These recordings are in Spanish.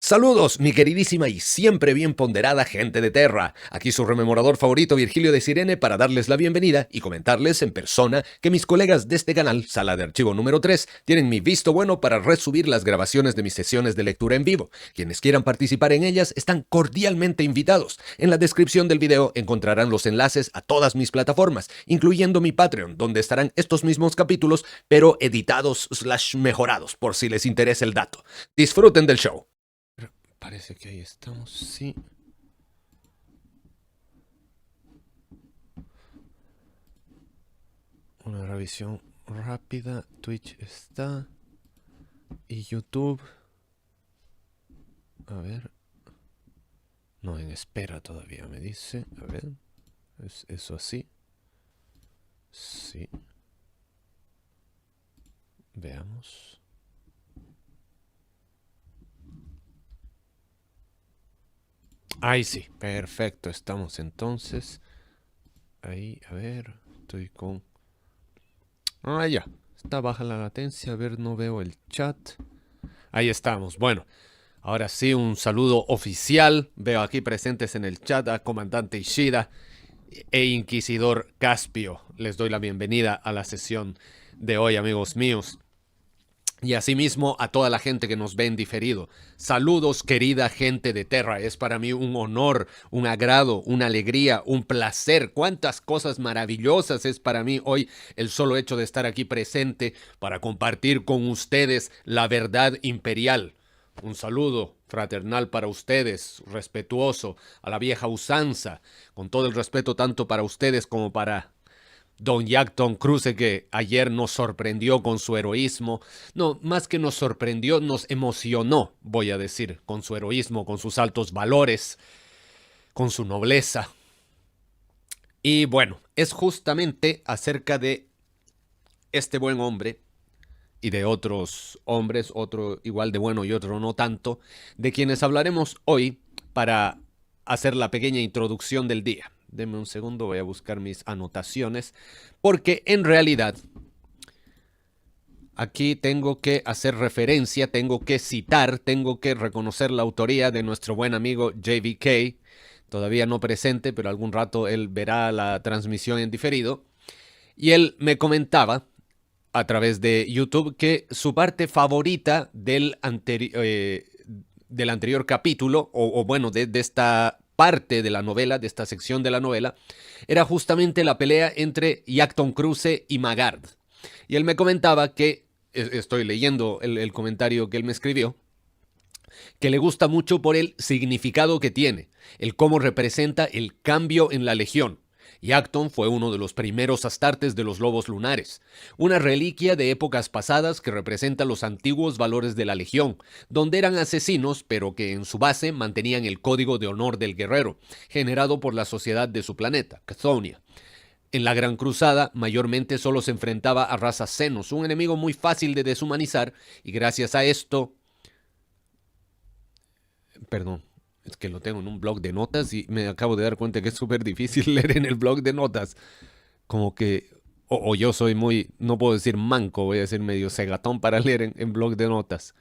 Saludos, mi queridísima y siempre bien ponderada gente de Terra. Aquí su rememorador favorito Virgilio de Sirene para darles la bienvenida y comentarles en persona que mis colegas de este canal, Sala de Archivo número 3, tienen mi visto bueno para resubir las grabaciones de mis sesiones de lectura en vivo. Quienes quieran participar en ellas están cordialmente invitados. En la descripción del video encontrarán los enlaces a todas mis plataformas, incluyendo mi Patreon, donde estarán estos mismos capítulos, pero editados/mejorados, por si les interesa el dato. Disfruten del show. Parece que ahí estamos, sí. Una revisión rápida. Twitch está. Y YouTube. A ver. No, en espera todavía, me dice. A ver. ¿Es eso así? Sí. Veamos. Ahí sí, perfecto, estamos entonces. Ahí, a ver, estoy con... Ah, ya, está baja la latencia, a ver, no veo el chat. Ahí estamos, bueno, ahora sí, un saludo oficial. Veo aquí presentes en el chat a Comandante Ishida e Inquisidor Caspio. Les doy la bienvenida a la sesión de hoy, amigos míos. Y asimismo a toda la gente que nos ve en diferido. Saludos, querida gente de Terra. Es para mí un honor, un agrado, una alegría, un placer. Cuántas cosas maravillosas es para mí hoy el solo hecho de estar aquí presente para compartir con ustedes la verdad imperial. Un saludo fraternal para ustedes, respetuoso, a la vieja usanza, con todo el respeto tanto para ustedes como para Don Yackton Cruce, que ayer nos sorprendió con su heroísmo. No, más que nos sorprendió, nos emocionó, voy a decir, con su heroísmo, con sus altos valores, con su nobleza. Y bueno, es justamente acerca de este buen hombre y de otros hombres, otro igual de bueno y otro no tanto, de quienes hablaremos hoy para hacer la pequeña introducción del día. Denme un segundo, voy a buscar mis anotaciones, porque en realidad aquí tengo que hacer referencia, tengo que citar, tengo que reconocer la autoría de nuestro buen amigo JVK, todavía no presente, pero algún rato él verá la transmisión en diferido, y él me comentaba a través de YouTube que su parte favorita del anterior capítulo, o bueno, de esta parte de la novela, de esta sección de la novela, era justamente la pelea entre Yackton Cruce y Magard. Y él me comentaba que, estoy leyendo el comentario que él me escribió, que le gusta mucho por el significado que tiene, el cómo representa el cambio en la Legión. Yackton fue uno de los primeros astartes de los lobos lunares, una reliquia de épocas pasadas que representa los antiguos valores de la Legión, donde eran asesinos pero que en su base mantenían el código de honor del guerrero, generado por la sociedad de su planeta, Cathonia. En la Gran Cruzada, mayormente solo se enfrentaba a razas Xenos, un enemigo muy fácil de deshumanizar, y gracias a esto... Perdón. Es que lo tengo en un blog de notas y me acabo de dar cuenta que es súper difícil leer en el blog de notas. Como que, o yo soy muy, no puedo decir manco, voy a decir medio cegatón para leer en blog de notas.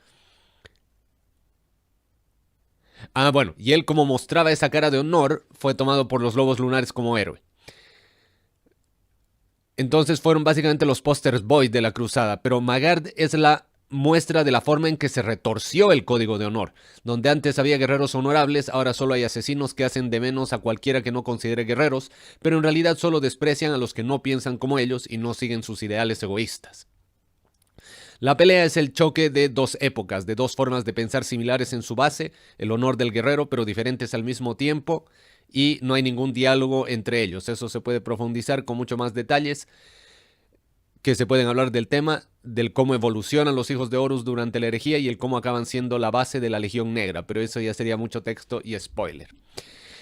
Ah, bueno, y él como mostraba esa cara de honor, fue tomado por los lobos lunares como héroe. Entonces fueron básicamente los posters boys de la cruzada, pero Magard es la muestra de la forma en que se retorció el código de honor. Donde antes había guerreros honorables, ahora solo hay asesinos que hacen de menos a cualquiera que no considere guerreros, pero en realidad solo desprecian a los que no piensan como ellos y no siguen sus ideales egoístas. La pelea es el choque de dos épocas, de dos formas de pensar similares en su base, el honor del guerrero pero diferentes al mismo tiempo, y no hay ningún diálogo entre ellos. Eso se puede profundizar con mucho más detalles que se pueden hablar del tema, del cómo evolucionan los hijos de Horus durante la herejía y el cómo acaban siendo la base de la Legión Negra, pero eso ya sería mucho texto y spoiler.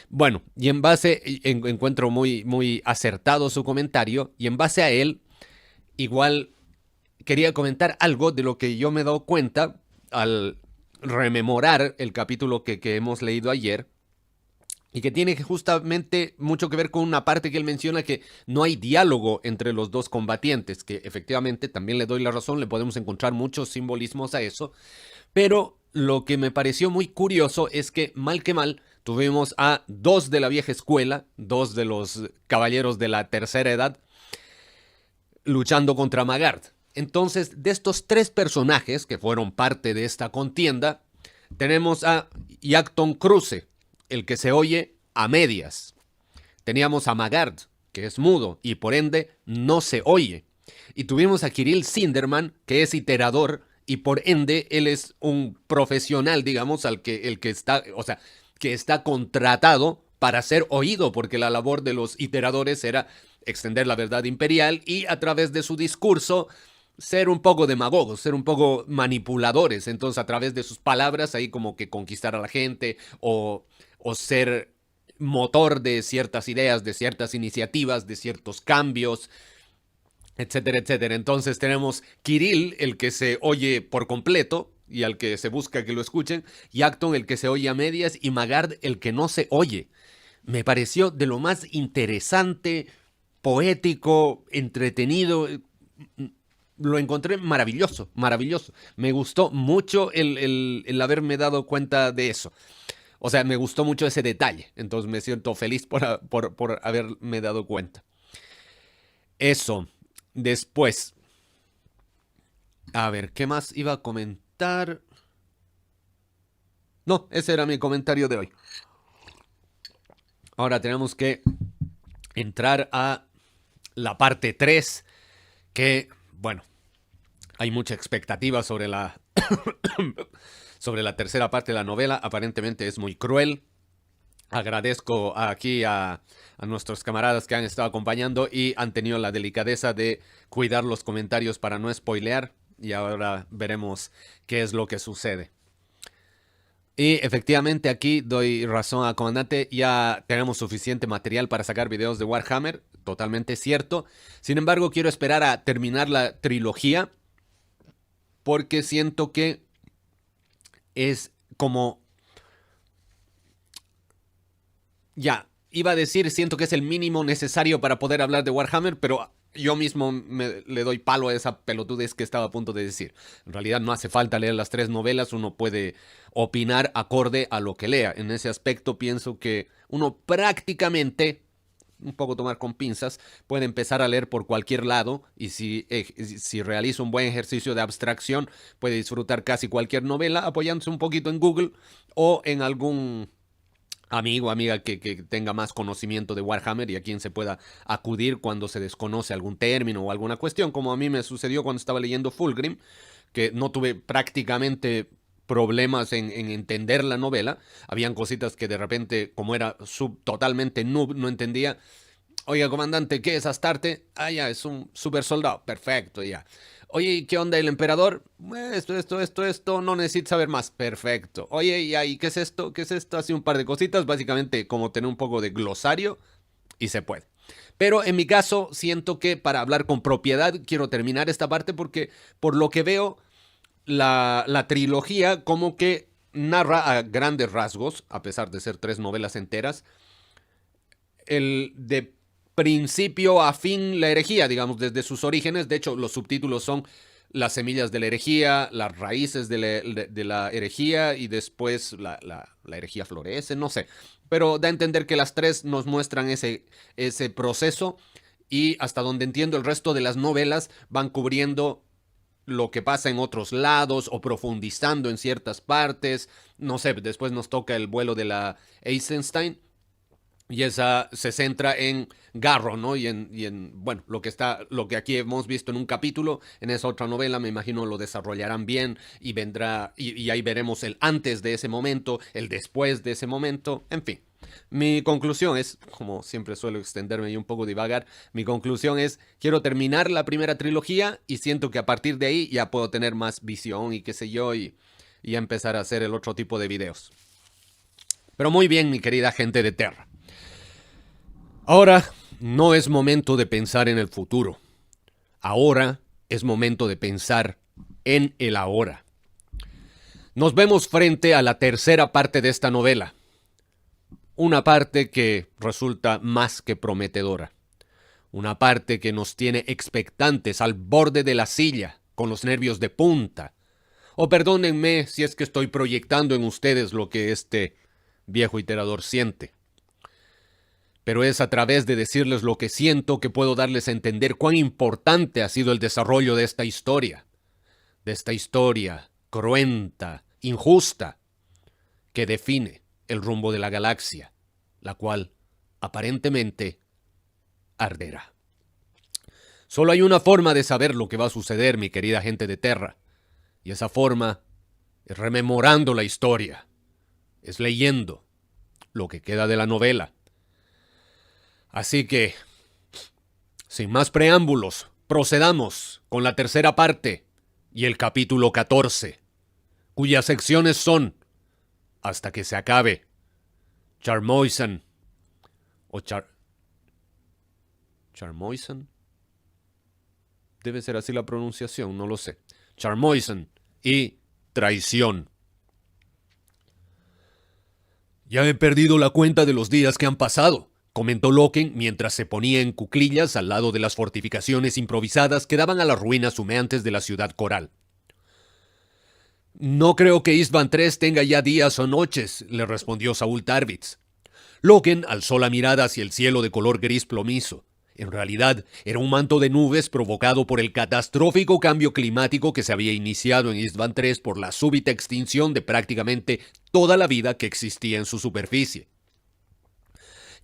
Bueno, y en base, encuentro muy acertado su comentario, y en base a él, igual quería comentar algo de lo que yo me he dado cuenta al rememorar el capítulo que hemos leído ayer, y que tiene justamente mucho que ver con una parte que él menciona, que no hay diálogo entre los dos combatientes, que efectivamente también le doy la razón, le podemos encontrar muchos simbolismos a eso, pero lo que me pareció muy curioso es que, mal que mal, tuvimos a dos de la vieja escuela, dos de los caballeros de la tercera edad, luchando contra Magard. Entonces, de estos tres personajes que fueron parte de esta contienda, tenemos a Yacton Cruce, el que se oye a medias. Teníamos a Magard, que es mudo y por ende no se oye. Y tuvimos a Kirill Sinderman, que es iterador y por ende él es un profesional, digamos, el que está, o sea, que está contratado para ser oído, porque la labor de los iteradores era extender la verdad imperial y a través de su discurso ser un poco demagogos, ser un poco manipuladores. Entonces, a través de sus palabras, ahí como que conquistar a la gente o ser motor de ciertas ideas, de ciertas iniciativas, de ciertos cambios, etcétera, etcétera. Entonces tenemos Kirill, el que se oye por completo y al que se busca que lo escuchen, y Acton, el que se oye a medias, y Magard, el que no se oye. Me pareció de lo más interesante, poético, entretenido. Lo encontré maravilloso, maravilloso. Me gustó mucho el haberme dado cuenta de eso. O sea, me gustó mucho ese detalle. Entonces me siento feliz por haberme dado cuenta. Eso. Después. A ver, ¿qué más iba a comentar? No, ese era mi comentario de hoy. Ahora tenemos que entrar a la parte 3, que, bueno, hay mucha expectativa sobre la sobre la tercera parte de la novela. Aparentemente es muy cruel. Agradezco aquí a nuestros camaradas que han estado acompañando y han tenido la delicadeza de cuidar los comentarios para no spoilear. Y ahora veremos qué es lo que sucede. Y efectivamente aquí doy razón al comandante, ya tenemos suficiente material para sacar videos de Warhammer, totalmente cierto. Sin embargo, quiero esperar a terminar la trilogía porque siento que es como... Ya, iba a decir, siento que es el mínimo necesario para poder hablar de Warhammer, pero yo mismo le doy palo a esa pelotudez que estaba a punto de decir. En realidad no hace falta leer las 3 novelas, uno puede opinar acorde a lo que lea. En ese aspecto pienso que uno prácticamente, un poco tomar con pinzas, puede empezar a leer por cualquier lado y si realiza un buen ejercicio de abstracción, puede disfrutar casi cualquier novela apoyándose un poquito en Google o en algún amigo, amiga que tenga más conocimiento de Warhammer y a quien se pueda acudir cuando se desconoce algún término o alguna cuestión, como a mí me sucedió cuando estaba leyendo Fulgrim, que no tuve prácticamente problemas en entender la novela. Habían cositas que de repente, como era totalmente noob, no entendía. Oiga, comandante, ¿qué es Astarte? Ah, ya, es un super soldado. Perfecto, ya. Oye, ¿qué onda el emperador? Esto, no necesito saber más. Perfecto. Oye, ¿y qué es esto? ¿Qué es esto? Así un par de cositas, básicamente como tener un poco de glosario y se puede. Pero en mi caso, siento que para hablar con propiedad quiero terminar esta parte porque, por lo que veo, la trilogía como que narra a grandes rasgos, a pesar de ser 3 novelas enteras, el de principio a fin la herejía, digamos, desde sus orígenes. De hecho, los subtítulos son las semillas de la herejía, las raíces de la herejía y después la herejía florece, no sé. Pero da a entender que las 3 nos muestran ese proceso y hasta donde entiendo el resto de las novelas van cubriendo lo que pasa en otros lados o profundizando en ciertas partes. No sé, después nos toca el vuelo de la Eisenstein. Y esa se centra en Garro, ¿no? Y en bueno, lo que aquí hemos visto en un capítulo, en esa otra novela, me imagino lo desarrollarán bien y vendrá, y ahí veremos el antes de ese momento, el después de ese momento, en fin. Mi conclusión es, como siempre suelo extenderme y un poco divagar, mi conclusión es, quiero terminar la primera trilogía y siento que a partir de ahí ya puedo tener más visión y qué sé yo, y empezar a hacer el otro tipo de videos. Pero muy bien, mi querida gente de Terra. Ahora no es momento de pensar en el futuro. Ahora es momento de pensar en el ahora. Nos vemos frente a la tercera parte de esta novela. Una parte que resulta más que prometedora. Una parte que nos tiene expectantes al borde de la silla, con los nervios de punta. O perdónenme si es que estoy proyectando en ustedes lo que este viejo iterador siente. Pero es a través de decirles lo que siento que puedo darles a entender cuán importante ha sido el desarrollo de esta historia cruenta, injusta, que define el rumbo de la galaxia, la cual aparentemente arderá. Solo hay una forma de saber lo que va a suceder, mi querida gente de Terra, y esa forma es rememorando la historia, es leyendo lo que queda de la novela. Así que, sin más preámbulos, procedamos con la tercera parte y el capítulo 14, cuyas secciones son, hasta que se acabe, Charmoisan, o Charmoisan, debe ser así la pronunciación, no lo sé, Charmoisan y Traición. Ya he perdido la cuenta de los días que han pasado, comentó Loken mientras se ponía en cuclillas al lado de las fortificaciones improvisadas que daban a las ruinas humeantes de la ciudad coral. No creo que Istvan III tenga ya días o noches, le respondió Saúl Tarvitz. Loken alzó la mirada hacia el cielo de color gris plomizo. En realidad, era un manto de nubes provocado por el catastrófico cambio climático que se había iniciado en Istvan III por la súbita extinción de prácticamente toda la vida que existía en su superficie.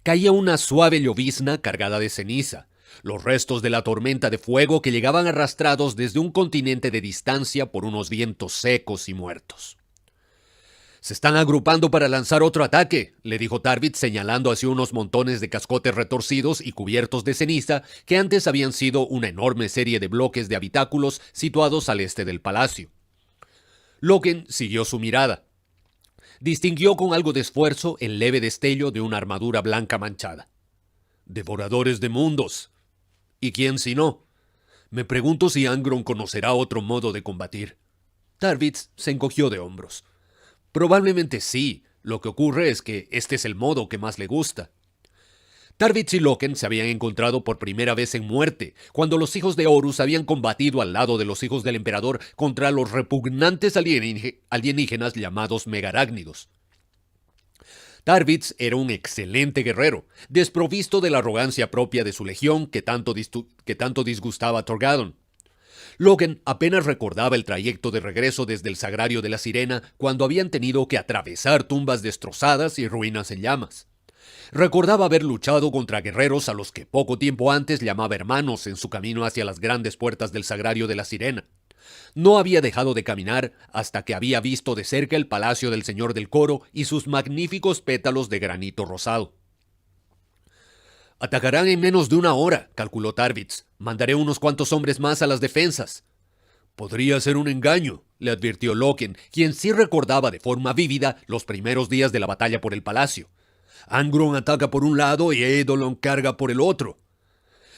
Caía una suave llovizna cargada de ceniza, los restos de la tormenta de fuego que llegaban arrastrados desde un continente de distancia por unos vientos secos y muertos. «Se están agrupando para lanzar otro ataque», le dijo Tarvitz señalando hacia unos montones de cascotes retorcidos y cubiertos de ceniza que antes habían sido una enorme serie de bloques de habitáculos situados al este del palacio. Loken siguió su mirada. Distinguió con algo de esfuerzo el leve destello de una armadura blanca manchada. «Devoradores de mundos. ¿Y quién si no? Me pregunto si Angron conocerá otro modo de combatir». Tarvitz se encogió de hombros. «Probablemente sí. Lo que ocurre es que este es el modo que más le gusta». Tarvitz y Loken se habían encontrado por primera vez en muerte, cuando los hijos de Horus habían combatido al lado de los hijos del emperador contra los repugnantes alienígenas llamados megarácnidos. Tarvitz era un excelente guerrero, desprovisto de la arrogancia propia de su legión que tanto disgustaba a Torgadon. Loken apenas recordaba el trayecto de regreso desde el Sagrario de la Sirena cuando habían tenido que atravesar tumbas destrozadas y ruinas en llamas. Recordaba haber luchado contra guerreros a los que poco tiempo antes llamaba hermanos en su camino hacia las grandes puertas del Sagrario de la Sirena. No había dejado de caminar hasta que había visto de cerca el palacio del Señor del Coro y sus magníficos pétalos de granito rosado. «Atacarán en menos de una hora», calculó Tarvitz. «Mandaré unos cuantos hombres más a las defensas». «Podría ser un engaño», le advirtió Loken, quien sí recordaba de forma vívida los primeros días de la batalla por el palacio. «Angron ataca por un lado y Eidolon carga por el otro».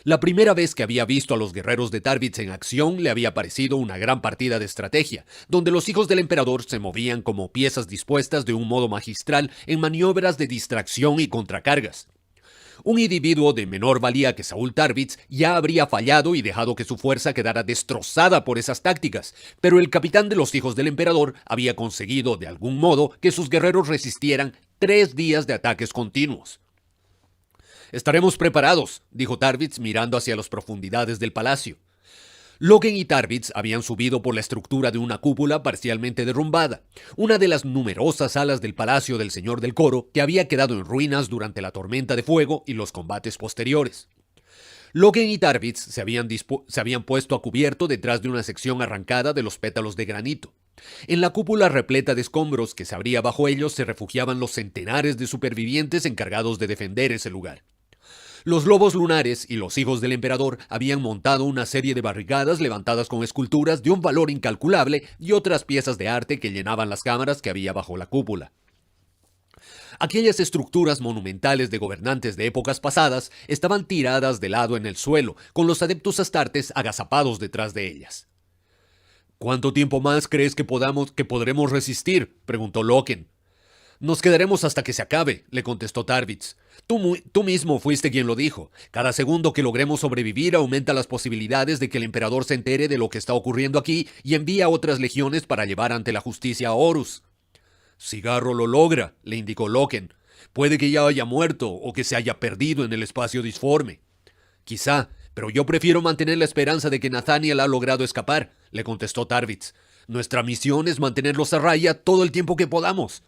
La primera vez que había visto a los guerreros de Tarvitz en acción le había parecido una gran partida de estrategia, donde los hijos del emperador se movían como piezas dispuestas de un modo magistral en maniobras de distracción y contracargas. Un individuo de menor valía que Saúl Tarvitz ya habría fallado y dejado que su fuerza quedara destrozada por esas tácticas, pero el capitán de los hijos del emperador había conseguido, de algún modo, que sus guerreros resistieran 3 días de ataques continuos. «Estaremos preparados», dijo Tarvitz mirando hacia las profundidades del palacio. Loken y Tarvitz habían subido por la estructura de una cúpula parcialmente derrumbada, una de las numerosas salas del Palacio del Señor del Coro que había quedado en ruinas durante la tormenta de fuego y los combates posteriores. Loken y Tarvitz se habían puesto a cubierto detrás de una sección arrancada de los pétalos de granito. En la cúpula repleta de escombros que se abría bajo ellos se refugiaban los centenares de supervivientes encargados de defender ese lugar. Los lobos lunares y los hijos del emperador habían montado una serie de barricadas levantadas con esculturas de un valor incalculable y otras piezas de arte que llenaban las cámaras que había bajo la cúpula. Aquellas estructuras monumentales de gobernantes de épocas pasadas estaban tiradas de lado en el suelo, con los adeptos astartes agazapados detrás de ellas. «¿Cuánto tiempo más crees que podremos resistir?», preguntó Loken. Nos quedaremos hasta que se acabe, le contestó Tarvitz. Tú mismo fuiste quien lo dijo. Cada segundo que logremos sobrevivir aumenta las posibilidades de que el emperador se entere de lo que está ocurriendo aquí y envíe a otras legiones para llevar ante la justicia a Horus. Si Garro lo logra, le indicó Loken. Puede que ya haya muerto o que se haya perdido en el espacio disforme. Quizá, pero yo prefiero mantener la esperanza de que Nathaniel ha logrado escapar, le contestó Tarvitz. Nuestra misión es mantenerlos a raya todo el tiempo que podamos.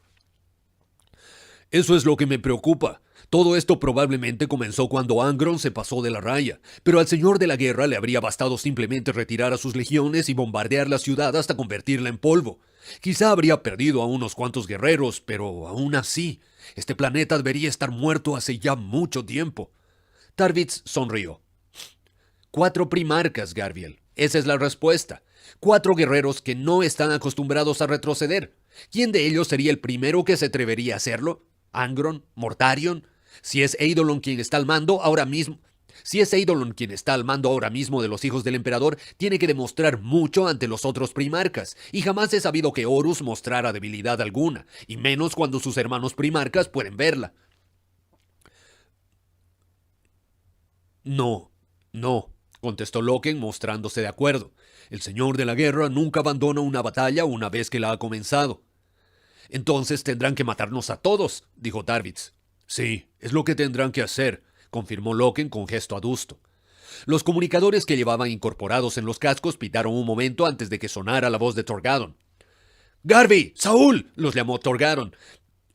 Eso es lo que me preocupa. Todo esto probablemente comenzó cuando Angron se pasó de la raya, pero al señor de la guerra le habría bastado simplemente retirar a sus legiones y bombardear la ciudad hasta convertirla en polvo. Quizá habría perdido a unos cuantos guerreros, pero aún así, este planeta debería estar muerto hace ya mucho tiempo. Tarvitz sonrió. 4 primarcas, Garviel. Esa es la respuesta. 4 guerreros que no están acostumbrados a retroceder. ¿Quién de ellos sería el primero que se atrevería a hacerlo? ¿Angron? ¿Mortarion? Si es Eidolon quien está al mando ahora mismo de los hijos del emperador, tiene que demostrar mucho ante los otros primarcas, y jamás he sabido que Horus mostrara debilidad alguna, y menos cuando sus hermanos primarcas pueden verla. No, contestó Loken mostrándose de acuerdo. El señor de la guerra nunca abandona una batalla una vez que la ha comenzado. Entonces tendrán que matarnos a todos, dijo Tarvitz. Sí, es lo que tendrán que hacer, confirmó Loken con gesto adusto. Los comunicadores que llevaban incorporados en los cascos pitaron un momento antes de que sonara la voz de Torgadon. «¡Garvi! ¡Saúl!», los llamó Torgadon.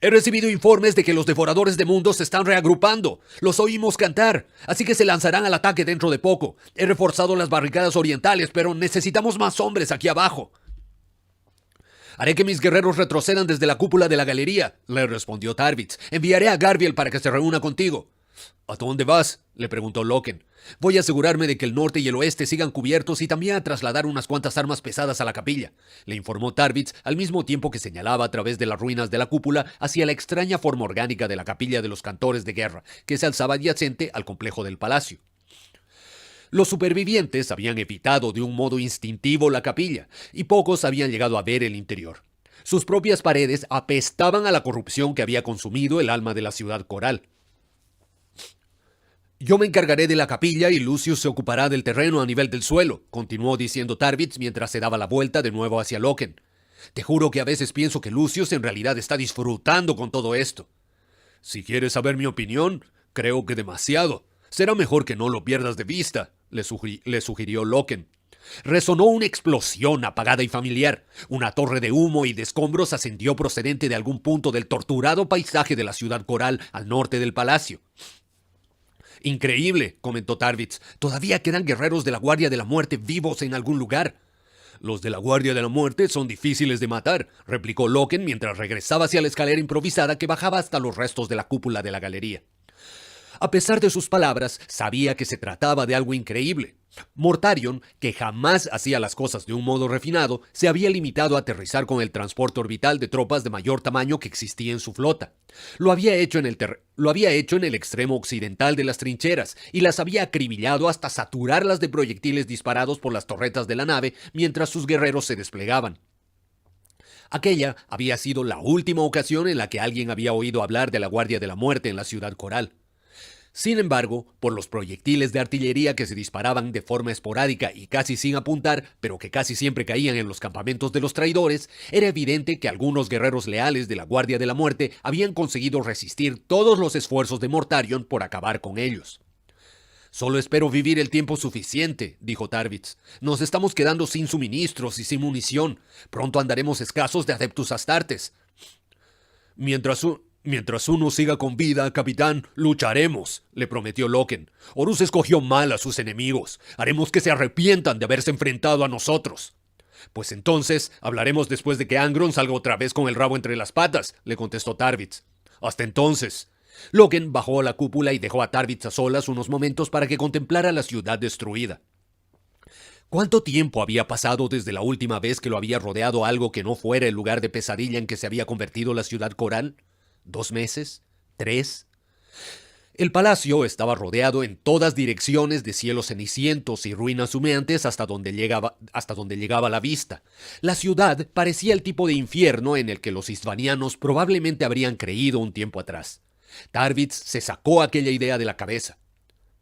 «He recibido informes de que los devoradores de mundos se están reagrupando. Los oímos cantar, así que se lanzarán al ataque dentro de poco. He reforzado las barricadas orientales, pero necesitamos más hombres aquí abajo». «Haré que mis guerreros retrocedan desde la cúpula de la galería», le respondió Tarvitz. «Enviaré a Garviel para que se reúna contigo». «¿A dónde vas?», le preguntó Loken. «Voy a asegurarme de que el norte y el oeste sigan cubiertos y también a trasladar unas cuantas armas pesadas a la capilla», le informó Tarvitz al mismo tiempo que señalaba a través de las ruinas de la cúpula hacia la extraña forma orgánica de la capilla de los cantores de guerra, que se alzaba adyacente al complejo del palacio. Los supervivientes habían evitado de un modo instintivo la capilla, y pocos habían llegado a ver el interior. Sus propias paredes apestaban a la corrupción que había consumido el alma de la ciudad coral. «Yo me encargaré de la capilla y Lucius se ocupará del terreno a nivel del suelo», continuó diciendo Tarvitz mientras se daba la vuelta de nuevo hacia Loken. «Te juro que a veces pienso que Lucius en realidad está disfrutando con todo esto». «Si quieres saber mi opinión, creo que demasiado. Será mejor que no lo pierdas de vista», le sugirió Loken. Resonó una explosión apagada y familiar. Una torre de humo y de escombros ascendió procedente de algún punto del torturado paisaje de la ciudad coral al norte del palacio. «Increíble», comentó Tarvitz. «Todavía quedan guerreros de la Guardia de la Muerte vivos en algún lugar». «Los de la Guardia de la Muerte son difíciles de matar», replicó Loken mientras regresaba hacia la escalera improvisada que bajaba hasta los restos de la cúpula de la galería. A pesar de sus palabras, sabía que se trataba de algo increíble. Mortarion, que jamás hacía las cosas de un modo refinado, se había limitado a aterrizar con el transporte orbital de tropas de mayor tamaño que existía en su flota. Lo había hecho en el extremo occidental de las trincheras y las había acribillado hasta saturarlas de proyectiles disparados por las torretas de la nave mientras sus guerreros se desplegaban. Aquella había sido la última ocasión en la que alguien había oído hablar de la Guardia de la Muerte en la ciudad coral. Sin embargo, por los proyectiles de artillería que se disparaban de forma esporádica y casi sin apuntar, pero que casi siempre caían en los campamentos de los traidores, era evidente que algunos guerreros leales de la Guardia de la Muerte habían conseguido resistir todos los esfuerzos de Mortarion por acabar con ellos. «Solo espero vivir el tiempo suficiente», dijo Tarvitz. «Nos estamos quedando sin suministros y sin munición. Pronto andaremos escasos de adeptus astartes». Mientras uno siga con vida, capitán, lucharemos», le prometió Loken. «Horus escogió mal a sus enemigos. Haremos que se arrepientan de haberse enfrentado a nosotros». «Pues entonces hablaremos después de que Angron salga otra vez con el rabo entre las patas», le contestó Tarvitz. «Hasta entonces». Loken bajó a la cúpula y dejó a Tarvitz a solas unos momentos para que contemplara la ciudad destruida. ¿Cuánto tiempo había pasado desde la última vez que lo había rodeado algo que no fuera el lugar de pesadilla en que se había convertido la ciudad coral? ¿2 meses? ¿3? El palacio estaba rodeado en todas direcciones de cielos cenicientos y ruinas humeantes hasta donde llegaba la vista. La ciudad parecía el tipo de infierno en el que los isvanianos probablemente habrían creído un tiempo atrás. Tarvitz se sacó aquella idea de la cabeza.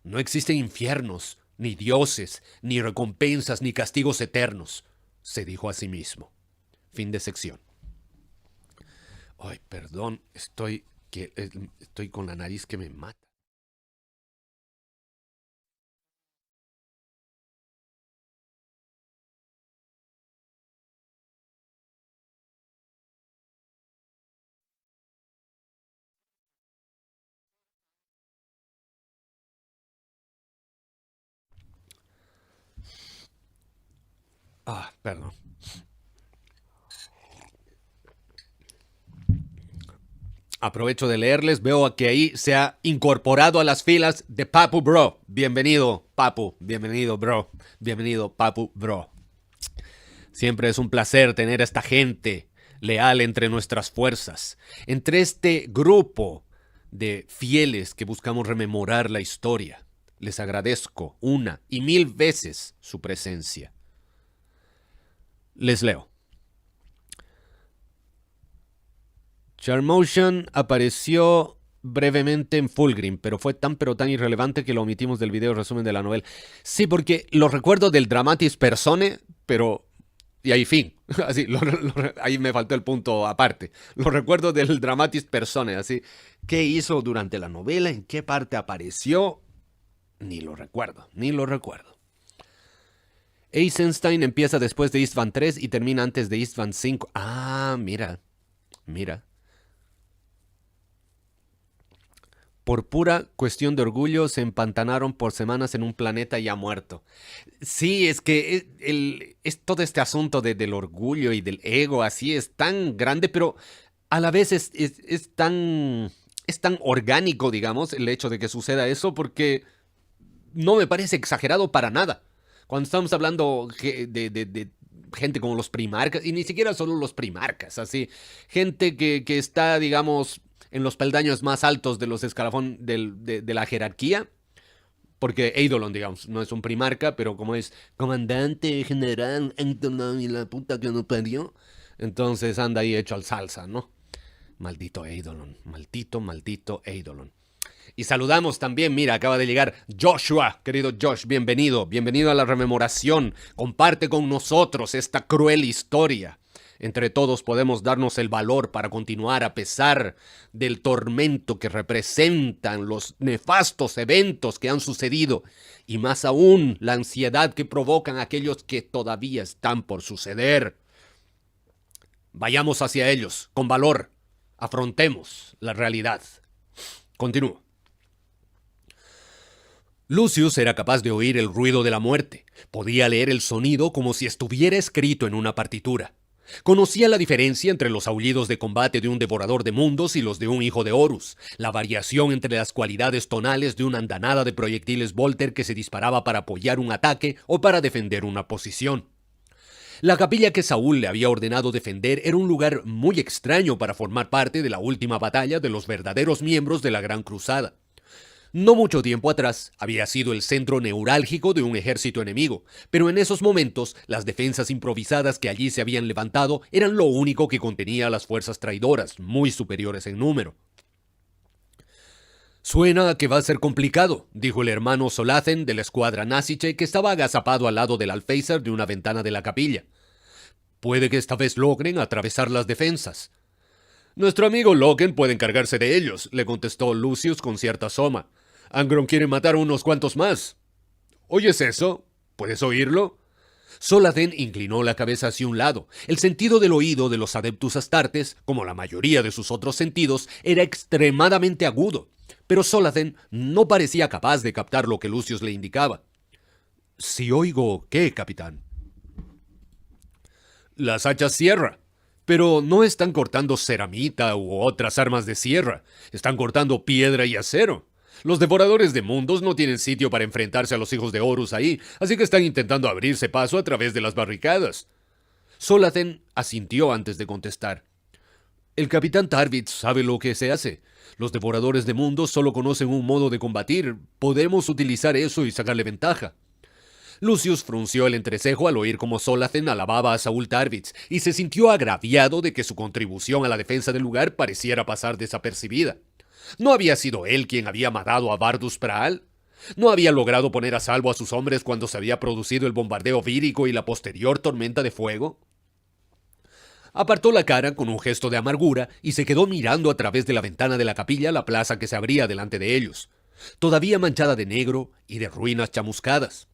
No existen infiernos, ni dioses, ni recompensas, ni castigos eternos, se dijo a sí mismo. Fin de sección. Ay, perdón, estoy con la nariz que me mata. Perdón. Aprovecho de leerles, veo que ahí se ha incorporado a las filas de Papu Bro. Bienvenido, Papu. Bienvenido, bro. Bienvenido, Papu Bro. Siempre es un placer tener a esta gente leal entre nuestras fuerzas. Entre este grupo de fieles que buscamos rememorar la historia. Les agradezco una y mil veces su presencia. Les leo. Charmotion apareció brevemente en Fulgrim, pero fue tan irrelevante que lo omitimos del video resumen de la novela. Sí, porque lo recuerdo del Dramatis Personae, pero... Y ahí fin. Así, ahí me faltó el punto aparte. Lo recuerdo del Dramatis Personae, así. ¿Qué hizo durante la novela? ¿En qué parte apareció? Ni lo recuerdo. Eisenstein empieza después de Istvan 3 y termina antes de Istvan 5. Ah, mira. Por pura cuestión de orgullo se empantanaron por semanas en un planeta ya muerto. Sí, es que es todo este asunto del orgullo y del ego así es tan grande, pero a la vez es tan orgánico, digamos, el hecho de que suceda eso, porque no me parece exagerado para nada. Cuando estamos hablando de gente como los primarcas, y ni siquiera solo los primarcas, así, gente que está, digamos, en los peldaños más altos de los escalafones de la jerarquía, porque Eidolon, digamos, no es un primarca, pero como es comandante general Eidolon y la puta que no parió, entonces anda ahí hecho al salsa, ¿no? Maldito Eidolon, maldito Eidolon. Y saludamos también, mira, acaba de llegar Joshua, querido Josh, bienvenido a la rememoración, comparte con nosotros esta cruel historia. Entre todos podemos darnos el valor para continuar a pesar del tormento que representan los nefastos eventos que han sucedido y más aún la ansiedad que provocan aquellos que todavía están por suceder. Vayamos hacia ellos con valor, afrontemos la realidad. Continúo. Lucius era capaz de oír el ruido de la muerte. Podía leer el sonido como si estuviera escrito en una partitura. Conocía la diferencia entre los aullidos de combate de un devorador de mundos y los de un hijo de Horus, la variación entre las cualidades tonales de una andanada de proyectiles Volter que se disparaba para apoyar un ataque o para defender una posición. La capilla que Saúl le había ordenado defender era un lugar muy extraño para formar parte de la última batalla de los verdaderos miembros de la Gran Cruzada. No mucho tiempo atrás había sido el centro neurálgico de un ejército enemigo, pero en esos momentos las defensas improvisadas que allí se habían levantado eran lo único que contenía a las fuerzas traidoras, muy superiores en número. «Suena a que va a ser complicado», dijo el hermano Solazen de la escuadra Nasiche que estaba agazapado al lado del alféizar de una ventana de la capilla. «Puede que esta vez logren atravesar las defensas». «Nuestro amigo Loken puede encargarse de ellos», le contestó Lucius con cierta asoma. «Angron quiere matar a unos cuantos más». «¿Oyes eso? ¿Puedes oírlo?» Solazen inclinó la cabeza hacia un lado. El sentido del oído de los Adeptus Astartes, como la mayoría de sus otros sentidos, era extremadamente agudo. Pero Solazen no parecía capaz de captar lo que Lucius le indicaba. «¿Si oigo qué, capitán?» «Las hachas sierra. Pero no están cortando ceramita u otras armas de sierra. Están cortando piedra y acero. Los devoradores de mundos no tienen sitio para enfrentarse a los hijos de Horus ahí, así que están intentando abrirse paso a través de las barricadas». Solazen asintió antes de contestar. El capitán Tarvitz sabe lo que se hace. Los devoradores de mundos solo conocen un modo de combatir. Podemos utilizar eso y sacarle ventaja. Lucius frunció el entrecejo al oír cómo Solathén alababa a Saul Tarvitz y se sintió agraviado de que su contribución a la defensa del lugar pareciera pasar desapercibida. ¿No había sido él quien había matado a Bardus Praal? ¿No había logrado poner a salvo a sus hombres cuando se había producido el bombardeo vírico y la posterior tormenta de fuego? Apartó la cara con un gesto de amargura y se quedó mirando a través de la ventana de la capilla la plaza que se abría delante de ellos, todavía manchada de negro y de ruinas chamuscadas.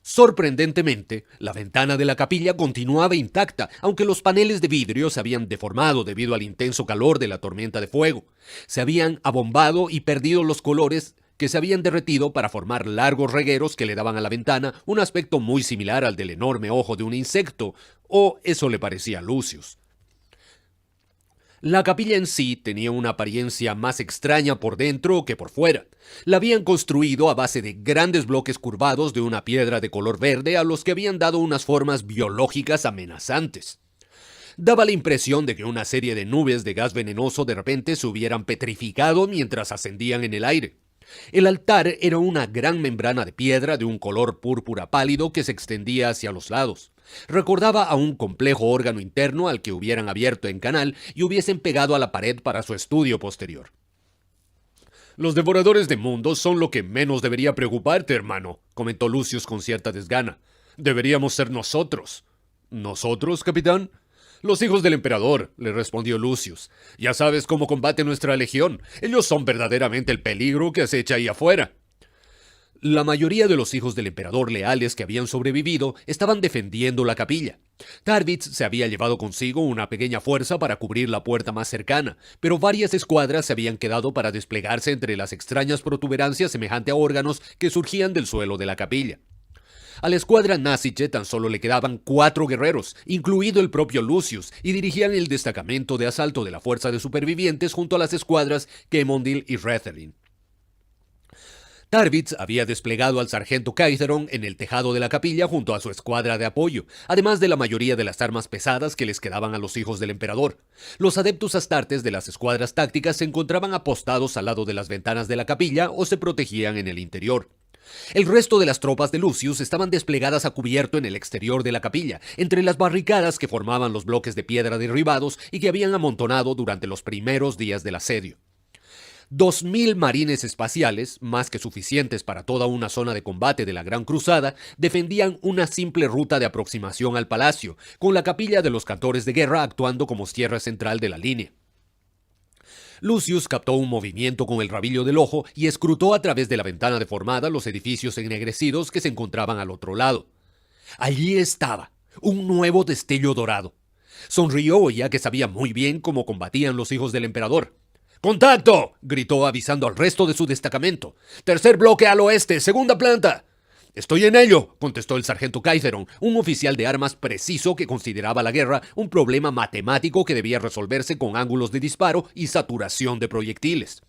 Sorprendentemente, la ventana de la capilla continuaba intacta, aunque los paneles de vidrio se habían deformado debido al intenso calor de la tormenta de fuego. Se habían abombado y perdido los colores que se habían derretido para formar largos regueros que le daban a la ventana un aspecto muy similar al del enorme ojo de un insecto, o eso le parecía a Lucius. La capilla en sí tenía una apariencia más extraña por dentro que por fuera. La habían construido a base de grandes bloques curvados de una piedra de color verde a los que habían dado unas formas biológicas amenazantes. Daba la impresión de que una serie de nubes de gas venenoso de repente se hubieran petrificado mientras ascendían en el aire. El altar era una gran membrana de piedra de un color púrpura pálido que se extendía hacia los lados. Recordaba a un complejo órgano interno al que hubieran abierto en canal y hubiesen pegado a la pared para su estudio posterior. Los devoradores de mundos son lo que menos debería preocuparte, hermano, comentó Lucius con cierta desgana. Deberíamos ser nosotros. ¿Nosotros, capitán? Los hijos del emperador, le respondió Lucius. Ya sabes cómo combate nuestra legión. Ellos son verdaderamente el peligro que acecha ahí afuera. La mayoría de los hijos del emperador leales que habían sobrevivido estaban defendiendo la capilla. Tarvitz se había llevado consigo una pequeña fuerza para cubrir la puerta más cercana, pero varias escuadras se habían quedado para desplegarse entre las extrañas protuberancias semejante a órganos que surgían del suelo de la capilla. A la escuadra Nasiche tan solo le quedaban 4 guerreros, incluido el propio Lucius, y dirigían el destacamento de asalto de la fuerza de supervivientes junto a las escuadras Kemondil y Retherin. Tarvitz había desplegado al sargento Kaitheron en el tejado de la capilla junto a su escuadra de apoyo, además de la mayoría de las armas pesadas que les quedaban a los hijos del emperador. Los adeptus astartes de las escuadras tácticas se encontraban apostados al lado de las ventanas de la capilla o se protegían en el interior. El resto de las tropas de Lucius estaban desplegadas a cubierto en el exterior de la capilla, entre las barricadas que formaban los bloques de piedra derribados y que habían amontonado durante los primeros días del asedio. 2000 marines espaciales, más que suficientes para toda una zona de combate de la Gran Cruzada, defendían una simple ruta de aproximación al palacio, con la capilla de los cantores de guerra actuando como sierra central de la línea. Lucius captó un movimiento con el rabillo del ojo y escrutó a través de la ventana deformada los edificios ennegrecidos que se encontraban al otro lado. Allí estaba, un nuevo destello dorado. Sonrió ya que sabía muy bien cómo combatían los hijos del emperador. ¡Contacto!, gritó avisando al resto de su destacamento. ¡Tercer bloque al oeste, segunda planta! «Estoy en ello», contestó el sargento Kaitheron, un oficial de armas preciso que consideraba la guerra un problema matemático que debía resolverse con ángulos de disparo y saturación de proyectiles.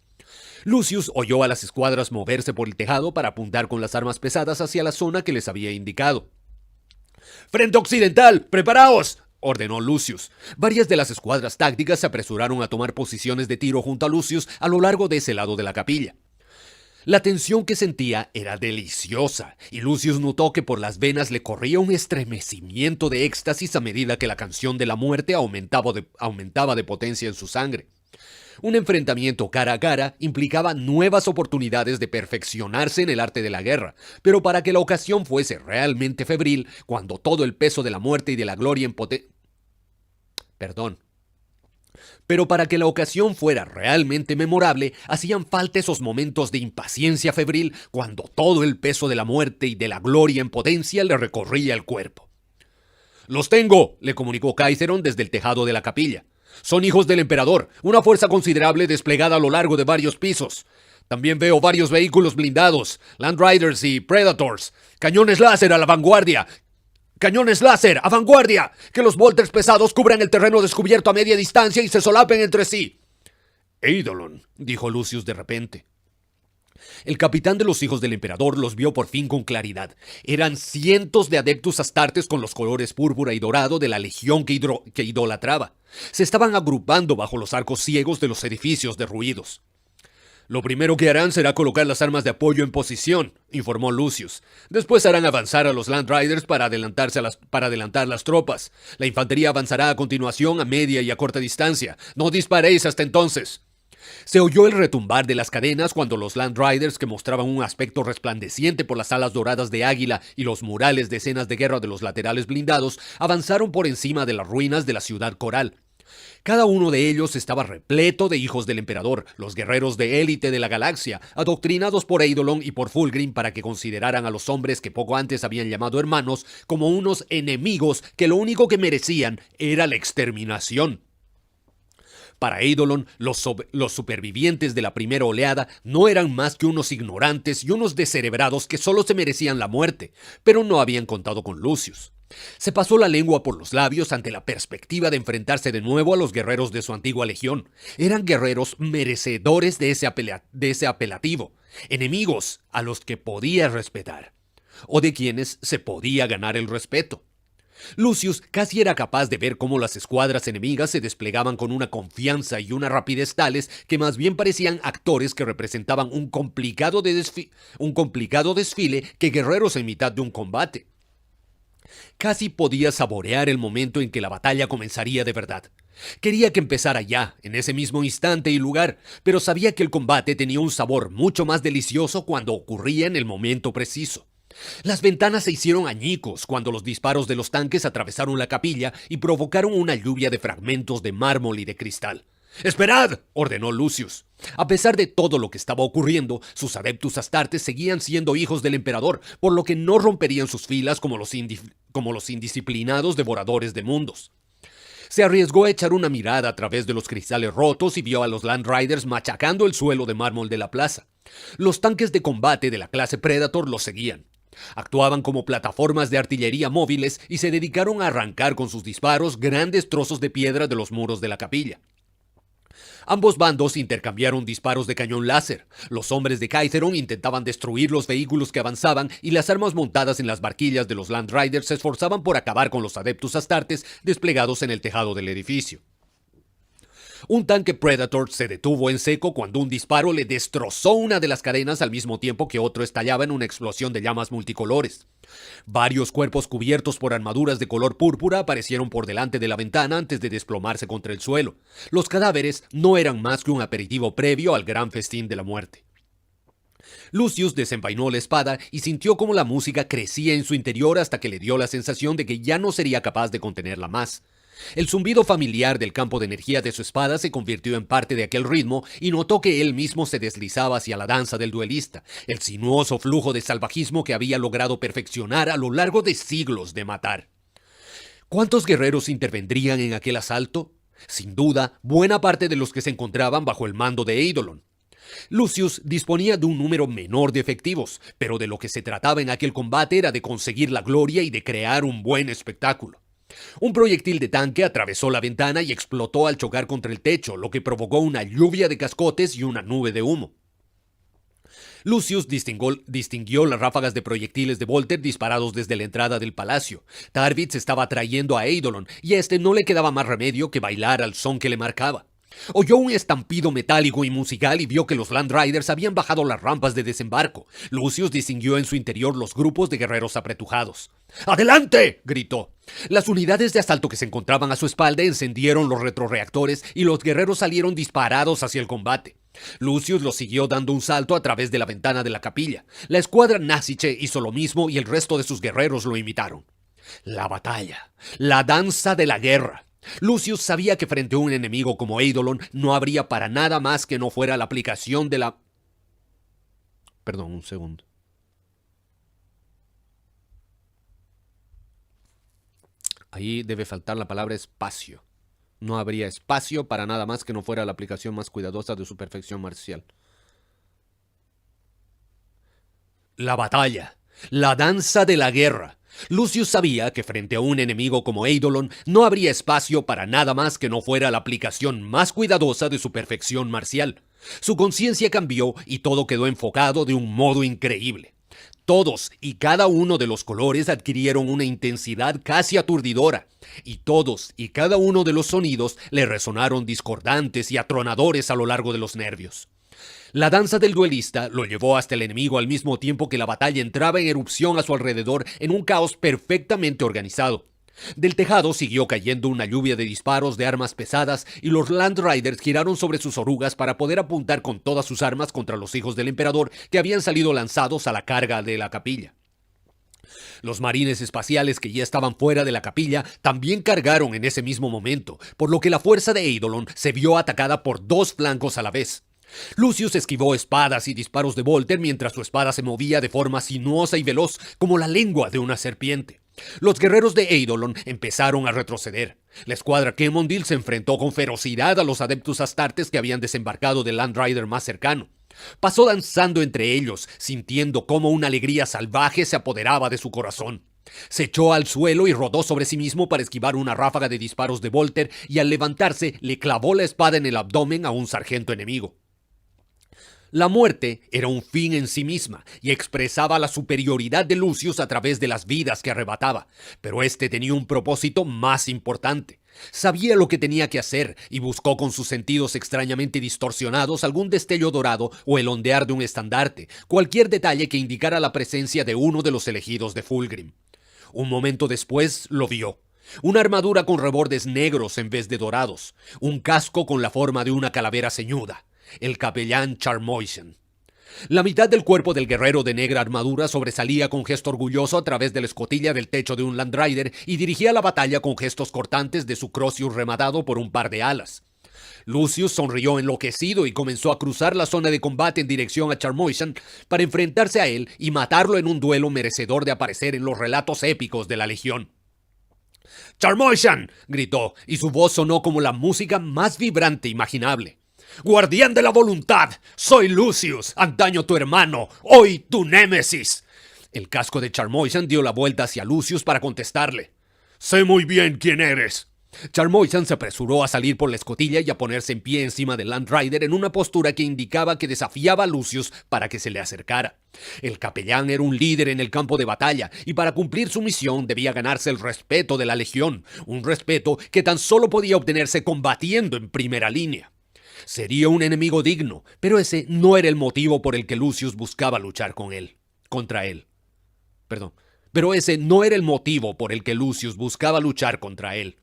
Lucius oyó a las escuadras moverse por el tejado para apuntar con las armas pesadas hacia la zona que les había indicado. «¡Frente occidental! ¡Preparaos!», ordenó Lucius. Varias de las escuadras tácticas se apresuraron a tomar posiciones de tiro junto a Lucius a lo largo de ese lado de la capilla. La tensión que sentía era deliciosa, y Lucius notó que por las venas le corría un estremecimiento de éxtasis a medida que la canción de la muerte aumentaba de potencia en su sangre. Un enfrentamiento cara a cara implicaba nuevas oportunidades de perfeccionarse en el arte de la guerra, pero para que la ocasión fuese realmente febril, cuando todo el peso de la muerte y de la gloria Pero para que la ocasión fuera realmente memorable, hacían falta esos momentos de impaciencia febril cuando todo el peso de la muerte y de la gloria en potencia le recorría el cuerpo. «Los tengo», le comunicó Kaitheron desde el tejado de la capilla. «Son hijos del emperador, una fuerza considerable desplegada a lo largo de varios pisos. También veo varios vehículos blindados, Land Riders y Predators, cañones láser a la vanguardia. ¡Cañones láser! ¡A vanguardia! ¡Que los bolters pesados cubran el terreno descubierto a media distancia y se solapen entre sí!» «Eidolon», dijo Lucius de repente. El capitán de los hijos del emperador los vio por fin con claridad. Eran cientos de adeptos astartes con los colores púrpura y dorado de la legión que idolatraba. Se estaban agrupando bajo los arcos ciegos de los edificios derruidos. «Lo primero que harán será colocar las armas de apoyo en posición», informó Lucius. «Después harán avanzar a los Land Riders para adelantar las tropas. La infantería avanzará a continuación a media y a corta distancia. No disparéis hasta entonces». Se oyó el retumbar de las cadenas cuando los Land Riders, que mostraban un aspecto resplandeciente por las alas doradas de águila y los murales de escenas de guerra de los laterales blindados, avanzaron por encima de las ruinas de la ciudad coral. Cada uno de ellos estaba repleto de hijos del emperador, los guerreros de élite de la galaxia, adoctrinados por Eidolon y por Fulgrim para que consideraran a los hombres que poco antes habían llamado hermanos como unos enemigos que lo único que merecían era la exterminación. Para Eidolon, los supervivientes de la primera oleada no eran más que unos ignorantes y unos descerebrados que solo se merecían la muerte, pero no habían contado con Lucius. Se pasó la lengua por los labios ante la perspectiva de enfrentarse de nuevo a los guerreros de su antigua legión. Eran guerreros merecedores de ese apelativo, enemigos a los que podía respetar, o de quienes se podía ganar el respeto. Lucius casi era capaz de ver cómo las escuadras enemigas se desplegaban con una confianza y una rapidez tales que más bien parecían actores que representaban un complicado desfile que guerreros en mitad de un combate. Casi podía saborear el momento en que la batalla comenzaría de verdad. Quería que empezara ya, en ese mismo instante y lugar, pero sabía que el combate tenía un sabor mucho más delicioso cuando ocurría en el momento preciso. Las ventanas se hicieron añicos cuando los disparos de los tanques atravesaron la capilla y provocaron una lluvia de fragmentos de mármol y de cristal. «¡Esperad!», ordenó Lucius. A pesar de todo lo que estaba ocurriendo, sus adeptus astartes seguían siendo hijos del emperador, por lo que no romperían sus filas como los indisciplinados devoradores de mundos. Se arriesgó a echar una mirada a través de los cristales rotos y vio a los Land Riders machacando el suelo de mármol de la plaza. Los tanques de combate de la clase Predator los seguían. Actuaban como plataformas de artillería móviles y se dedicaron a arrancar con sus disparos grandes trozos de piedra de los muros de la capilla. Ambos bandos intercambiaron disparos de cañón láser. Los hombres de Kaitheron intentaban destruir los vehículos que avanzaban y las armas montadas en las barquillas de los Land Riders se esforzaban por acabar con los adeptus astartes desplegados en el tejado del edificio. Un tanque Predator se detuvo en seco cuando un disparo le destrozó una de las cadenas al mismo tiempo que otro estallaba en una explosión de llamas multicolores. Varios cuerpos cubiertos por armaduras de color púrpura aparecieron por delante de la ventana antes de desplomarse contra el suelo. Los cadáveres no eran más que un aperitivo previo al gran festín de la muerte. Lucius desenvainó la espada y sintió cómo la música crecía en su interior hasta que le dio la sensación de que ya no sería capaz de contenerla más. El zumbido familiar del campo de energía de su espada se convirtió en parte de aquel ritmo y notó que él mismo se deslizaba hacia la danza del duelista, el sinuoso flujo de salvajismo que había logrado perfeccionar a lo largo de siglos de matar. ¿Cuántos guerreros intervendrían en aquel asalto? Sin duda, buena parte de los que se encontraban bajo el mando de Eidolon. Lucius disponía de un número menor de efectivos, pero de lo que se trataba en aquel combate era de conseguir la gloria y de crear un buen espectáculo. Un proyectil de tanque atravesó la ventana y explotó al chocar contra el techo, lo que provocó una lluvia de cascotes y una nube de humo. Lucius distinguió las ráfagas de proyectiles de Volter disparados desde la entrada del palacio. Tarvitz estaba atrayendo a Eidolon y a este no le quedaba más remedio que bailar al son que le marcaba. Oyó un estampido metálico y musical y vio que los Land Riders habían bajado las rampas de desembarco. Lucius distinguió en su interior los grupos de guerreros apretujados. ¡Adelante!, gritó. Las unidades de asalto que se encontraban a su espalda encendieron los retroreactores y los guerreros salieron disparados hacia el combate. Lucius los siguió dando un salto a través de la ventana de la capilla. La escuadra Naziche hizo lo mismo y el resto de sus guerreros lo imitaron. La batalla, la danza de la guerra. Lucius sabía que frente a un enemigo como Eidolon no habría para nada más que no fuera la aplicación de la... Perdón, un segundo. Ahí debe faltar la palabra espacio. No habría espacio para nada más que no fuera la aplicación más cuidadosa de su perfección marcial. La batalla, la danza de la guerra. Lucius sabía que frente a un enemigo como Eidolon no habría espacio para nada más que no fuera la aplicación más cuidadosa de su perfección marcial. Su conciencia cambió y todo quedó enfocado de un modo increíble. Todos y cada uno de los colores adquirieron una intensidad casi aturdidora, y todos y cada uno de los sonidos le resonaron discordantes y atronadores a lo largo de los nervios. La danza del duelista lo llevó hasta el enemigo al mismo tiempo que la batalla entraba en erupción a su alrededor en un caos perfectamente organizado. Del tejado siguió cayendo una lluvia de disparos de armas pesadas y los Land Riders giraron sobre sus orugas para poder apuntar con todas sus armas contra los hijos del emperador que habían salido lanzados a la carga de la capilla. Los marines espaciales que ya estaban fuera de la capilla también cargaron en ese mismo momento, por lo que la fuerza de Eidolon se vio atacada por dos flancos a la vez. Lucius esquivó espadas y disparos de Volter mientras su espada se movía de forma sinuosa y veloz como la lengua de una serpiente. Los guerreros de Eidolon empezaron a retroceder. La escuadra Kemondil se enfrentó con ferocidad a los adeptus astartes que habían desembarcado del Land Rider más cercano. Pasó danzando entre ellos, sintiendo cómo una alegría salvaje se apoderaba de su corazón. Se echó al suelo y rodó sobre sí mismo para esquivar una ráfaga de disparos de Volter y al levantarse le clavó la espada en el abdomen a un sargento enemigo. La muerte era un fin en sí misma y expresaba la superioridad de Lucius a través de las vidas que arrebataba, pero este tenía un propósito más importante. Sabía lo que tenía que hacer y buscó con sus sentidos extrañamente distorsionados algún destello dorado o el ondear de un estandarte, cualquier detalle que indicara la presencia de uno de los elegidos de Fulgrim. Un momento después lo vio. Una armadura con rebordes negros en vez de dorados, un casco con la forma de una calavera ceñuda. El capellán Charmoisen. La mitad del cuerpo del guerrero de negra armadura sobresalía con gesto orgulloso a través de la escotilla del techo de un Land Rider y dirigía la batalla con gestos cortantes de su Crosius rematado por un par de alas. Lucius sonrió enloquecido y comenzó a cruzar la zona de combate en dirección a Charmoisen para enfrentarse a él y matarlo en un duelo merecedor de aparecer en los relatos épicos de la Legión. «¡Charmoisen!», gritó, y su voz sonó como la música más vibrante imaginable. «¡Guardián de la voluntad! ¡Soy Lucius, antaño tu hermano, hoy tu némesis!». El casco de Charmoisen dio la vuelta hacia Lucius para contestarle. «Sé muy bien quién eres». Charmoisen se apresuró a salir por la escotilla y a ponerse en pie encima del Land Rider en una postura que indicaba que desafiaba a Lucius para que se le acercara. El capellán era un líder en el campo de batalla y para cumplir su misión debía ganarse el respeto de la Legión, un respeto que tan solo podía obtenerse combatiendo en primera línea. Sería un enemigo digno, pero ese no era el motivo por el que Lucius buscaba luchar contra él. Pero ese no era el motivo por el que Lucius buscaba luchar contra él.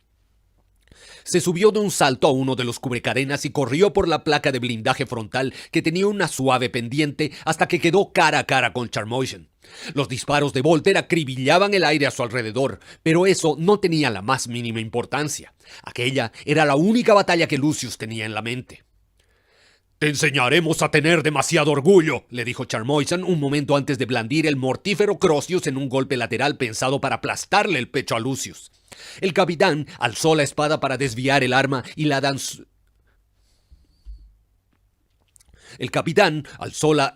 Se subió de un salto a uno de los cubrecadenas y corrió por la placa de blindaje frontal que tenía una suave pendiente hasta que quedó cara a cara con Charmoisen. Los disparos de Volter acribillaban el aire a su alrededor, pero eso no tenía la más mínima importancia. Aquella era la única batalla que Lucius tenía en la mente. «Te enseñaremos a tener demasiado orgullo», le dijo Charmoisen un momento antes de blandir el mortífero Crosius en un golpe lateral pensado para aplastarle el pecho a Lucius. El capitán alzó la espada para desviar el arma y la danzó. El capitán alzó la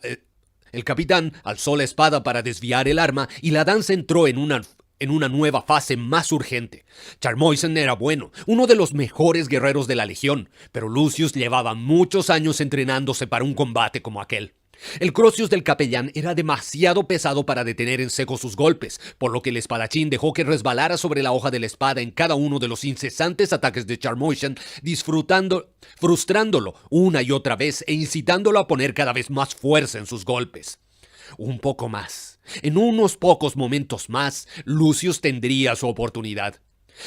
espada para desviar el arma y la danza entró en una nueva fase más urgente. Charmoisen era bueno, uno de los mejores guerreros de la Legión, pero Lucius llevaba muchos años entrenándose para un combate como aquel. El Crosius del capellán era demasiado pesado para detener en seco sus golpes, por lo que el espadachín dejó que resbalara sobre la hoja de la espada en cada uno de los incesantes ataques de Charmoisen, frustrándolo una y otra vez e incitándolo a poner cada vez más fuerza en sus golpes. Un poco más. En unos pocos momentos más, Lucius tendría su oportunidad.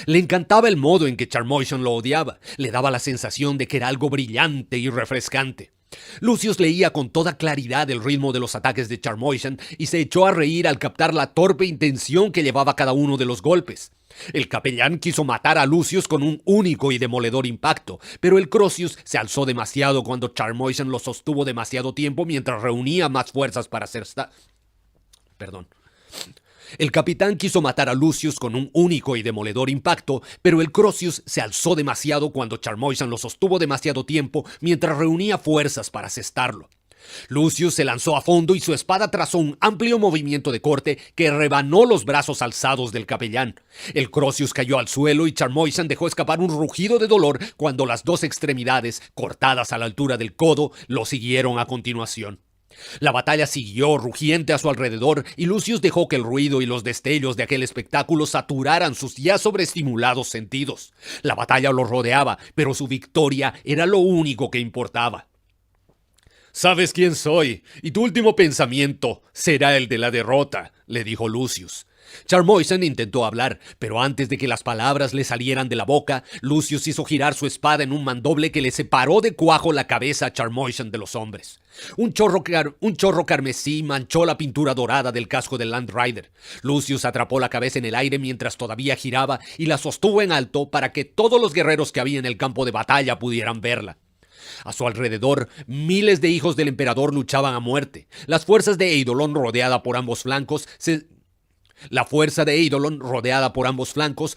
Le encantaba el modo en que Charmoisen lo odiaba. Le daba la sensación de que era algo brillante y refrescante. Lucius leía con toda claridad el ritmo de los ataques de Charmoisen y se echó a reír al captar la torpe intención que llevaba cada uno de los golpes. El capellán quiso matar a Lucius con un único y demoledor impacto, pero el Crosius se alzó demasiado cuando Charmoisen lo sostuvo demasiado tiempo mientras reunía más fuerzas para hacer El capitán quiso matar a Lucius con un único y demoledor impacto, pero el Crosius se alzó demasiado cuando Charmoisen lo sostuvo demasiado tiempo mientras reunía fuerzas para asestarlo. Lucius se lanzó a fondo y su espada trazó un amplio movimiento de corte que rebanó los brazos alzados del capellán. El Crozius cayó al suelo y Charmoisan dejó escapar un rugido de dolor cuando las dos extremidades, cortadas a la altura del codo, lo siguieron a continuación. La batalla siguió rugiente a su alrededor y Lucius dejó que el ruido y los destellos de aquel espectáculo saturaran sus ya sobreestimulados sentidos. La batalla lo rodeaba, pero su victoria era lo único que importaba. «Sabes quién soy, y tu último pensamiento será el de la derrota», le dijo Lucius. Charmoisan intentó hablar, pero antes de que las palabras le salieran de la boca, Lucius hizo girar su espada en un mandoble que le separó de cuajo la cabeza a Charmoisan de los hombres. Un chorro carmesí manchó la pintura dorada del casco del Land Rider. Lucius atrapó la cabeza en el aire mientras todavía giraba y la sostuvo en alto para que todos los guerreros que había en el campo de batalla pudieran verla. A su alrededor, miles de hijos del emperador luchaban a muerte. La fuerza de Eidolon, rodeada por ambos flancos,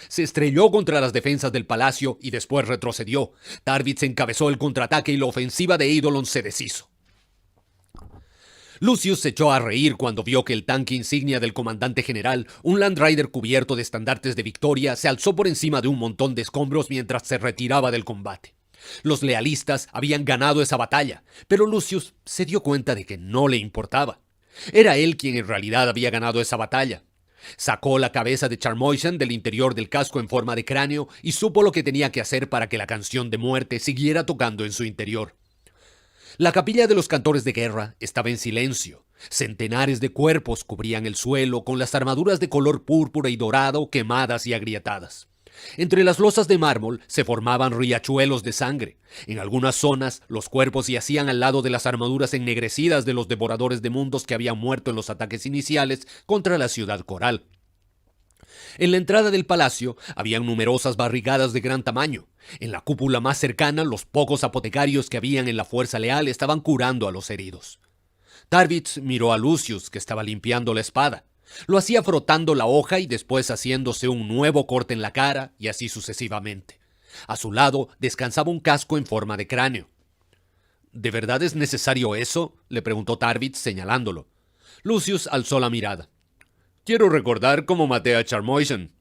se estrelló contra las defensas del palacio y después retrocedió. Tarvitz encabezó el contraataque y la ofensiva de Eidolon se deshizo. Lucius se echó a reír cuando vio que el tanque insignia del comandante general, un Land Rider cubierto de estandartes de victoria, se alzó por encima de un montón de escombros mientras se retiraba del combate. Los lealistas habían ganado esa batalla, pero Lucius se dio cuenta de que no le importaba. Era él quien en realidad había ganado esa batalla. Sacó la cabeza de Charmoisan del interior del casco en forma de cráneo y supo lo que tenía que hacer para que la canción de muerte siguiera tocando en su interior. La capilla de los cantores de guerra estaba en silencio. Centenares de cuerpos cubrían el suelo con las armaduras de color púrpura y dorado quemadas y agrietadas. Entre las losas de mármol se formaban riachuelos de sangre. En algunas zonas, los cuerpos yacían al lado de las armaduras ennegrecidas de los devoradores de mundos que habían muerto en los ataques iniciales contra la ciudad coral. En la entrada del palacio habían numerosas barricadas de gran tamaño. En la cúpula más cercana, los pocos apotecarios que habían en la fuerza leal estaban curando a los heridos. Tarvitz miró a Lucius, que estaba limpiando la espada. Lo hacía frotando la hoja y después haciéndose un nuevo corte en la cara, y así sucesivamente. A su lado descansaba un casco en forma de cráneo. ¿De verdad es necesario eso?, le preguntó Tarvitz señalándolo. Lucius alzó la mirada. «Quiero recordar cómo maté a Charmoisan».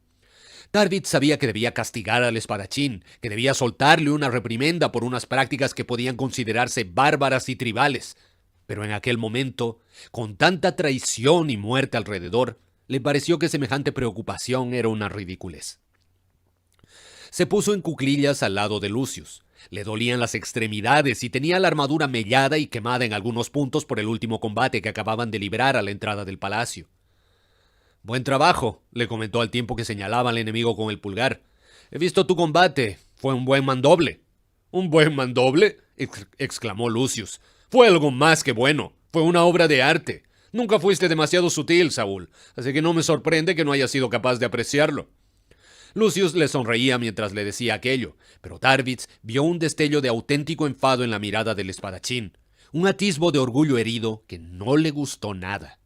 Tarvitz sabía que debía castigar al espadachín, que debía soltarle una reprimenda por unas prácticas que podían considerarse bárbaras y tribales. Pero en aquel momento, con tanta traición y muerte alrededor, le pareció que semejante preocupación era una ridiculez. Se puso en cuclillas al lado de Lucius. Le dolían las extremidades y tenía la armadura mellada y quemada en algunos puntos por el último combate que acababan de librar a la entrada del palacio. «Buen trabajo», le comentó al tiempo que señalaba al enemigo con el pulgar. «He visto tu combate. Fue un buen mandoble». «¿Un buen mandoble?», exclamó Lucius. «Fue algo más que bueno. Fue una obra de arte. Nunca fuiste demasiado sutil, Saúl, así que no me sorprende que no hayas sido capaz de apreciarlo». Lucius le sonreía mientras le decía aquello, pero Tarvitz vio un destello de auténtico enfado en la mirada del espadachín, un atisbo de orgullo herido que no le gustó nada.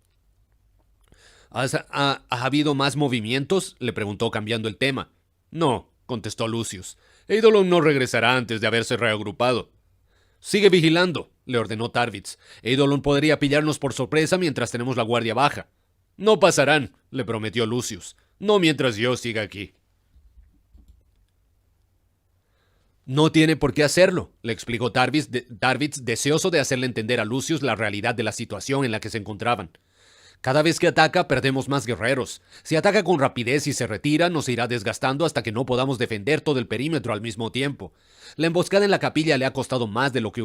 ¿Ha habido más movimientos?, le preguntó cambiando el tema. «No», contestó Lucius. «Eidolon no regresará antes de haberse reagrupado». «Sigue vigilando», le ordenó Tarvitz. «Eidolon podría pillarnos por sorpresa mientras tenemos la guardia baja». «No pasarán», le prometió Lucius. «No mientras yo siga aquí». «No tiene por qué hacerlo», le explicó Tarvitz, deseoso de hacerle entender a Lucius la realidad de la situación en la que se encontraban. «Cada vez que ataca, perdemos más guerreros. Si ataca con rapidez y se retira, nos irá desgastando hasta que no podamos defender todo el perímetro al mismo tiempo. La emboscada en la capilla le ha costado más de lo que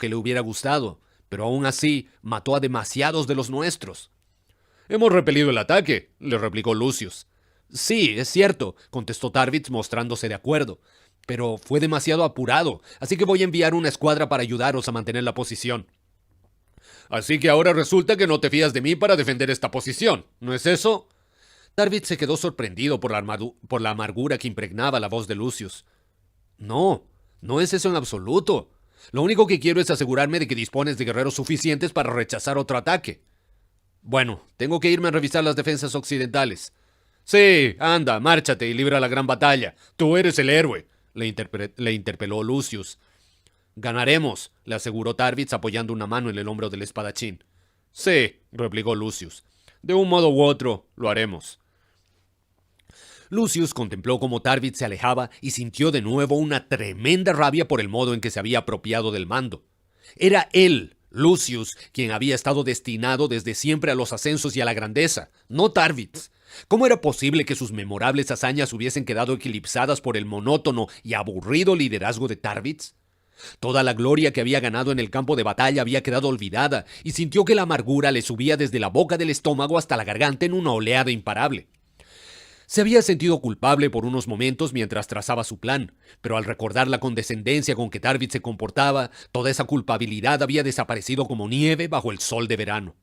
le hubiera gustado, pero aún así mató a demasiados de los nuestros». «Hemos repelido el ataque», le replicó Lucius. «Sí, es cierto», contestó Tarvitz mostrándose de acuerdo, «pero fue demasiado apurado, así que voy a enviar una escuadra para ayudaros a mantener la posición». «Así que ahora resulta que no te fías de mí para defender esta posición, ¿no es eso?» Tarvitz se quedó sorprendido por la amargura que impregnaba la voz de Lucius. «No, no es eso en absoluto. Lo único que quiero es asegurarme de que dispones de guerreros suficientes para rechazar otro ataque». «Bueno, tengo que irme a revisar las defensas occidentales». «Sí, anda, márchate y libra la gran batalla. Tú eres el héroe», le interpeló Lucius. Ganaremos, le aseguró Tarvitz apoyando una mano en el hombro del espadachín. Sí, replicó Lucius. De un modo u otro, lo haremos. Lucius contempló cómo Tarvitz se alejaba y sintió de nuevo una tremenda rabia por el modo en que se había apropiado del mando. Era él, Lucius, quien había estado destinado desde siempre a los ascensos y a la grandeza, no Tarvitz. ¿Cómo era posible que sus memorables hazañas hubiesen quedado eclipsadas por el monótono y aburrido liderazgo de Tarvitz? Toda la gloria que había ganado en el campo de batalla había quedado olvidada, y sintió que la amargura le subía desde la boca del estómago hasta la garganta en una oleada imparable. Se había sentido culpable por unos momentos mientras trazaba su plan, pero al recordar la condescendencia con que Tarvitz se comportaba, toda esa culpabilidad había desaparecido como nieve bajo el sol de verano.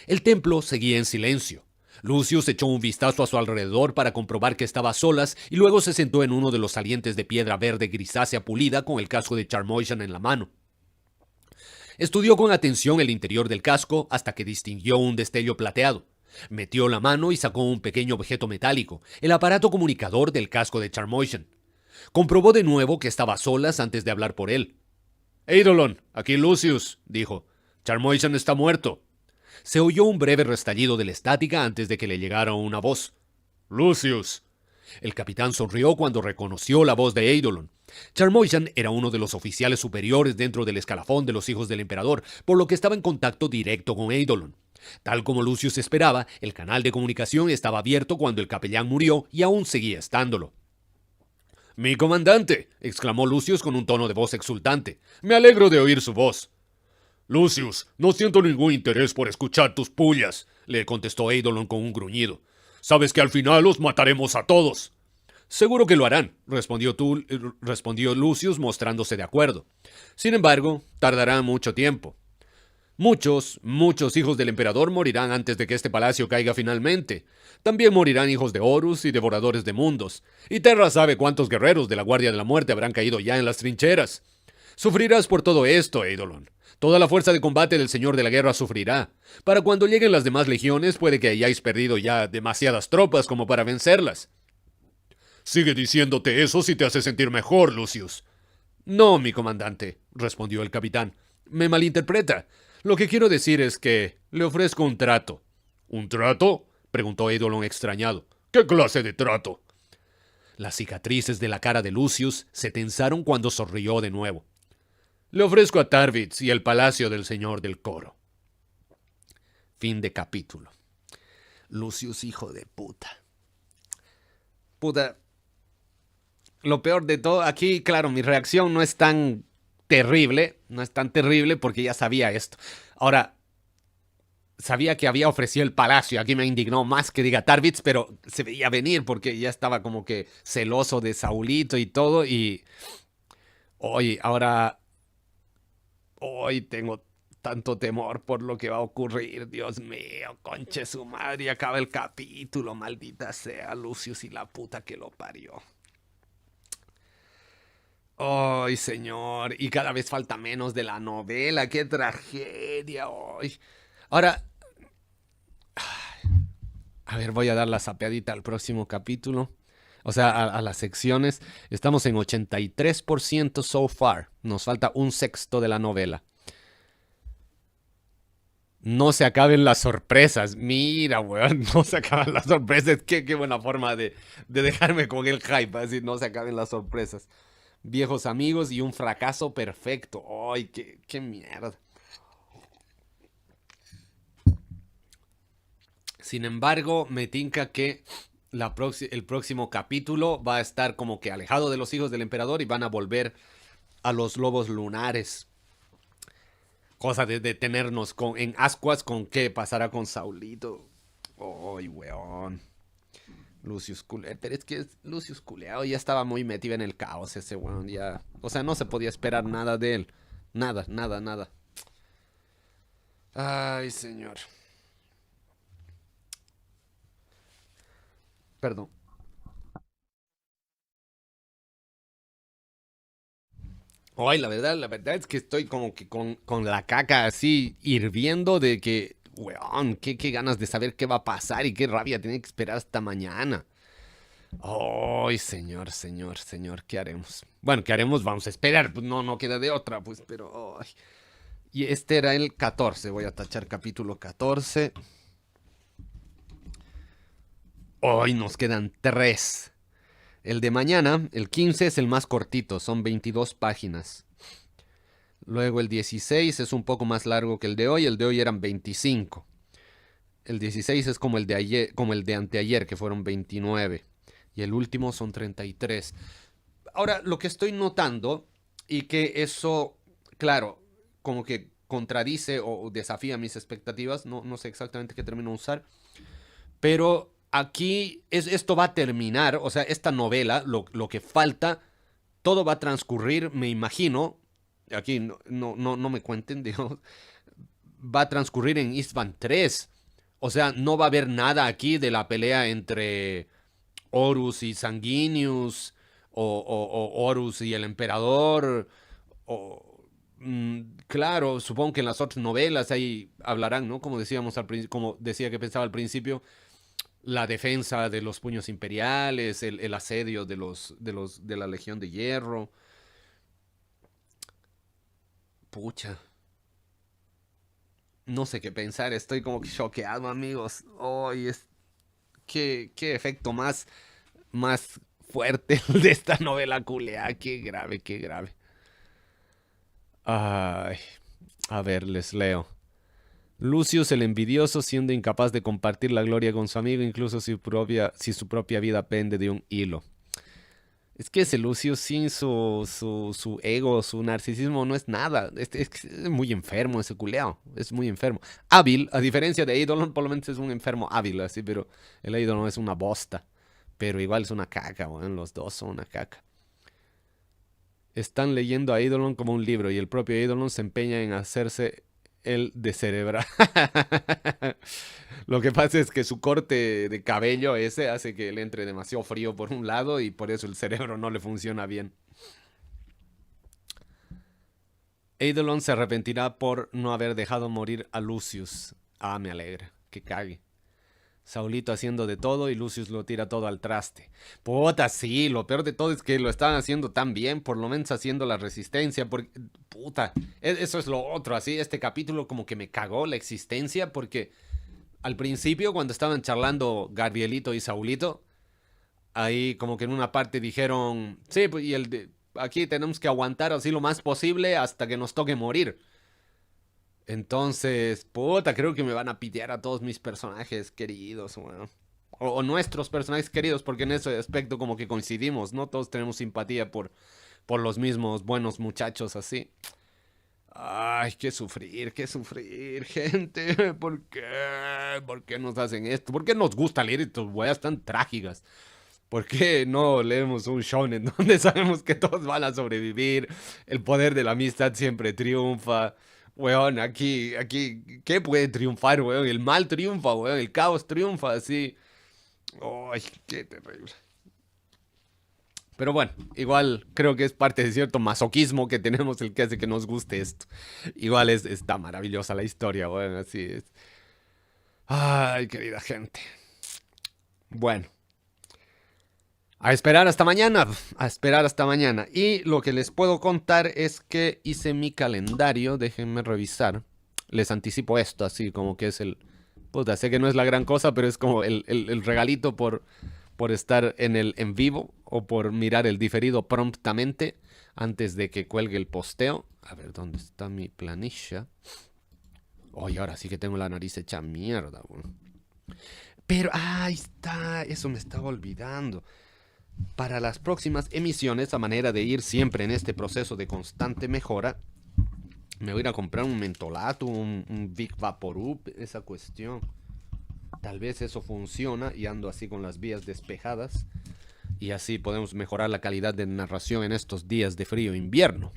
El templo seguía en silencio. Lucius echó un vistazo a su alrededor para comprobar que estaba a solas y luego se sentó en uno de los salientes de piedra verde grisácea pulida con el casco de Charmoishan en la mano. Estudió con atención el interior del casco hasta que distinguió un destello plateado. Metió la mano y sacó un pequeño objeto metálico, el aparato comunicador del casco de Charmoishan. Comprobó de nuevo que estaba a solas antes de hablar por él. «Eidolon, aquí Lucius», dijo. «Charmoishan está muerto». Se oyó un breve restallido de la estática antes de que le llegara una voz. «Lucius». El capitán sonrió cuando reconoció la voz de Eidolon. Charmoishan era uno de los oficiales superiores dentro del escalafón de los hijos del emperador, por lo que estaba en contacto directo con Eidolon. Tal como Lucius esperaba, el canal de comunicación estaba abierto cuando el capellán murió y aún seguía estándolo. «Mi comandante», exclamó Lucius con un tono de voz exultante. «Me alegro de oír su voz». «Lucius, no siento ningún interés por escuchar tus pullas», le contestó Eidolon con un gruñido. «Sabes que al final los mataremos a todos». «Seguro que lo harán», respondió Lucius mostrándose de acuerdo. «Sin embargo, tardará mucho tiempo. Muchos hijos del emperador morirán antes de que este palacio caiga finalmente. También morirán hijos de Horus y devoradores de mundos. Y Terra sabe cuántos guerreros de la Guardia de la Muerte habrán caído ya en las trincheras. Sufrirás por todo esto, Eidolon. Toda la fuerza de combate del Señor de la Guerra sufrirá. Para cuando lleguen las demás legiones puede que hayáis perdido ya demasiadas tropas como para vencerlas». «Sigue diciéndote eso si te hace sentir mejor, Lucius». «No, mi comandante», respondió el capitán. «Me malinterpreta. Lo que quiero decir es que le ofrezco un trato». «¿Un trato?», preguntó Eidolon extrañado. «¿Qué clase de trato?». Las cicatrices de la cara de Lucius se tensaron cuando sonrió de nuevo. «Le ofrezco a Tarvitz y el palacio del señor del coro». Fin de capítulo. Lucius, hijo de puta. Puta. Lo peor de todo, aquí, claro, mi reacción no es tan terrible porque ya sabía esto. Ahora, sabía que había ofrecido el palacio, aquí me indignó más que diga Tarvitz, pero se veía venir porque ya estaba como que celoso de Saulito y todo, y hoy tengo tanto temor por lo que va a ocurrir, Dios mío, conche su madre, acaba el capítulo, maldita sea Lucius y la puta que lo parió. ¡Ay, señor! Y cada vez falta menos de la novela. ¡Qué tragedia! ¡Ay! Ahora, a ver, voy a dar la sapeadita al próximo capítulo. O sea, a las secciones. Estamos en 83% so far. Nos falta un sexto de la novela. No se acaben las sorpresas. Mira, weón, no se acaban las sorpresas. Qué buena forma de dejarme con el hype. Así, no se acaben las sorpresas. Viejos amigos y un fracaso perfecto. ¡Ay, qué mierda! Sin embargo, me tinca que el próximo capítulo va a estar como que alejado de los hijos del emperador y van a volver a los lobos lunares. Cosa de detenernos en ascuas con qué pasará con Saulito. ¡Ay, weón! Lucius Culeado, pero es que Lucius Culeado ya estaba muy metido en el caos ese weón, ya. O sea, no se podía esperar nada de él. Nada. Ay, señor. Perdón. Ay, la verdad es que estoy como que con la caca así hirviendo de que, weón, qué ganas de saber qué va a pasar y qué rabia tener que esperar hasta mañana. Ay, señor, señor, señor, ¿qué haremos? Bueno, ¿qué haremos? Vamos a esperar, pues no queda de otra, pues, pero... ay. Y este era el 14, voy a tachar capítulo 14. Hoy nos quedan 3. El de mañana, el 15, es el más cortito, son 22 páginas. Luego el 16 es un poco más largo que el de hoy eran 25. El 16 es como el de ayer, como el de anteayer, que fueron 29. Y el último son 33. Ahora, lo que estoy notando, y que eso, claro, como que contradice o desafía mis expectativas, no sé exactamente qué término usar, pero aquí esto va a terminar, o sea, esta novela, lo que falta, todo va a transcurrir, me imagino, aquí no me cuenten, digamos, va a transcurrir en Eastbound 3. O sea, no va a haber nada aquí de la pelea entre Horus y Sanguinius, o Horus y el emperador, o... claro, supongo que en las otras novelas ahí hablarán, ¿no? Como decíamos al principio, como decía que pensaba al principio, la defensa de los puños imperiales, el asedio de la Legión de Hierro. Pucha, no sé qué pensar, estoy como que choqueado, amigos. Hoy es qué efecto más fuerte de esta novela culea. Qué grave, qué grave. Ay, a ver, les leo. Lucius el envidioso, siendo incapaz de compartir la gloria con su amigo, incluso si su propia vida pende de un hilo. Es que ese Lucius sin su ego, su narcisismo no es nada. Es muy enfermo ese culeo. Es muy enfermo. Hábil, a diferencia de Eidolon, por lo menos es un enfermo hábil, así, pero el Eidolon es una bosta. Pero igual es una caca, bueno, los dos son una caca. Están leyendo a Eidolon como un libro y el propio Eidolon se empeña en hacerse el de cerebral. Lo que pasa es que su corte de cabello ese hace que le entre demasiado frío por un lado y por eso el cerebro no le funciona bien. Eidolon se arrepentirá por no haber dejado morir a Lucius. Ah, me alegra. Que cague. Saulito haciendo de todo y Lucius lo tira todo al traste. Puta, sí, lo peor de todo es que lo estaban haciendo tan bien, por lo menos haciendo la resistencia, porque, puta, eso es lo otro, así, este capítulo como que me cagó la existencia, porque al principio, cuando estaban charlando Gabrielito y Saulito, ahí como que en una parte dijeron, sí, pues, aquí tenemos que aguantar así lo más posible hasta que nos toque morir. Entonces, puta, creo que me van a pitear a todos mis personajes queridos, bueno. O nuestros personajes queridos, porque en ese aspecto como que coincidimos, ¿no? Todos tenemos simpatía por los mismos buenos muchachos así. Ay, qué sufrir, gente. ¿Por qué? ¿Por qué nos hacen esto? ¿Por qué nos gusta leer estas weas tan trágicas? ¿Por qué no leemos un shonen donde sabemos que todos van a sobrevivir? El poder de la amistad siempre triunfa. Weón, aquí, ¿qué puede triunfar, weón? El mal triunfa, weón. El caos triunfa, así. Ay, qué terrible. Pero bueno, igual creo que es parte de cierto masoquismo que tenemos el que hace que nos guste esto. Igual está maravillosa la historia, weón, así es. Ay, querida gente. Bueno. A esperar hasta mañana, a esperar hasta mañana. Y lo que les puedo contar es que hice mi calendario, déjenme revisar. Les anticipo esto, así como que es el... Puta, sé que no es la gran cosa, pero es como el regalito por estar en el en vivo o por mirar el diferido promptamente antes de que cuelgue el posteo. A ver, ¿dónde está mi planilla? Oye, ahora sí que tengo la nariz hecha mierda, güey. Pero, ahí está, eso me estaba olvidando. Para las próximas emisiones, a manera de ir siempre en este proceso de constante mejora, me voy a ir a comprar un mentolato, un Big Vaporub, esa cuestión. Tal vez eso funciona y ando así con las vías despejadas. Y así podemos mejorar la calidad de narración en estos días de frío invierno.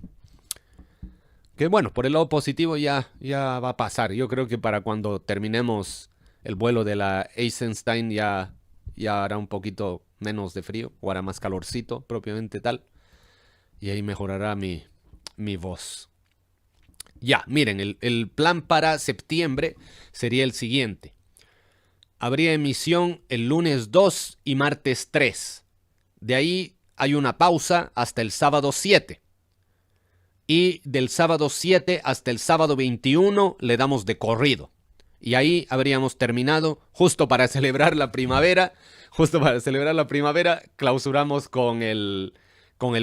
Que bueno, por el lado positivo ya va a pasar. Yo creo que para cuando terminemos el vuelo de la Eisenstein ya hará un poquito menos de frío o hará más calorcito propiamente tal. Y ahí mejorará mi voz. Ya, miren, el plan para septiembre sería el siguiente. Habría emisión el lunes 2 y martes 3. De ahí hay una pausa hasta el sábado 7. Y del sábado 7 hasta el sábado 21 le damos de corrido. Y ahí habríamos terminado justo para celebrar la primavera. Justo para celebrar la primavera clausuramos con el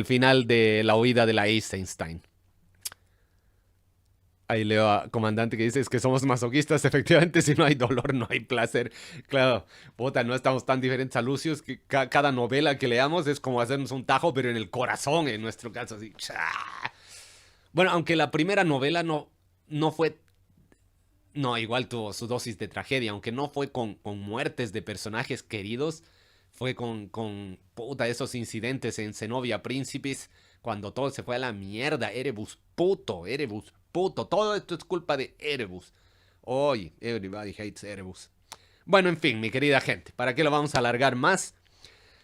final de la huida de la Eisenstein. Ahí leo a comandante que dice es que somos masoquistas. Efectivamente, si no hay dolor, no hay placer. Claro, puta, no estamos tan diferentes a Lucius. Que cada novela que leamos es como hacernos un tajo, pero en el corazón, en nuestro caso. Así. Bueno, aunque la primera novela no fue... No, igual tuvo su dosis de tragedia, aunque no fue con muertes de personajes queridos, fue con puta, esos incidentes en Zenobia Principis, cuando todo se fue a la mierda. Erebus, puto, todo esto es culpa de Erebus. Oye, everybody hates Erebus. Bueno, en fin, mi querida gente, ¿para qué lo vamos a alargar más?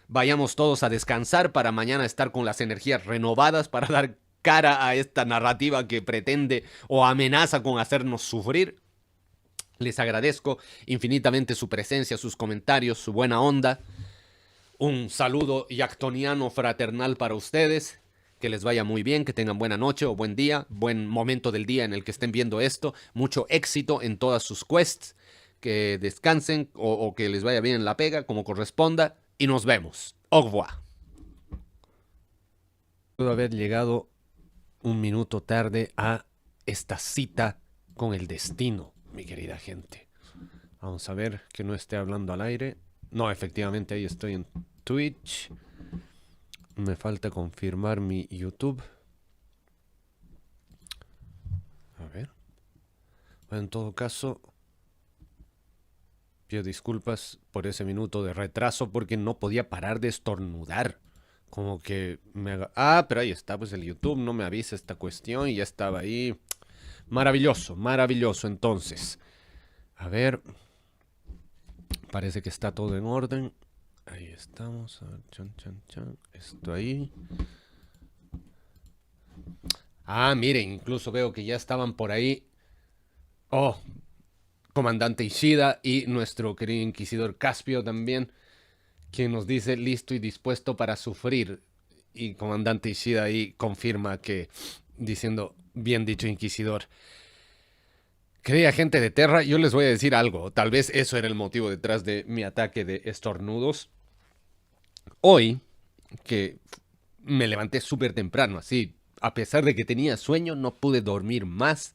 Vayamos todos a descansar para mañana estar con las energías renovadas para dar cara a esta narrativa que pretende o amenaza con hacernos sufrir. Les agradezco infinitamente su presencia, sus comentarios, su buena onda. Un saludo yactoniano fraternal para ustedes. Que les vaya muy bien, que tengan buena noche o buen día, buen momento del día en el que estén viendo esto. Mucho éxito en todas sus quests. Que descansen o que les vaya bien en la pega, como corresponda. Y nos vemos. Au revoir. Puedo haber llegado un minuto tarde a esta cita con el destino, mi querida gente. Vamos a ver que no esté hablando al aire. No, efectivamente ahí estoy en Twitch. Me falta confirmar mi YouTube. A ver. Bueno, en todo caso, pido disculpas por ese minuto de retraso porque no podía parar de estornudar. Como que me haga... Ah, pero ahí está, pues el YouTube no me avisa esta cuestión y ya estaba ahí. Maravilloso, maravilloso. Entonces, a ver, parece que está todo en orden. Ahí estamos. Chan, chan, chan. Esto ahí. Ah, miren, incluso veo que ya estaban por ahí. Oh, comandante Ishida y nuestro querido inquisidor Caspio también, quien nos dice listo y dispuesto para sufrir. Y comandante Ishida ahí confirma que, diciendo, bien dicho inquisidor. Querida gente de Terra, yo les voy a decir algo. Tal vez eso era el motivo detrás de mi ataque de estornudos. Hoy, que me levanté súper temprano, así, a pesar de que tenía sueño, no pude dormir más.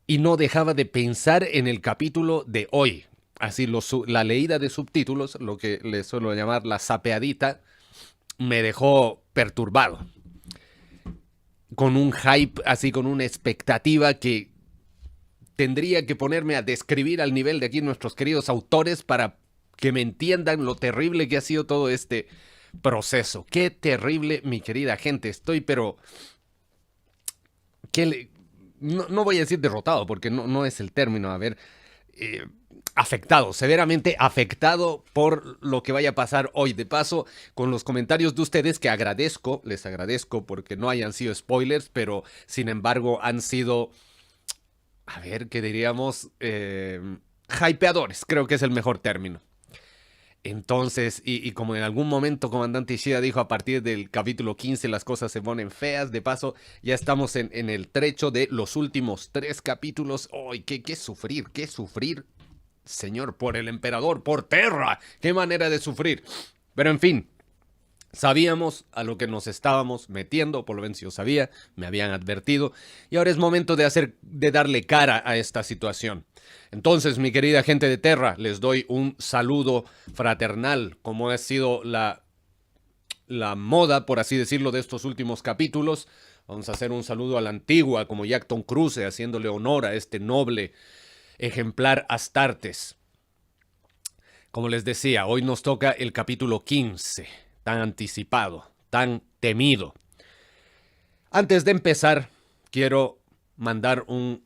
Y no dejaba de pensar en el capítulo de hoy. Así, la leída de subtítulos, lo que le suelo llamar la sapeadita, me dejó perturbado. Con un hype, así con una expectativa que tendría que ponerme a describir al nivel de aquí nuestros queridos autores para que me entiendan lo terrible que ha sido todo este proceso. Qué terrible, mi querida gente. Estoy, pero... No voy a decir derrotado, porque no es el término. A ver... afectado, severamente afectado por lo que vaya a pasar hoy. De paso, con los comentarios de ustedes que agradezco, les agradezco porque no hayan sido spoilers, pero sin embargo han sido, a ver, ¿qué diríamos? Hypeadores, creo que es el mejor término. Entonces, y como en algún momento Comandante Ishida dijo, a partir del capítulo 15 las cosas se ponen feas. De paso, ya estamos en el trecho de los últimos 3 capítulos. ¡Ay, qué sufrir, qué sufrir! Señor, por el emperador, por Terra. ¡Qué manera de sufrir! Pero en fin, sabíamos a lo que nos estábamos metiendo, por lo menos yo sabía, me habían advertido, y ahora es momento de darle cara a esta situación. Entonces, mi querida gente de Terra, les doy un saludo fraternal, como ha sido la moda, por así decirlo, de estos últimos capítulos. Vamos a hacer un saludo a la antigua, como Jackton Cruce, haciéndole honor a este noble ejemplar Astartes. Como les decía, hoy nos toca el capítulo 15, tan anticipado, tan temido. Antes de empezar, quiero mandar un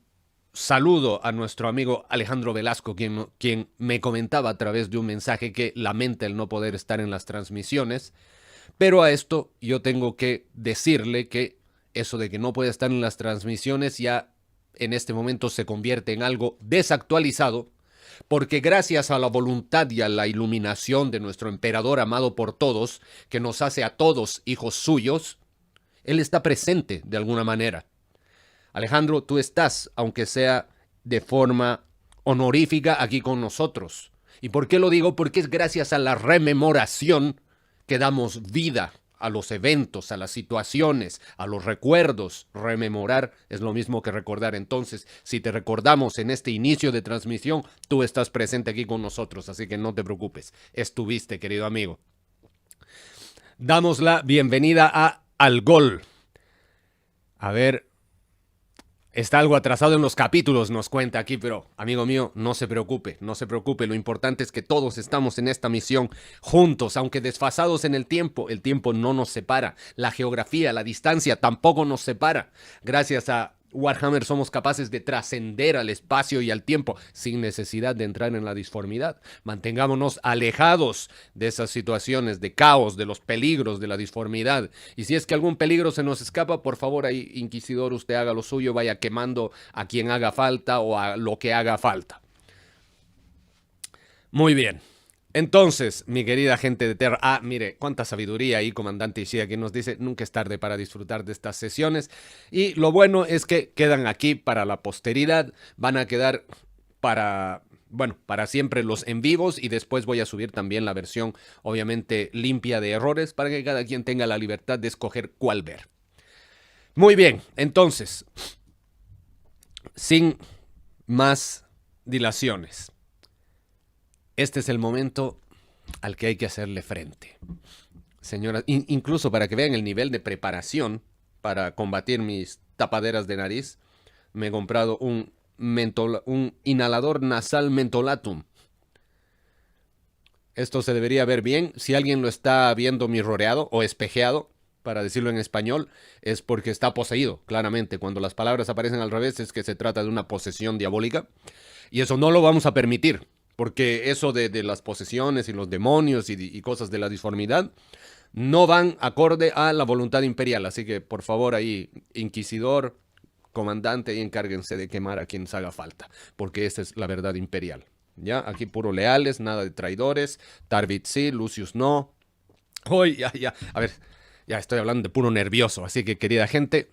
saludo a nuestro amigo Alejandro Velasco, quien me comentaba a través de un mensaje que lamenta el no poder estar en las transmisiones, pero a esto yo tengo que decirle que eso de que no puede estar en las transmisiones ya en este momento se convierte en algo desactualizado, porque gracias a la voluntad y a la iluminación de nuestro emperador amado por todos, que nos hace a todos hijos suyos, él está presente de alguna manera. Alejandro, tú estás, aunque sea de forma honorífica, aquí con nosotros. ¿Y por qué lo digo? Porque es gracias a la rememoración que damos vida a los eventos, a las situaciones, a los recuerdos. Rememorar es lo mismo que recordar. Entonces, si te recordamos en este inicio de transmisión, tú estás presente aquí con nosotros, así que no te preocupes. Estuviste, querido amigo. Damos la bienvenida a Algol. A ver, está algo atrasado en los capítulos, nos cuenta aquí, pero amigo mío, no se preocupe, no se preocupe. Lo importante es que todos estamos en esta misión juntos, aunque desfasados en el tiempo no nos separa. La geografía, la distancia tampoco nos separa. Gracias a Warhammer somos capaces de trascender al espacio y al tiempo sin necesidad de entrar en la disformidad. Mantengámonos alejados de esas situaciones de caos, de los peligros de la disformidad. Y si es que algún peligro se nos escapa, por favor, ahí, Inquisidor, usted haga lo suyo, vaya quemando a quien haga falta o a lo que haga falta. Muy bien. Entonces, mi querida gente de Terra, mire, cuánta sabiduría ahí, comandante Ishida, que nos dice, nunca es tarde para disfrutar de estas sesiones. Y lo bueno es que quedan aquí para la posteridad, van a quedar para siempre los en vivos, y después voy a subir también la versión, obviamente, limpia de errores, para que cada quien tenga la libertad de escoger cuál ver. Muy bien, entonces, sin más dilaciones, este es el momento al que hay que hacerle frente. Señoras, incluso para que vean el nivel de preparación para combatir mis tapaderas de nariz, me he comprado un inhalador nasal mentolatum. Esto se debería ver bien. Si alguien lo está viendo mirroreado o espejeado, para decirlo en español, es porque está poseído, claramente. Cuando las palabras aparecen al revés es que se trata de una posesión diabólica. Y eso no lo vamos a permitir. Porque eso de las posesiones y los demonios y cosas de la disformidad no van acorde a la voluntad imperial. Así que, por favor, ahí, Inquisidor, comandante, y encárguense de quemar a quien haga falta. Porque esa es la verdad imperial. ¿Ya? Aquí puro leales, nada de traidores. Tarvit sí, Lucius no. Uy, ya. A ver, ya estoy hablando de puro nervioso. Así que, querida gente...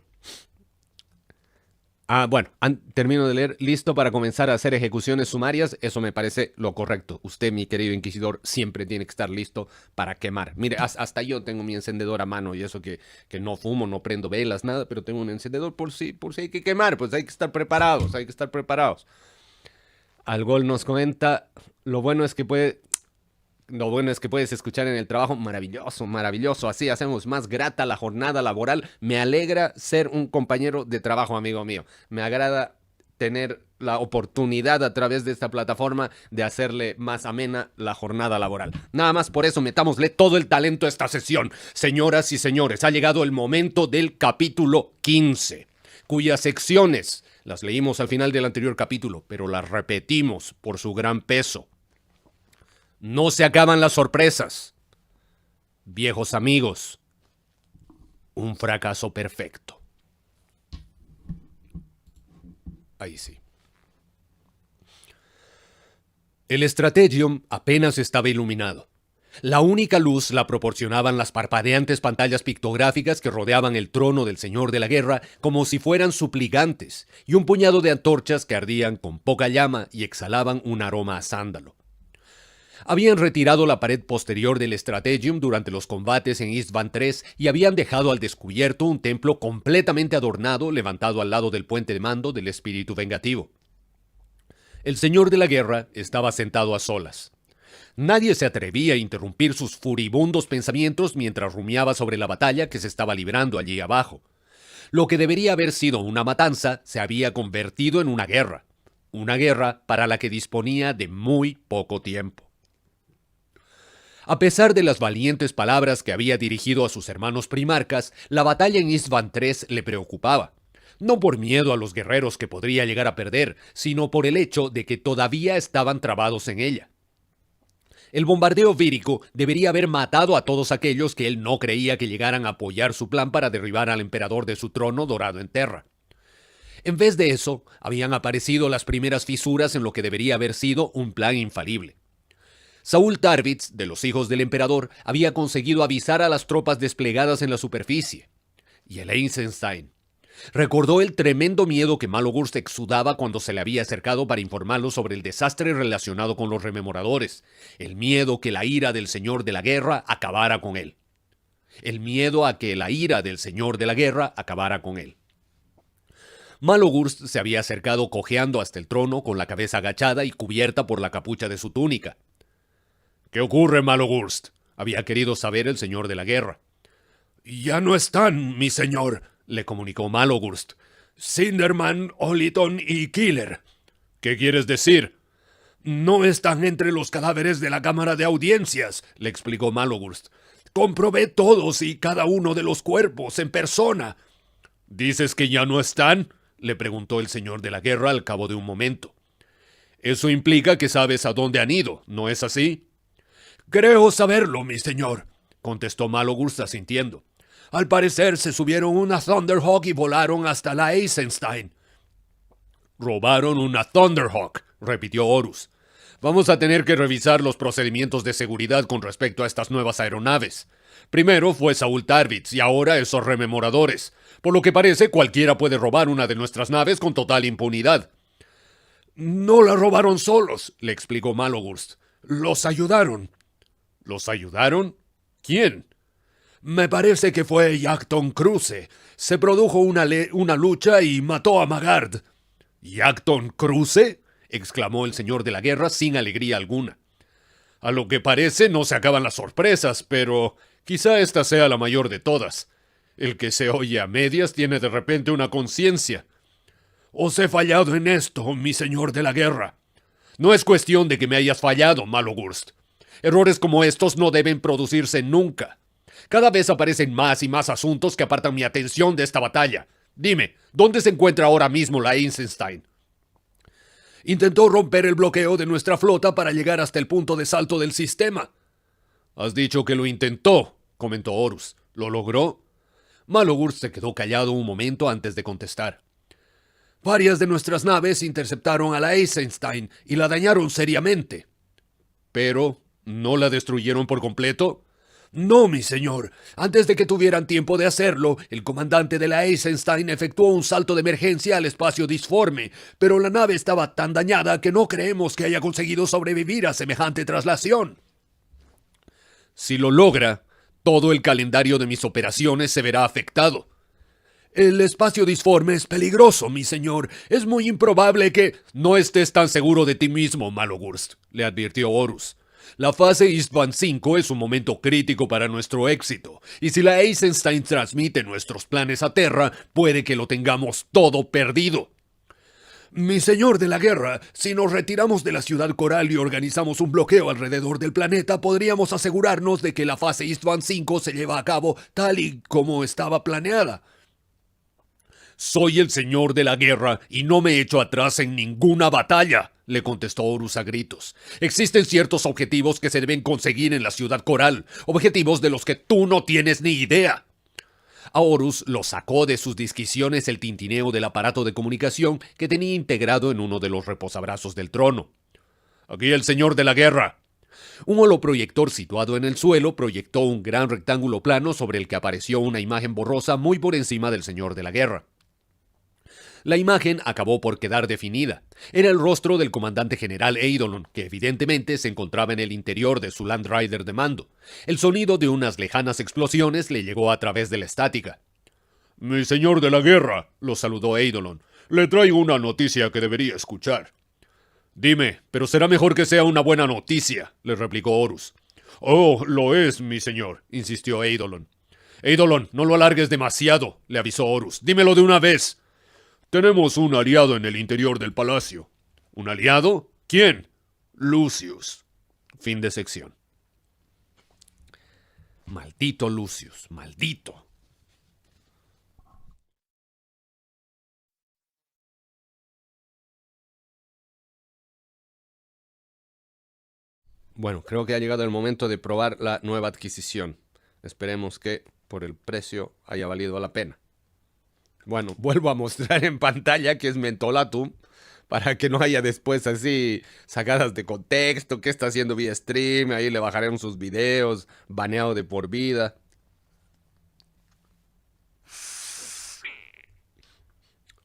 bueno, termino de leer. Listo para comenzar a hacer ejecuciones sumarias. Eso me parece lo correcto. Usted, mi querido Inquisidor, siempre tiene que estar listo para quemar. Mire, hasta yo tengo mi encendedor a mano, y eso que no fumo, no prendo velas, nada, pero tengo un encendedor por si hay que quemar. Pues hay que estar preparados, Algol nos comenta, lo bueno es que puedes escuchar en el trabajo. Maravilloso. Así hacemos más grata la jornada laboral. Me alegra ser un compañero de trabajo, amigo mío. Me agrada tener la oportunidad a través de esta plataforma de hacerle más amena la jornada laboral. Nada más por eso metámosle todo el talento a esta sesión. Señoras y señores, ha llegado el momento del capítulo 15, cuyas secciones las leímos al final del anterior capítulo, pero las repetimos por su gran peso. No se acaban las sorpresas. Viejos amigos, un fracaso perfecto. Ahí sí. El Strategium apenas estaba iluminado. La única luz la proporcionaban las parpadeantes pantallas pictográficas que rodeaban el trono del Señor de la Guerra como si fueran suplicantes, y un puñado de antorchas que ardían con poca llama y exhalaban un aroma a sándalo. Habían retirado la pared posterior del Strategium durante los combates en Istvan III y habían dejado al descubierto un templo completamente adornado levantado al lado del puente de mando del espíritu vengativo. El Señor de la Guerra estaba sentado a solas. Nadie se atrevía a interrumpir sus furibundos pensamientos mientras rumiaba sobre la batalla que se estaba librando allí abajo. Lo que debería haber sido una matanza se había convertido en una guerra para la que disponía de muy poco tiempo. A pesar de las valientes palabras que había dirigido a sus hermanos primarcas, la batalla en Istvan III le preocupaba. No por miedo a los guerreros que podría llegar a perder, sino por el hecho de que todavía estaban trabados en ella. El bombardeo vírico debería haber matado a todos aquellos que él no creía que llegaran a apoyar su plan para derribar al emperador de su trono dorado en Terra. En vez de eso, habían aparecido las primeras fisuras en lo que debería haber sido un plan infalible. Saúl Tarvitz, de los hijos del emperador, había conseguido avisar a las tropas desplegadas en la superficie. Y el Eisenstein recordó el tremendo miedo que Malogurst exudaba cuando se le había acercado para informarlo sobre el desastre relacionado con los rememoradores, el miedo que la ira del señor de la guerra acabara con él. El miedo a que la ira del señor de la guerra acabara con él. Malogurst se había acercado cojeando hasta el trono con la cabeza agachada y cubierta por la capucha de su túnica. «¿Qué ocurre, Malogurst?», había querido saber el señor de la guerra. «Ya no están, mi señor», le comunicó Malogurst. «Sinderman, Oliton y Killer». «¿Qué quieres decir?». «No están entre los cadáveres de la Cámara de Audiencias», le explicó Malogurst. «Comprobé todos y cada uno de los cuerpos en persona». «¿Dices que ya no están?», le preguntó el señor de la guerra al cabo de un momento. «Eso implica que sabes a dónde han ido, ¿no es así?». «Creo saberlo, mi señor», contestó Malogurst asintiendo. «Al parecer se subieron una Thunderhawk y volaron hasta la Eisenstein». «Robaron una Thunderhawk», repitió Horus. «Vamos a tener que revisar los procedimientos de seguridad con respecto a estas nuevas aeronaves. Primero fue Saúl Tarvitz y ahora esos rememoradores. Por lo que parece, cualquiera puede robar una de nuestras naves con total impunidad». «No la robaron solos», le explicó Malogurst. «Los ayudaron». ¿Los ayudaron? ¿Quién? «Me parece que fue Yackton Cruce. Se produjo una lucha y mató a Magard». «¿Yackton Cruce?», exclamó el señor de la guerra sin alegría alguna. «A lo que parece no se acaban las sorpresas, pero quizá esta sea la mayor de todas. El que se oye a medias tiene de repente una conciencia». «Os he fallado en esto, mi señor de la guerra». «No es cuestión de que me hayas fallado, Malogurst. Errores como estos no deben producirse nunca. Cada vez aparecen más y más asuntos que apartan mi atención de esta batalla. Dime, ¿dónde se encuentra ahora mismo la Eisenstein?». «Intentó romper el bloqueo de nuestra flota para llegar hasta el punto de salto del sistema». «Has dicho que lo intentó», comentó Horus. «¿Lo logró?». Malogurst se quedó callado un momento antes de contestar. «Varias de nuestras naves interceptaron a la Eisenstein y la dañaron seriamente». «Pero ¿no la destruyeron por completo?». «No, mi señor. Antes de que tuvieran tiempo de hacerlo, el comandante de la Eisenstein efectuó un salto de emergencia al espacio disforme, pero la nave estaba tan dañada que no creemos que haya conseguido sobrevivir a semejante traslación». «Si lo logra, todo el calendario de mis operaciones se verá afectado». «El espacio disforme es peligroso, mi señor. Es muy improbable que...». «No estés tan seguro de ti mismo, Malogurst», le advirtió Horus. «La fase Istvan V es un momento crítico para nuestro éxito, y si la Eisenstein transmite nuestros planes a Terra, puede que lo tengamos todo perdido». «Mi señor de la guerra, si nos retiramos de la ciudad coral y organizamos un bloqueo alrededor del planeta, podríamos asegurarnos de que la fase Istvan V se lleva a cabo tal y como estaba planeada». «Soy el señor de la guerra y no me echo atrás en ninguna batalla», le contestó Horus a gritos. «Existen ciertos objetivos que se deben conseguir en la ciudad coral, objetivos de los que tú no tienes ni idea». A Horus lo sacó de sus disquisiciones el tintineo del aparato de comunicación que tenía integrado en uno de los reposabrazos del trono. «Aquí el señor de la guerra». Un holoproyector situado en el suelo proyectó un gran rectángulo plano sobre el que apareció una imagen borrosa muy por encima del señor de la guerra. La imagen acabó por quedar definida. Era el rostro del comandante general Eidolon, que evidentemente se encontraba en el interior de su Land Rider de mando. El sonido de unas lejanas explosiones le llegó a través de la estática. «Mi señor de la guerra», lo saludó Eidolon, «le traigo una noticia que debería escuchar». «Dime, pero será mejor que sea una buena noticia», le replicó Horus. «Oh, lo es, mi señor», insistió Eidolon. «Eidolon, no lo alargues demasiado», le avisó Horus. «Dímelo de una vez». «Tenemos un aliado en el interior del palacio». ¿Un aliado? ¿Quién? «Lucius». Fin de sección. Maldito Lucius, maldito. Bueno, creo que ha llegado el momento de probar la nueva adquisición. Esperemos que por el precio haya valido la pena. Bueno, vuelvo a mostrar en pantalla que es Mentolatum, para que no haya después así sacadas de contexto, qué está haciendo vía stream, ahí le bajaremos sus videos, baneado de por vida.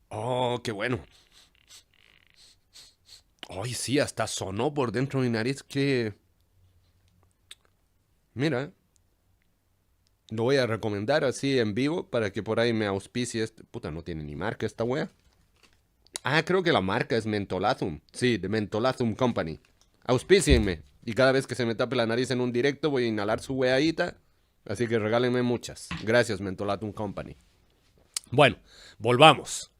Oh, qué bueno. Ay, sí, hasta sonó por dentro de mi nariz que... Mira, lo voy a recomendar así en vivo para que por ahí me auspicie este... Puta, no tiene ni marca esta wea. Ah, creo que la marca es Mentolatum. Sí, de Mentolatum Company. Auspícienme. Y cada vez que se me tape la nariz en un directo voy a inhalar su weadita. Así que regálenme muchas. Gracias, Mentolatum Company. Bueno, volvamos.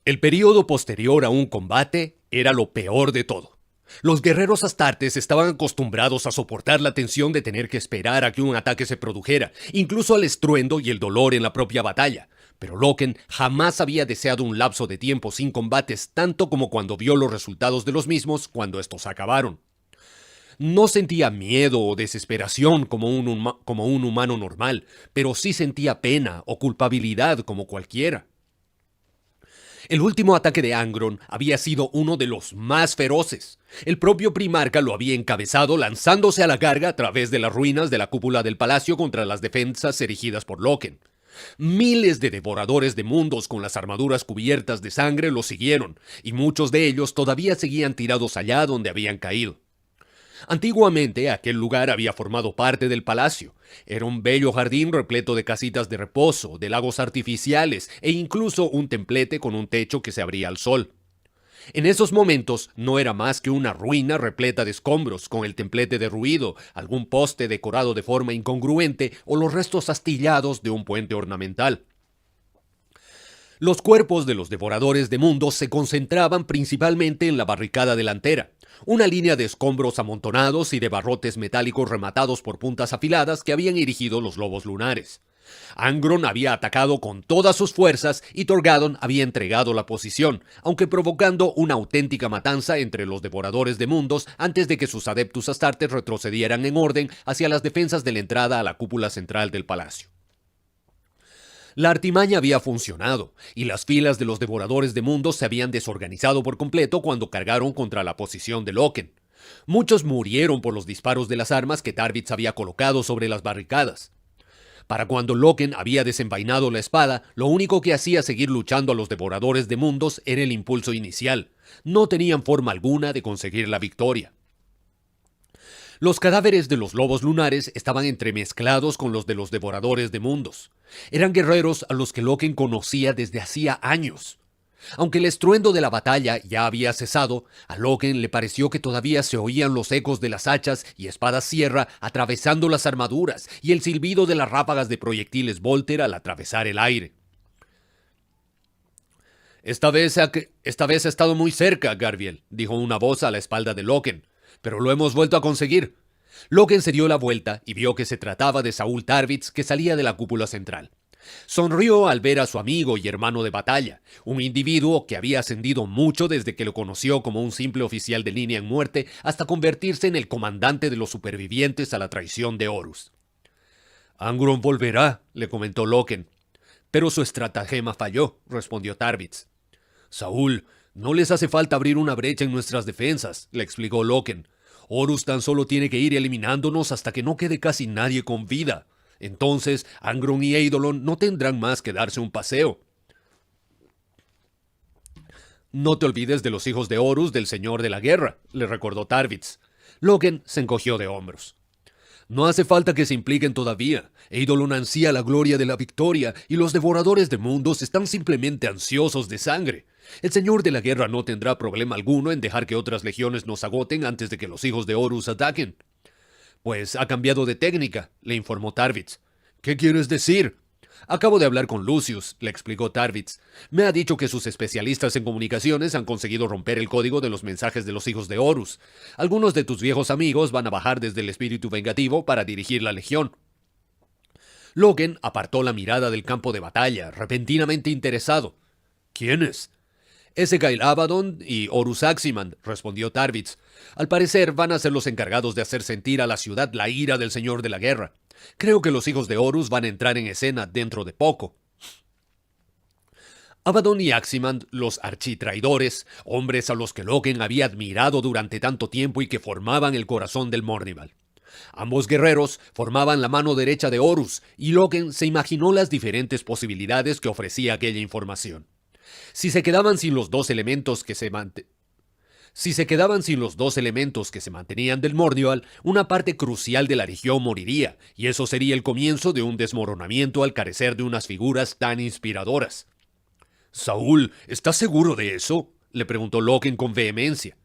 El período posterior a un combate era lo peor de todo. Los guerreros astartes estaban acostumbrados a soportar la tensión de tener que esperar a que un ataque se produjera, incluso al estruendo y el dolor en la propia batalla. Pero Loken jamás había deseado un lapso de tiempo sin combates tanto como cuando vio los resultados de los mismos cuando estos acabaron. No sentía miedo o desesperación como un humano normal, pero sí sentía pena o culpabilidad como cualquiera. El último ataque de Angron había sido uno de los más feroces. El propio Primarca lo había encabezado lanzándose a la carga a través de las ruinas de la cúpula del palacio contra las defensas erigidas por Loken. Miles de devoradores de mundos con las armaduras cubiertas de sangre lo siguieron, y muchos de ellos todavía seguían tirados allá donde habían caído. Antiguamente aquel lugar había formado parte del palacio. Era un bello jardín repleto de casitas de reposo, de lagos artificiales e incluso un templete con un techo que se abría al sol. En esos momentos no era más que una ruina repleta de escombros, con el templete derruido, algún poste decorado de forma incongruente o los restos astillados de un puente ornamental. Los cuerpos de los devoradores de mundos se concentraban principalmente en la barricada delantera, una línea de escombros amontonados y de barrotes metálicos rematados por puntas afiladas que habían erigido los lobos lunares. Angron había atacado con todas sus fuerzas y Torgadon había entregado la posición, aunque provocando una auténtica matanza entre los devoradores de mundos antes de que sus adeptus astartes retrocedieran en orden hacia las defensas de la entrada a la cúpula central del palacio. La artimaña había funcionado, y las filas de los devoradores de mundos se habían desorganizado por completo cuando cargaron contra la posición de Loken. Muchos murieron por los disparos de las armas que Tarvitz había colocado sobre las barricadas. Para cuando Loken había desenvainado la espada, lo único que hacía seguir luchando a los devoradores de mundos era el impulso inicial. No tenían forma alguna de conseguir la victoria. Los cadáveres de los lobos lunares estaban entremezclados con los de los devoradores de mundos. Eran guerreros a los que Loken conocía desde hacía años. Aunque el estruendo de la batalla ya había cesado, a Loken le pareció que todavía se oían los ecos de las hachas y espadas sierra atravesando las armaduras y el silbido de las ráfagas de proyectiles Volter al atravesar el aire. Esta vez ha estado muy cerca, Garviel, dijo una voz a la espalda de Loken. Pero lo hemos vuelto a conseguir. Loken se dio la vuelta y vio que se trataba de Saúl Tarvitz, que salía de la cúpula central. Sonrió al ver a su amigo y hermano de batalla, un individuo que había ascendido mucho desde que lo conoció como un simple oficial de línea en muerte hasta convertirse en el comandante de los supervivientes a la traición de Horus. Angron volverá, le comentó Loken. Pero su estratagema falló, respondió Tarvitz. Saúl, no les hace falta abrir una brecha en nuestras defensas, le explicó Loken. Horus tan solo tiene que ir eliminándonos hasta que no quede casi nadie con vida. Entonces, Angron y Eidolon no tendrán más que darse un paseo. No te olvides de los hijos de Horus del Señor de la Guerra, le recordó Tarvitz. Loken se encogió de hombros. No hace falta que se impliquen todavía. Eidolon ansía la gloria de la victoria y los devoradores de mundos están simplemente ansiosos de sangre. El Señor de la Guerra no tendrá problema alguno en dejar que otras legiones nos agoten antes de que los hijos de Horus ataquen. Pues ha cambiado de técnica, le informó Tarvitz. ¿Qué quieres decir? Acabo de hablar con Lucius, le explicó Tarvitz. Me ha dicho que sus especialistas en comunicaciones han conseguido romper el código de los mensajes de los hijos de Horus. Algunos de tus viejos amigos van a bajar desde el espíritu vengativo para dirigir la legión. Loken apartó la mirada del campo de batalla, repentinamente interesado. ¿Quiénes? Essegail Abaddon y Horus Aximand, respondió Tarvitz. Al parecer van a ser los encargados de hacer sentir a la ciudad la ira del Señor de la Guerra. Creo que los hijos de Horus van a entrar en escena dentro de poco. Abaddon y Aximand, los architraidores, hombres a los que Loken había admirado durante tanto tiempo y que formaban el corazón del Mournival. Ambos guerreros formaban la mano derecha de Horus, y Loken se imaginó las diferentes posibilidades que ofrecía aquella información. Si se quedaban sin los dos elementos que se mantenían del Mournival, una parte crucial de la región moriría, y eso sería el comienzo de un desmoronamiento al carecer de unas figuras tan inspiradoras. «Saúl, ¿estás seguro de eso?», le preguntó Loken con vehemencia.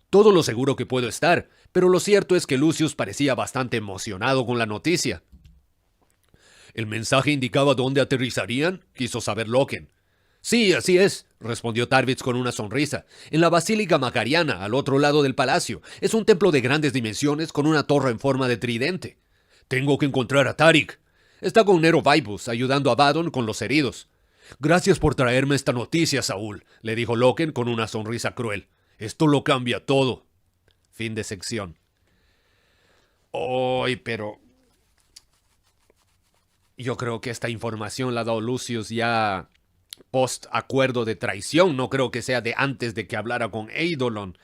«Todo lo seguro que puedo estar, pero lo cierto es que Lucius parecía bastante emocionado con la noticia». «¿El mensaje indicaba dónde aterrizarían?», quiso saber Loken. «Sí, así es», respondió Tarvitz con una sonrisa. «En la Basílica Macariana, al otro lado del palacio. Es un templo de grandes dimensiones con una torre en forma de tridente. Tengo que encontrar a Tarik. Está con Nero Vaibus, ayudando a Abaddon con los heridos». «Gracias por traerme esta noticia, Saúl», le dijo Loken con una sonrisa cruel. «Esto lo cambia todo». Fin de sección. Pero yo creo que esta información la ha dado Lucius ya post acuerdo de traición. No creo que sea de antes de que hablara con Eidolon.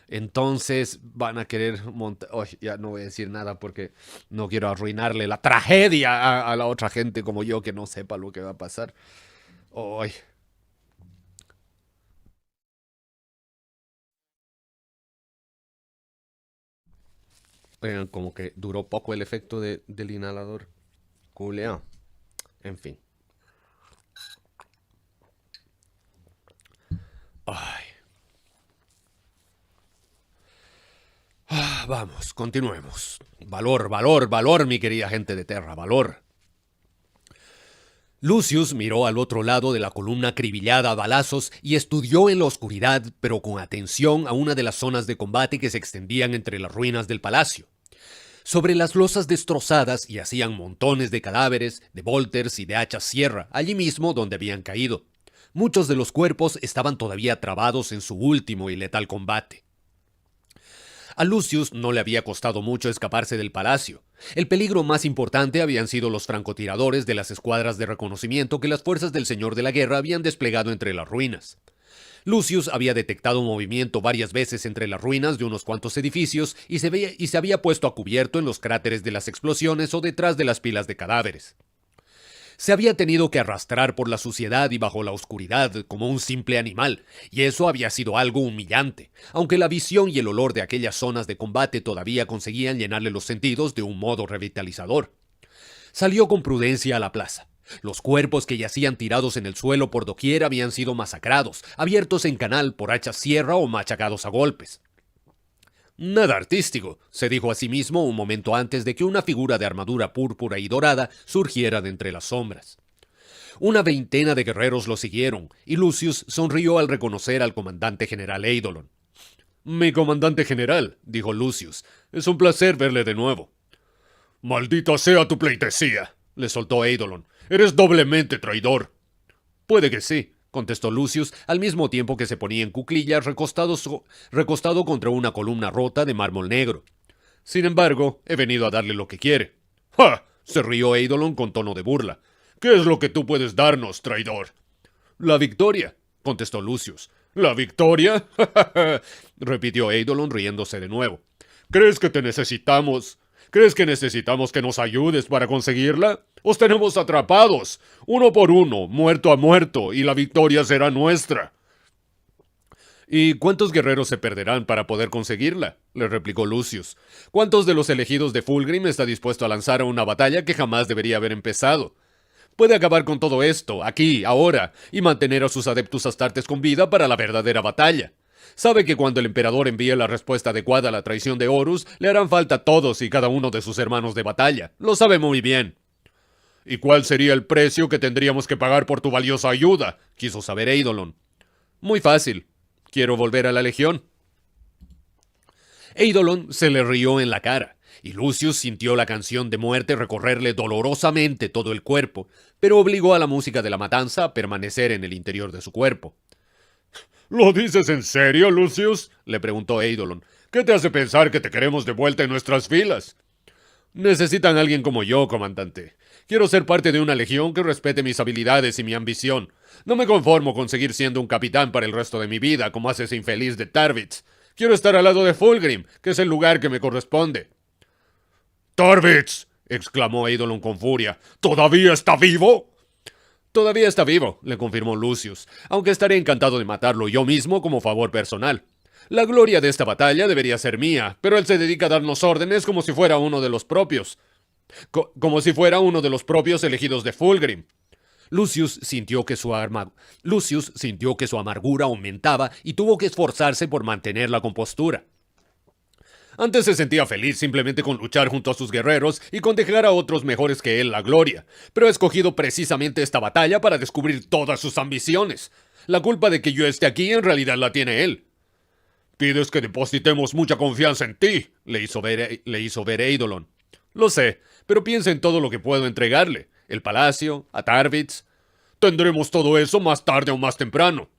Entonces van a querer montar... ya no voy a decir nada porque no quiero arruinarle la tragedia a la otra gente como yo que no sepa lo que va a pasar. Oigan, como que duró poco el efecto del inhalador. Culeado. En fin. Vamos, continuemos. Valor, valor, valor, mi querida gente de Terra, valor. Lucius miró al otro lado de la columna acribillada a balazos y estudió en la oscuridad, pero con atención, a una de las zonas de combate que se extendían entre las ruinas del palacio. Sobre las losas destrozadas yacían montones de cadáveres, de bolters y de hachas sierra, allí mismo donde habían caído. Muchos de los cuerpos estaban todavía trabados en su último y letal combate. A Lucius no le había costado mucho escaparse del palacio. El peligro más importante habían sido los francotiradores de las escuadras de reconocimiento que las fuerzas del Señor de la Guerra habían desplegado entre las ruinas. Lucius había detectado movimiento varias veces entre las ruinas de unos cuantos edificios y se había puesto a cubierto en los cráteres de las explosiones o detrás de las pilas de cadáveres. Se había tenido que arrastrar por la suciedad y bajo la oscuridad como un simple animal, y eso había sido algo humillante, aunque la visión y el olor de aquellas zonas de combate todavía conseguían llenarle los sentidos de un modo revitalizador. Salió con prudencia a la plaza. Los cuerpos que yacían tirados en el suelo por doquier habían sido masacrados, abiertos en canal por hachas sierra o machacados a golpes. «Nada artístico», se dijo a sí mismo un momento antes de que una figura de armadura púrpura y dorada surgiera de entre las sombras. Una veintena de guerreros lo siguieron, y Lucius sonrió al reconocer al comandante general Eidolon. «Mi comandante general», dijo Lucius, «es un placer verle de nuevo». «Maldita sea tu pleitesía», le soltó Eidolon. «Eres doblemente traidor». «Puede que sí», contestó Lucius, al mismo tiempo que se ponía en cuclillas recostado contra una columna rota de mármol negro. «Sin embargo, he venido a darle lo que quiere». «¡Ja!», se rió Eidolon con tono de burla. «¿Qué es lo que tú puedes darnos, traidor?» «La victoria», contestó Lucius. «¿La victoria?», repitió Eidolon riéndose de nuevo. ¿Crees que necesitamos que nos ayudes para conseguirla? Os tenemos atrapados, uno por uno, muerto a muerto, y la victoria será nuestra. ¿Y cuántos guerreros se perderán para poder conseguirla?, le replicó Lucius. ¿Cuántos de los elegidos de Fulgrim está dispuesto a lanzar a una batalla que jamás debería haber empezado? Puede acabar con todo esto, aquí, ahora, y mantener a sus adeptus astartes con vida para la verdadera batalla. Sabe que cuando el emperador envíe la respuesta adecuada a la traición de Horus, le harán falta todos y cada uno de sus hermanos de batalla. Lo sabe muy bien. ¿Y cuál sería el precio que tendríamos que pagar por tu valiosa ayuda?, quiso saber Eidolon. Muy fácil. Quiero volver a la Legión. Eidolon se le rió en la cara, y Lucius sintió la canción de muerte recorrerle dolorosamente todo el cuerpo, pero obligó a la música de la matanza a permanecer en el interior de su cuerpo. ¿Lo dices en serio, Lucius?, le preguntó Eidolon. ¿Qué te hace pensar que te queremos de vuelta en nuestras filas? Necesitan a alguien como yo, comandante. Quiero ser parte de una legión que respete mis habilidades y mi ambición. No me conformo con seguir siendo un capitán para el resto de mi vida, como hace ese infeliz de Tarvitz. Quiero estar al lado de Fulgrim, que es el lugar que me corresponde. ¡Tarvitz!, exclamó Eidolon con furia. ¿Todavía está vivo? Todavía está vivo, le confirmó Lucius, aunque estaré encantado de matarlo yo mismo como favor personal. La gloria de esta batalla debería ser mía, pero él se dedica a darnos órdenes como si fuera uno de los propios. Como si fuera uno de los propios elegidos de Fulgrim. Lucius sintió que su amargura aumentaba y tuvo que esforzarse por mantener la compostura. Antes se sentía feliz simplemente con luchar junto a sus guerreros y con dejar a otros mejores que él la gloria, pero ha escogido precisamente esta batalla para descubrir todas sus ambiciones. La culpa de que yo esté aquí en realidad la tiene él. Pides que depositemos mucha confianza en ti, le hizo ver Eidolon. Lo sé, pero piensa en todo lo que puedo entregarle. El palacio, a Tarvitz. Tendremos todo eso más tarde o más temprano.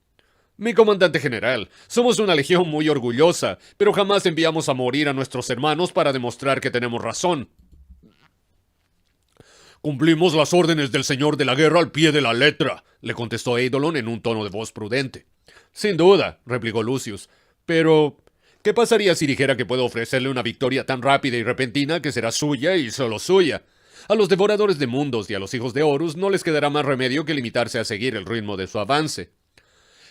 Mi comandante general, somos una legión muy orgullosa, pero jamás enviamos a morir a nuestros hermanos para demostrar que tenemos razón. Cumplimos las órdenes del señor de la guerra al pie de la letra, le contestó Eidolon en un tono de voz prudente. Sin duda, replicó Lucius, pero ¿qué pasaría si dijera que puedo ofrecerle una victoria tan rápida y repentina que será suya y solo suya? A los devoradores de mundos y a los hijos de Horus no les quedará más remedio que limitarse a seguir el ritmo de su avance.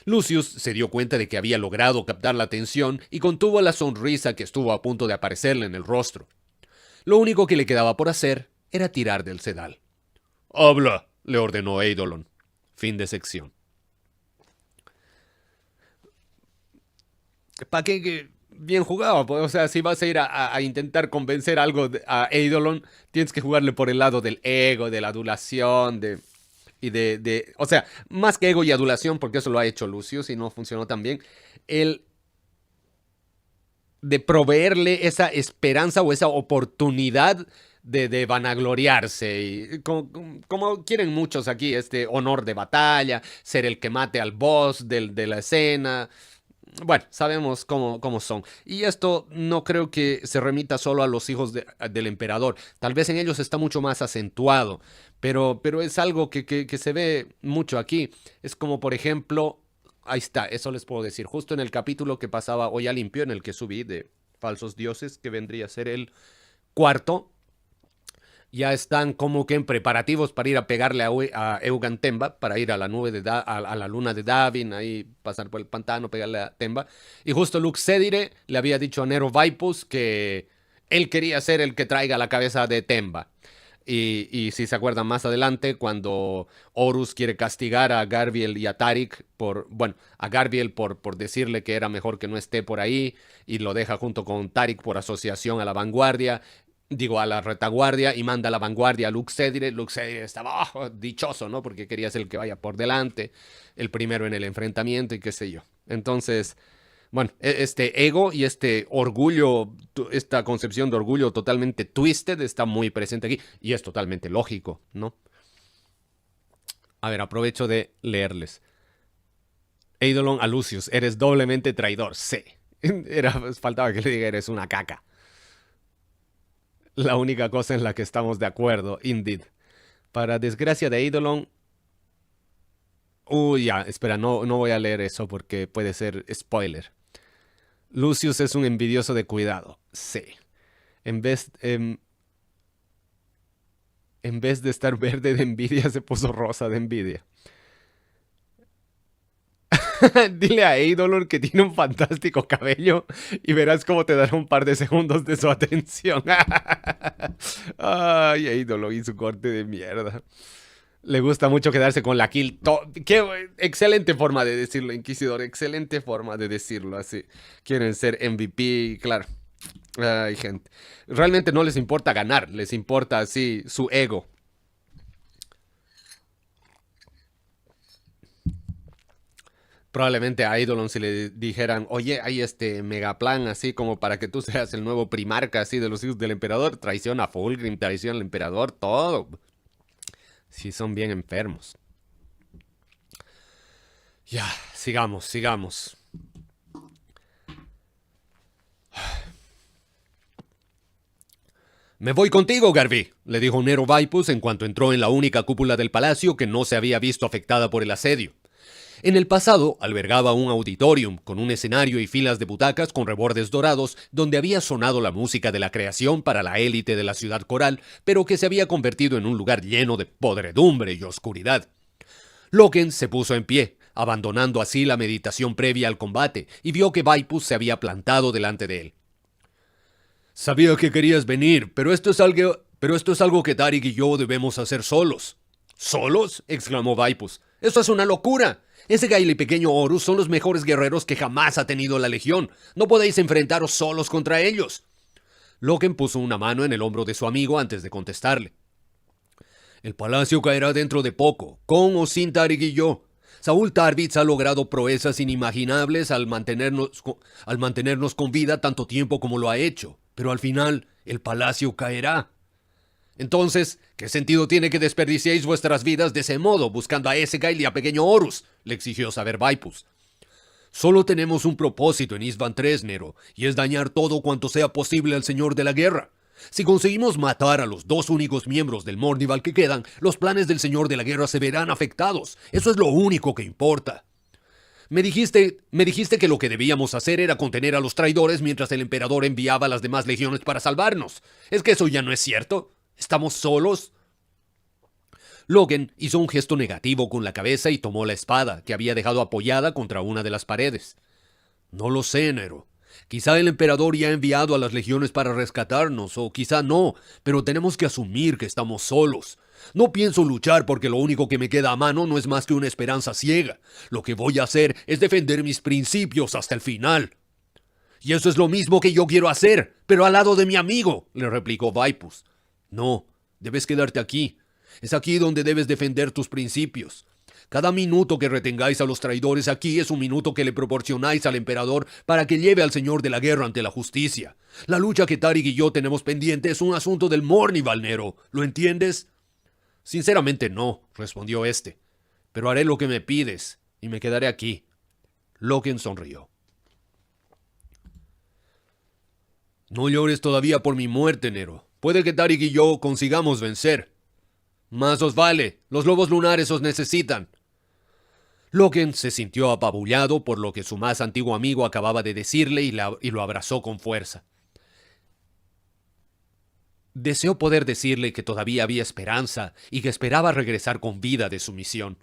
Lucius se dio cuenta de que había logrado captar la atención y contuvo la sonrisa que estuvo a punto de aparecerle en el rostro. Lo único que le quedaba por hacer era tirar del sedal. «Habla», le ordenó Eidolon. Fin de sección. ¿Para qué? Bien jugado, pues. O sea, si vas a ir a intentar convencer algo a Eidolon, tienes que jugarle por el lado del ego, de la adulación, o sea, más que ego y adulación, porque eso lo ha hecho Lucius y no funcionó tan bien, de proveerle esa esperanza o esa oportunidad de vanagloriarse, y como quieren muchos aquí, este honor de batalla, ser el que mate al boss de la escena. Bueno, sabemos cómo son. Y esto no creo que se remita solo a los hijos del emperador. Tal vez en ellos está mucho más acentuado. Pero es algo que se ve mucho aquí. Es como, por ejemplo, ahí está, eso les puedo decir. Justo en el capítulo que pasaba hoy a limpio, en el que subí de falsos dioses, que vendría a ser el cuarto. Ya están como que en preparativos para ir a pegarle a Eugan Temba, para ir a la nube a la luna de Davin, ahí pasar por el pantano, pegarle a Temba. Y justo Lux Cedire le había dicho a Nero Vaipus que él quería ser el que traiga la cabeza de Temba. Y si se acuerdan más adelante, cuando Horus quiere castigar a Garbiel y a Tarik a Garbiel por decirle que era mejor que no esté por ahí, y lo deja junto con Tarik por asociación a la vanguardia, a la retaguardia, y manda a la vanguardia a Lux Cedire. Lux Cedire estaba dichoso, ¿no? Porque quería ser el que vaya por delante, el primero en el enfrentamiento y qué sé yo. Entonces, bueno, este ego y este orgullo, esta concepción de orgullo totalmente twisted está muy presente aquí y es totalmente lógico, ¿no? A ver, aprovecho de leerles. Eidolon a Lucius, eres doblemente traidor. Sí. Faltaba que le diga eres una caca. La única cosa en la que estamos de acuerdo, indeed. Para desgracia de Eidolon... ya, espera, no voy a leer eso porque puede ser spoiler. Lucius es un envidioso de cuidado. Sí. En vez de estar verde de envidia, se puso rosa de envidia. Dile a Eidolon que tiene un fantástico cabello y verás cómo te dará un par de segundos de su atención. Ay, Eidolon y su corte de mierda. Le gusta mucho quedarse con la kill. Qué excelente forma de decirlo, Inquisidor. Excelente forma de decirlo así. Quieren ser MVP, claro. Ay, gente. Realmente no les importa ganar. Les importa así su ego. Probablemente a Eidolon si le dijeran, oye, hay este megaplan así como para que tú seas el nuevo primarca así de los hijos del emperador. Traición a Fulgrim, traición al emperador, todo. Sí, son bien enfermos. Ya, sigamos. Me voy contigo, Garvey, le dijo Nero Vaipus en cuanto entró en la única cúpula del palacio que no se había visto afectada por el asedio. En el pasado albergaba un auditorium con un escenario y filas de butacas con rebordes dorados donde había sonado la música de la creación para la élite de la ciudad coral, pero que se había convertido en un lugar lleno de podredumbre y oscuridad. Loken se puso en pie, abandonando así la meditación previa al combate, y vio que Vaipus se había plantado delante de él. Sabía que querías venir, pero esto es algo que Tarik y yo debemos hacer solos. ¿Solos?, exclamó Vaipus. ¡Eso es una locura! Ese Gael y pequeño Horus son los mejores guerreros que jamás ha tenido la Legión. No podéis enfrentaros solos contra ellos. Loken puso una mano en el hombro de su amigo antes de contestarle. El palacio caerá dentro de poco, con o sin Tarik y yo. Saúl Tarvitz ha logrado proezas inimaginables al mantenernos con vida tanto tiempo como lo ha hecho. Pero al final, el palacio caerá. Entonces, ¿qué sentido tiene que desperdiciéis vuestras vidas de ese modo, buscando a ese Gael y a pequeño Horus?, le exigió saber Vaipus. Solo tenemos un propósito en Istvan III, Nero, y es dañar todo cuanto sea posible al Señor de la Guerra. Si conseguimos matar a los dos únicos miembros del Mournival que quedan, los planes del Señor de la Guerra se verán afectados. Eso es lo único que importa. Me dijiste que lo que debíamos hacer era contener a los traidores mientras el emperador enviaba a las demás legiones para salvarnos. ¿Es que eso ya no es cierto? ¿Estamos solos? Loken hizo un gesto negativo con la cabeza y tomó la espada, que había dejado apoyada contra una de las paredes. No lo sé, Nero. Quizá el emperador ya ha enviado a las legiones para rescatarnos, o quizá no, pero tenemos que asumir que estamos solos. No pienso luchar porque lo único que me queda a mano no es más que una esperanza ciega. Lo que voy a hacer es defender mis principios hasta el final. Y eso es lo mismo que yo quiero hacer, pero al lado de mi amigo, le replicó Vaipus. No, debes quedarte aquí. Es aquí donde debes defender tus principios. Cada minuto que retengáis a los traidores aquí es un minuto que le proporcionáis al emperador para que lleve al Señor de la Guerra ante la justicia. La lucha que Tarik y yo tenemos pendiente es un asunto del Mournival, Nero. ¿Lo entiendes? Sinceramente no, respondió este. Pero haré lo que me pides y me quedaré aquí. Loken sonrió. No llores todavía por mi muerte, Nero. Puede que Tarik y yo consigamos vencer. Más os vale, los lobos lunares os necesitan. Loken se sintió apabullado por lo que su más antiguo amigo acababa de decirle y lo abrazó con fuerza. Deseó poder decirle que todavía había esperanza y que esperaba regresar con vida de su misión.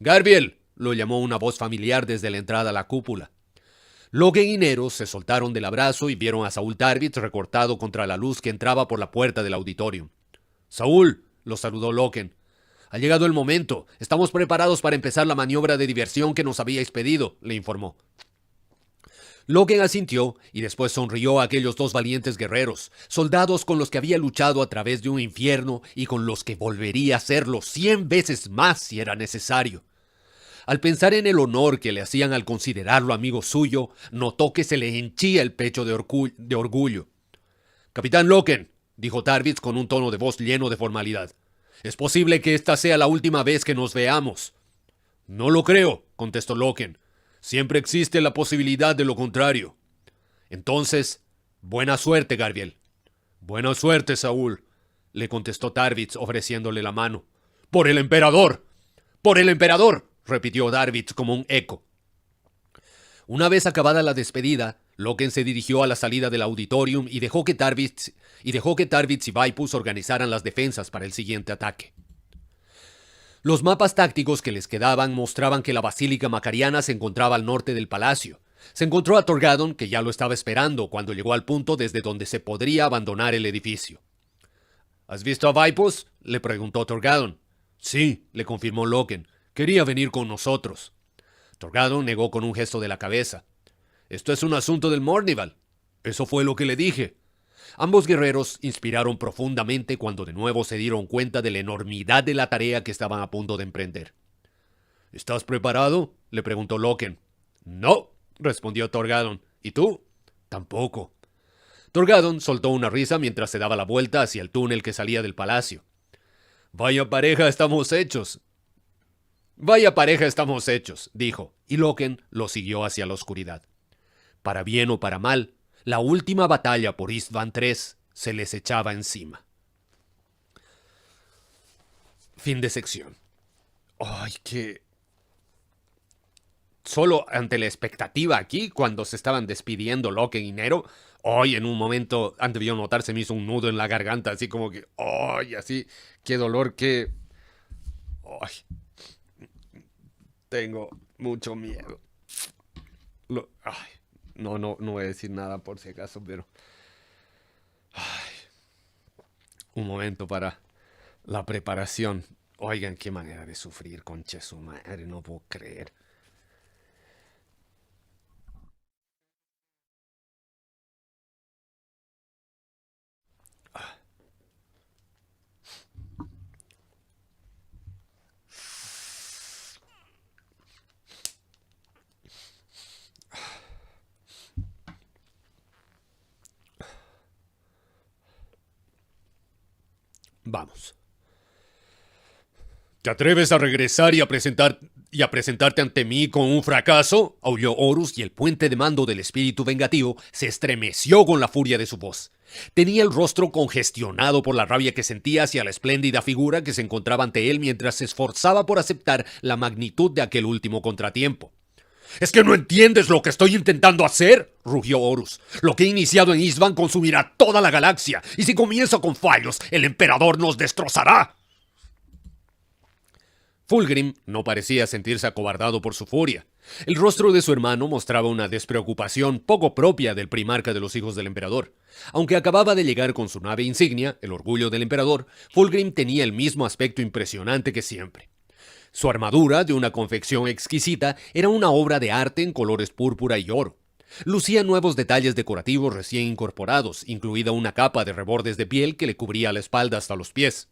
«Garviel», lo llamó una voz familiar desde la entrada a la cúpula. Loken y Nero se soltaron del abrazo y vieron a Saúl Tarvitz recortado contra la luz que entraba por la puerta del auditorio. «Saúl», lo saludó Loken. «Ha llegado el momento. Estamos preparados para empezar la maniobra de diversión que nos habíais pedido», le informó. Loken asintió y después sonrió a aquellos dos valientes guerreros, soldados con los que había luchado a través de un infierno y con los que volvería a hacerlo 100 veces más si era necesario. Al pensar en el honor que le hacían al considerarlo amigo suyo, notó que se le henchía el pecho de orgullo. «Capitán Loken», dijo Tarvitz con un tono de voz lleno de formalidad, «es posible que esta sea la última vez que nos veamos». «No lo creo», contestó Loken. «Siempre existe la posibilidad de lo contrario». «Entonces, buena suerte, Garviel». «Buena suerte, Saúl», le contestó Tarvitz ofreciéndole la mano. «¡Por el emperador! ¡Por el emperador!», repitió Tarvitz como un eco. Una vez acabada la despedida, Loken se dirigió a la salida del auditorium y dejó que Tarvitz y Vaipus organizaran las defensas para el siguiente ataque. Los mapas tácticos que les quedaban mostraban que la Basílica Macariana se encontraba al norte del palacio. Se encontró a Torgadon, que ya lo estaba esperando cuando llegó al punto desde donde se podría abandonar el edificio. ¿Has visto a Vaipus?, le preguntó Torgadon. Sí, le confirmó Loken. Quería venir con nosotros. Torgadon negó con un gesto de la cabeza. Esto es un asunto del Mournival. Eso fue lo que le dije. Ambos guerreros inspiraron profundamente cuando de nuevo se dieron cuenta de la enormidad de la tarea que estaban a punto de emprender. ¿Estás preparado?, le preguntó Loken. No, respondió Torgadon. ¿Y tú? Tampoco. Torgadon soltó una risa mientras se daba la vuelta hacia el túnel que salía del palacio. Vaya pareja estamos hechos, dijo, y Loken lo siguió hacia la oscuridad. Para bien o para mal, la última batalla por Istvan III se les echaba encima. Fin de sección. Ay, qué... Solo ante la expectativa aquí, cuando se estaban despidiendo Loken y Nero, hoy en un momento, antes de yo notar, se me hizo un nudo en la garganta, así como que, ay, así, qué dolor, qué... Ay, tengo mucho miedo. Ay, no voy a decir nada por si acaso, pero... Ay, un momento para la preparación. Oigan, qué manera de sufrir, concha su madre, no puedo creer. Vamos. ¿Te atreves a regresar y a presentarte ante mí con un fracaso? Aulló Horus, y el puente de mando del espíritu vengativo se estremeció con la furia de su voz. Tenía el rostro congestionado por la rabia que sentía hacia la espléndida figura que se encontraba ante él mientras se esforzaba por aceptar la magnitud de aquel último contratiempo. ¿Es que no entiendes lo que estoy intentando hacer?, rugió Horus. Lo que he iniciado en Istvan consumirá toda la galaxia, y si comienzo con fallos, el emperador nos destrozará. Fulgrim no parecía sentirse acobardado por su furia. El rostro de su hermano mostraba una despreocupación poco propia del primarca de los hijos del emperador. Aunque acababa de llegar con su nave insignia, el orgullo del emperador, Fulgrim tenía el mismo aspecto impresionante que siempre. Su armadura, de una confección exquisita, era una obra de arte en colores púrpura y oro. Lucía nuevos detalles decorativos recién incorporados, incluida una capa de rebordes de piel que le cubría la espalda hasta los pies.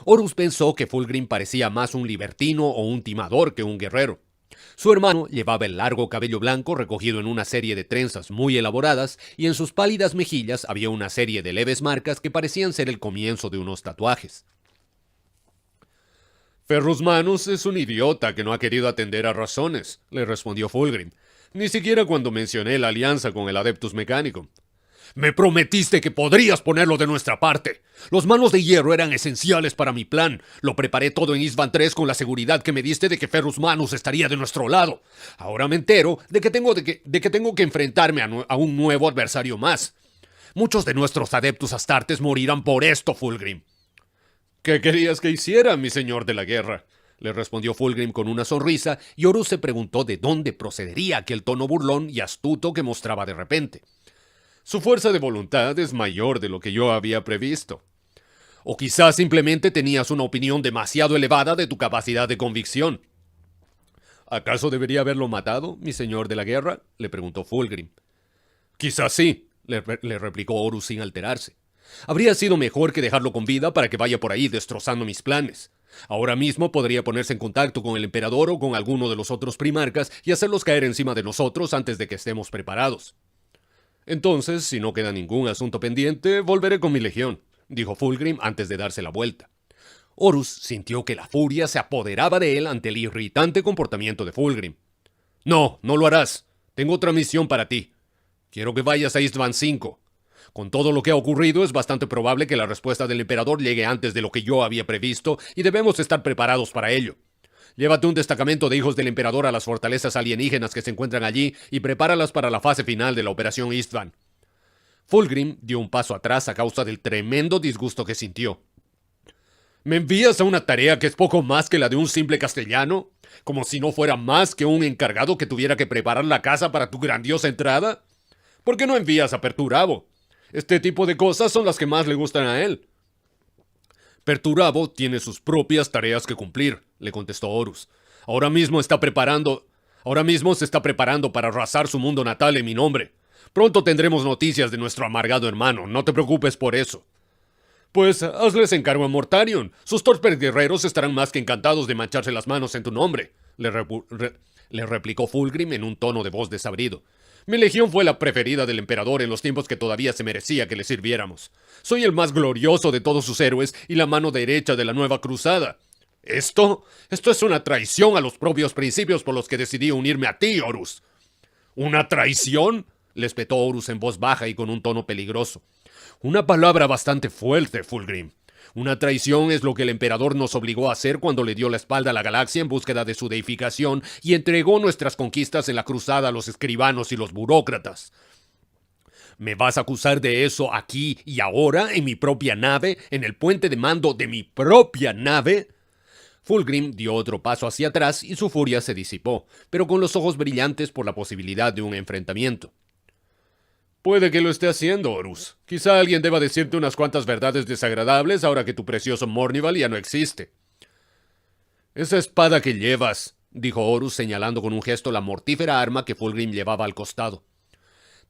Horus pensó que Fulgrim parecía más un libertino o un timador que un guerrero. Su hermano llevaba el largo cabello blanco recogido en una serie de trenzas muy elaboradas, y en sus pálidas mejillas había una serie de leves marcas que parecían ser el comienzo de unos tatuajes. Ferrus Manus es un idiota que no ha querido atender a razones, le respondió Fulgrim. Ni siquiera cuando mencioné la alianza con el Adeptus Mechanicum. Me prometiste que podrías ponerlo de nuestra parte. Los manos de hierro eran esenciales para mi plan. Lo preparé todo en Istvan 3 con la seguridad que me diste de que Ferrus Manus estaría de nuestro lado. Ahora me entero de que tengo que enfrentarme a un nuevo adversario más. Muchos de nuestros Adeptus Astartes morirán por esto, Fulgrim. ¿Qué querías que hiciera, mi señor de la guerra?, le respondió Fulgrim con una sonrisa, y Horus se preguntó de dónde procedería aquel tono burlón y astuto que mostraba de repente. Su fuerza de voluntad es mayor de lo que yo había previsto. O quizás simplemente tenías una opinión demasiado elevada de tu capacidad de convicción. ¿Acaso debería haberlo matado, mi señor de la guerra?, le preguntó Fulgrim. Quizás sí, le replicó Horus sin alterarse. Habría sido mejor que dejarlo con vida para que vaya por ahí destrozando mis planes. Ahora mismo podría ponerse en contacto con el emperador o con alguno de los otros primarcas y hacerlos caer encima de nosotros antes de que estemos preparados. Entonces, si no queda ningún asunto pendiente, volveré con mi legión, dijo Fulgrim antes de darse la vuelta. Horus sintió que la furia se apoderaba de él ante el irritante comportamiento de Fulgrim. No lo harás. Tengo otra misión para ti. Quiero que vayas a Istvan 5. Con todo lo que ha ocurrido, es bastante probable que la respuesta del emperador llegue antes de lo que yo había previsto, y debemos estar preparados para ello. Llévate un destacamento de hijos del emperador a las fortalezas alienígenas que se encuentran allí y prepáralas para la fase final de la operación Istvan. Fulgrim dio un paso atrás a causa del tremendo disgusto que sintió. ¿Me envías a una tarea que es poco más que la de un simple castellano? ¿Como si no fuera más que un encargado que tuviera que preparar la casa para tu grandiosa entrada? ¿Por qué no envías a Perturabo? Este tipo de cosas son las que más le gustan a él. Perturabo tiene sus propias tareas que cumplir, le contestó Horus. Ahora mismo se está preparando para arrasar su mundo natal en mi nombre. Pronto tendremos noticias de nuestro amargado hermano, no te preocupes por eso. Pues hazles encargo a Mortarion. Sus torpes guerreros estarán más que encantados de mancharse las manos en tu nombre, le replicó Fulgrim en un tono de voz desabrido. Mi legión fue la preferida del emperador en los tiempos que todavía se merecía que le sirviéramos. Soy el más glorioso de todos sus héroes y la mano derecha de la nueva cruzada. Esto es una traición a los propios principios por los que decidí unirme a ti, Horus. ¿Una traición?, le espetó Horus en voz baja y con un tono peligroso. Una palabra bastante fuerte, Fulgrim. Una traición es lo que el emperador nos obligó a hacer cuando le dio la espalda a la galaxia en búsqueda de su deificación y entregó nuestras conquistas en la cruzada a los escribanos y los burócratas. ¿Me vas a acusar de eso aquí y ahora, en mi propia nave, en el puente de mando de mi propia nave? Fulgrim dio otro paso hacia atrás y su furia se disipó, pero con los ojos brillantes por la posibilidad de un enfrentamiento. Puede que lo esté haciendo, Horus. Quizá alguien deba decirte unas cuantas verdades desagradables ahora que tu precioso Mornival ya no existe. Esa espada que llevas, dijo Horus señalando con un gesto la mortífera arma que Fulgrim llevaba al costado.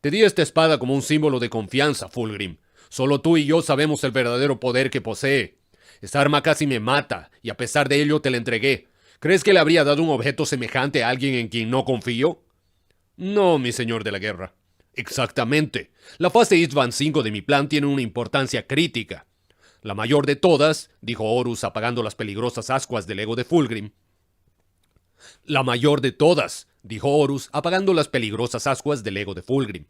Te di esta espada como un símbolo de confianza, Fulgrim. Solo tú y yo sabemos el verdadero poder que posee. Esta arma casi me mata, y a pesar de ello te la entregué. ¿Crees que le habría dado un objeto semejante a alguien en quien no confío? No, mi señor de la guerra. Exactamente. La fase Istvan V de mi plan tiene una importancia crítica. La mayor de todas, dijo Horus apagando las peligrosas ascuas del ego de Fulgrim. La mayor de todas, dijo Horus apagando las peligrosas ascuas del ego de Fulgrim.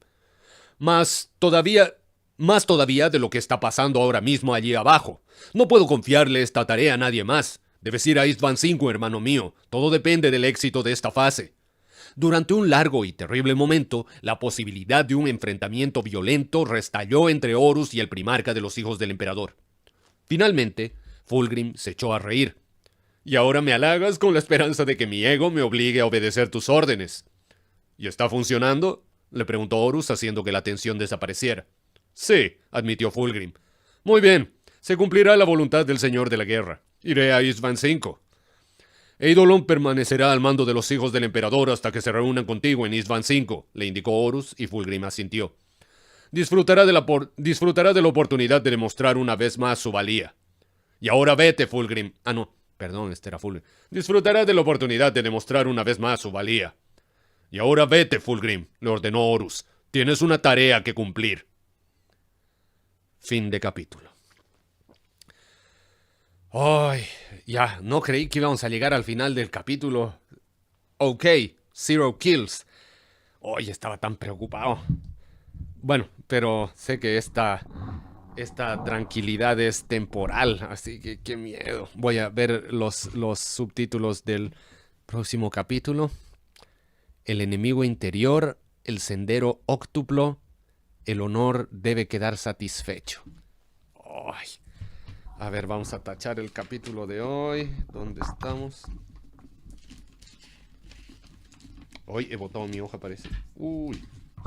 Más todavía de lo que está pasando ahora mismo allí abajo. No puedo confiarle esta tarea a nadie más. Debes ir a Istvan V, hermano mío. Todo depende del éxito de esta fase. Durante un largo y terrible momento, la posibilidad de un enfrentamiento violento restalló entre Horus y el primarca de los hijos del emperador. Finalmente, Fulgrim se echó a reír. «Y ahora me halagas con la esperanza de que mi ego me obligue a obedecer tus órdenes». «¿Y está funcionando?», le preguntó Horus haciendo que la tensión desapareciera. «Sí», admitió Fulgrim. «Muy bien, se cumplirá la voluntad del señor de la guerra. Iré a Istvan V. Eidolon permanecerá al mando de los hijos del emperador hasta que se reúnan contigo en Istvan V», le indicó Horus, y Fulgrim asintió. Disfrutará de la oportunidad de demostrar una vez más su valía. «Y ahora vete, Fulgrim». «Ah, no, perdón, este era Fulgrim». «Disfrutará de la oportunidad de demostrar una vez más su valía». «Y ahora vete, Fulgrim», le ordenó Horus. «Tienes una tarea que cumplir». Fin de capítulo. Ay, ya, no creí que íbamos a llegar al final del capítulo. Ok, 0 kills. Hoy estaba tan preocupado. Bueno, pero sé que esta tranquilidad es temporal, así que qué miedo. Voy a ver los subtítulos del próximo capítulo. El enemigo interior, el sendero óctuplo, el honor debe quedar satisfecho. Ay. A ver, vamos a tachar el capítulo de hoy. ¿Dónde estamos? Hoy he botado mi hoja, parece. Uy,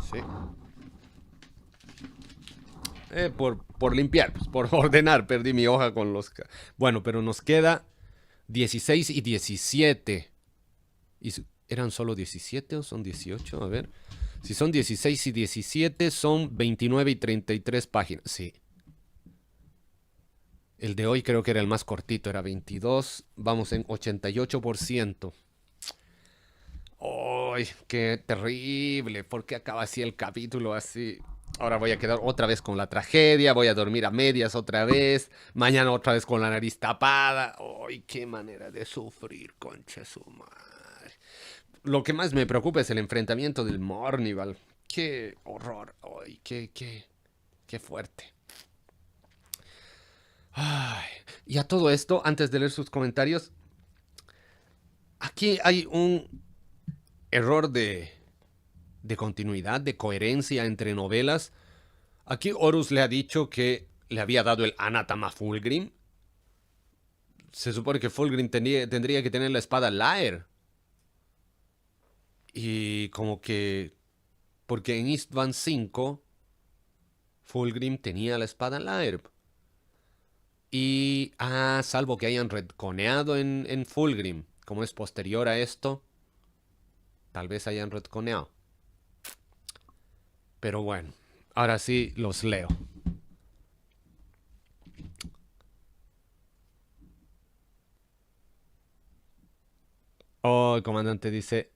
sí. Por limpiar, pues, por ordenar. Perdí mi hoja con los... Bueno, pero nos queda 16 y 17. ¿Eran solo 17 o son 18? A ver. Si son 16 y 17, son 29 y 33 páginas. Sí. El de hoy creo que era el más cortito, era 22. Vamos en 88%. ¡Ay, qué terrible! ¿Por qué acaba así el capítulo así? Ahora voy a quedar otra vez con la tragedia, voy a dormir a medias otra vez, mañana otra vez con la nariz tapada. ¡Ay, qué manera de sufrir, concha su madre! Lo que más me preocupa es el enfrentamiento del Mornival. ¡Qué horror! ¡Ay, qué fuerte! Ay, y a todo esto, antes de leer sus comentarios, aquí hay un error de continuidad, de coherencia entre novelas. Aquí Horus le ha dicho que le había dado el anátema a Fulgrim. Se supone que Fulgrim tendría que tener la espada Laer. Y como que... Porque en Istvan V, Fulgrim tenía la espada Laer. Y, salvo que hayan retconeado en Fulgrim, como es posterior a esto, tal vez hayan retconeado. Pero bueno, ahora sí los leo. Oh, el comandante dice,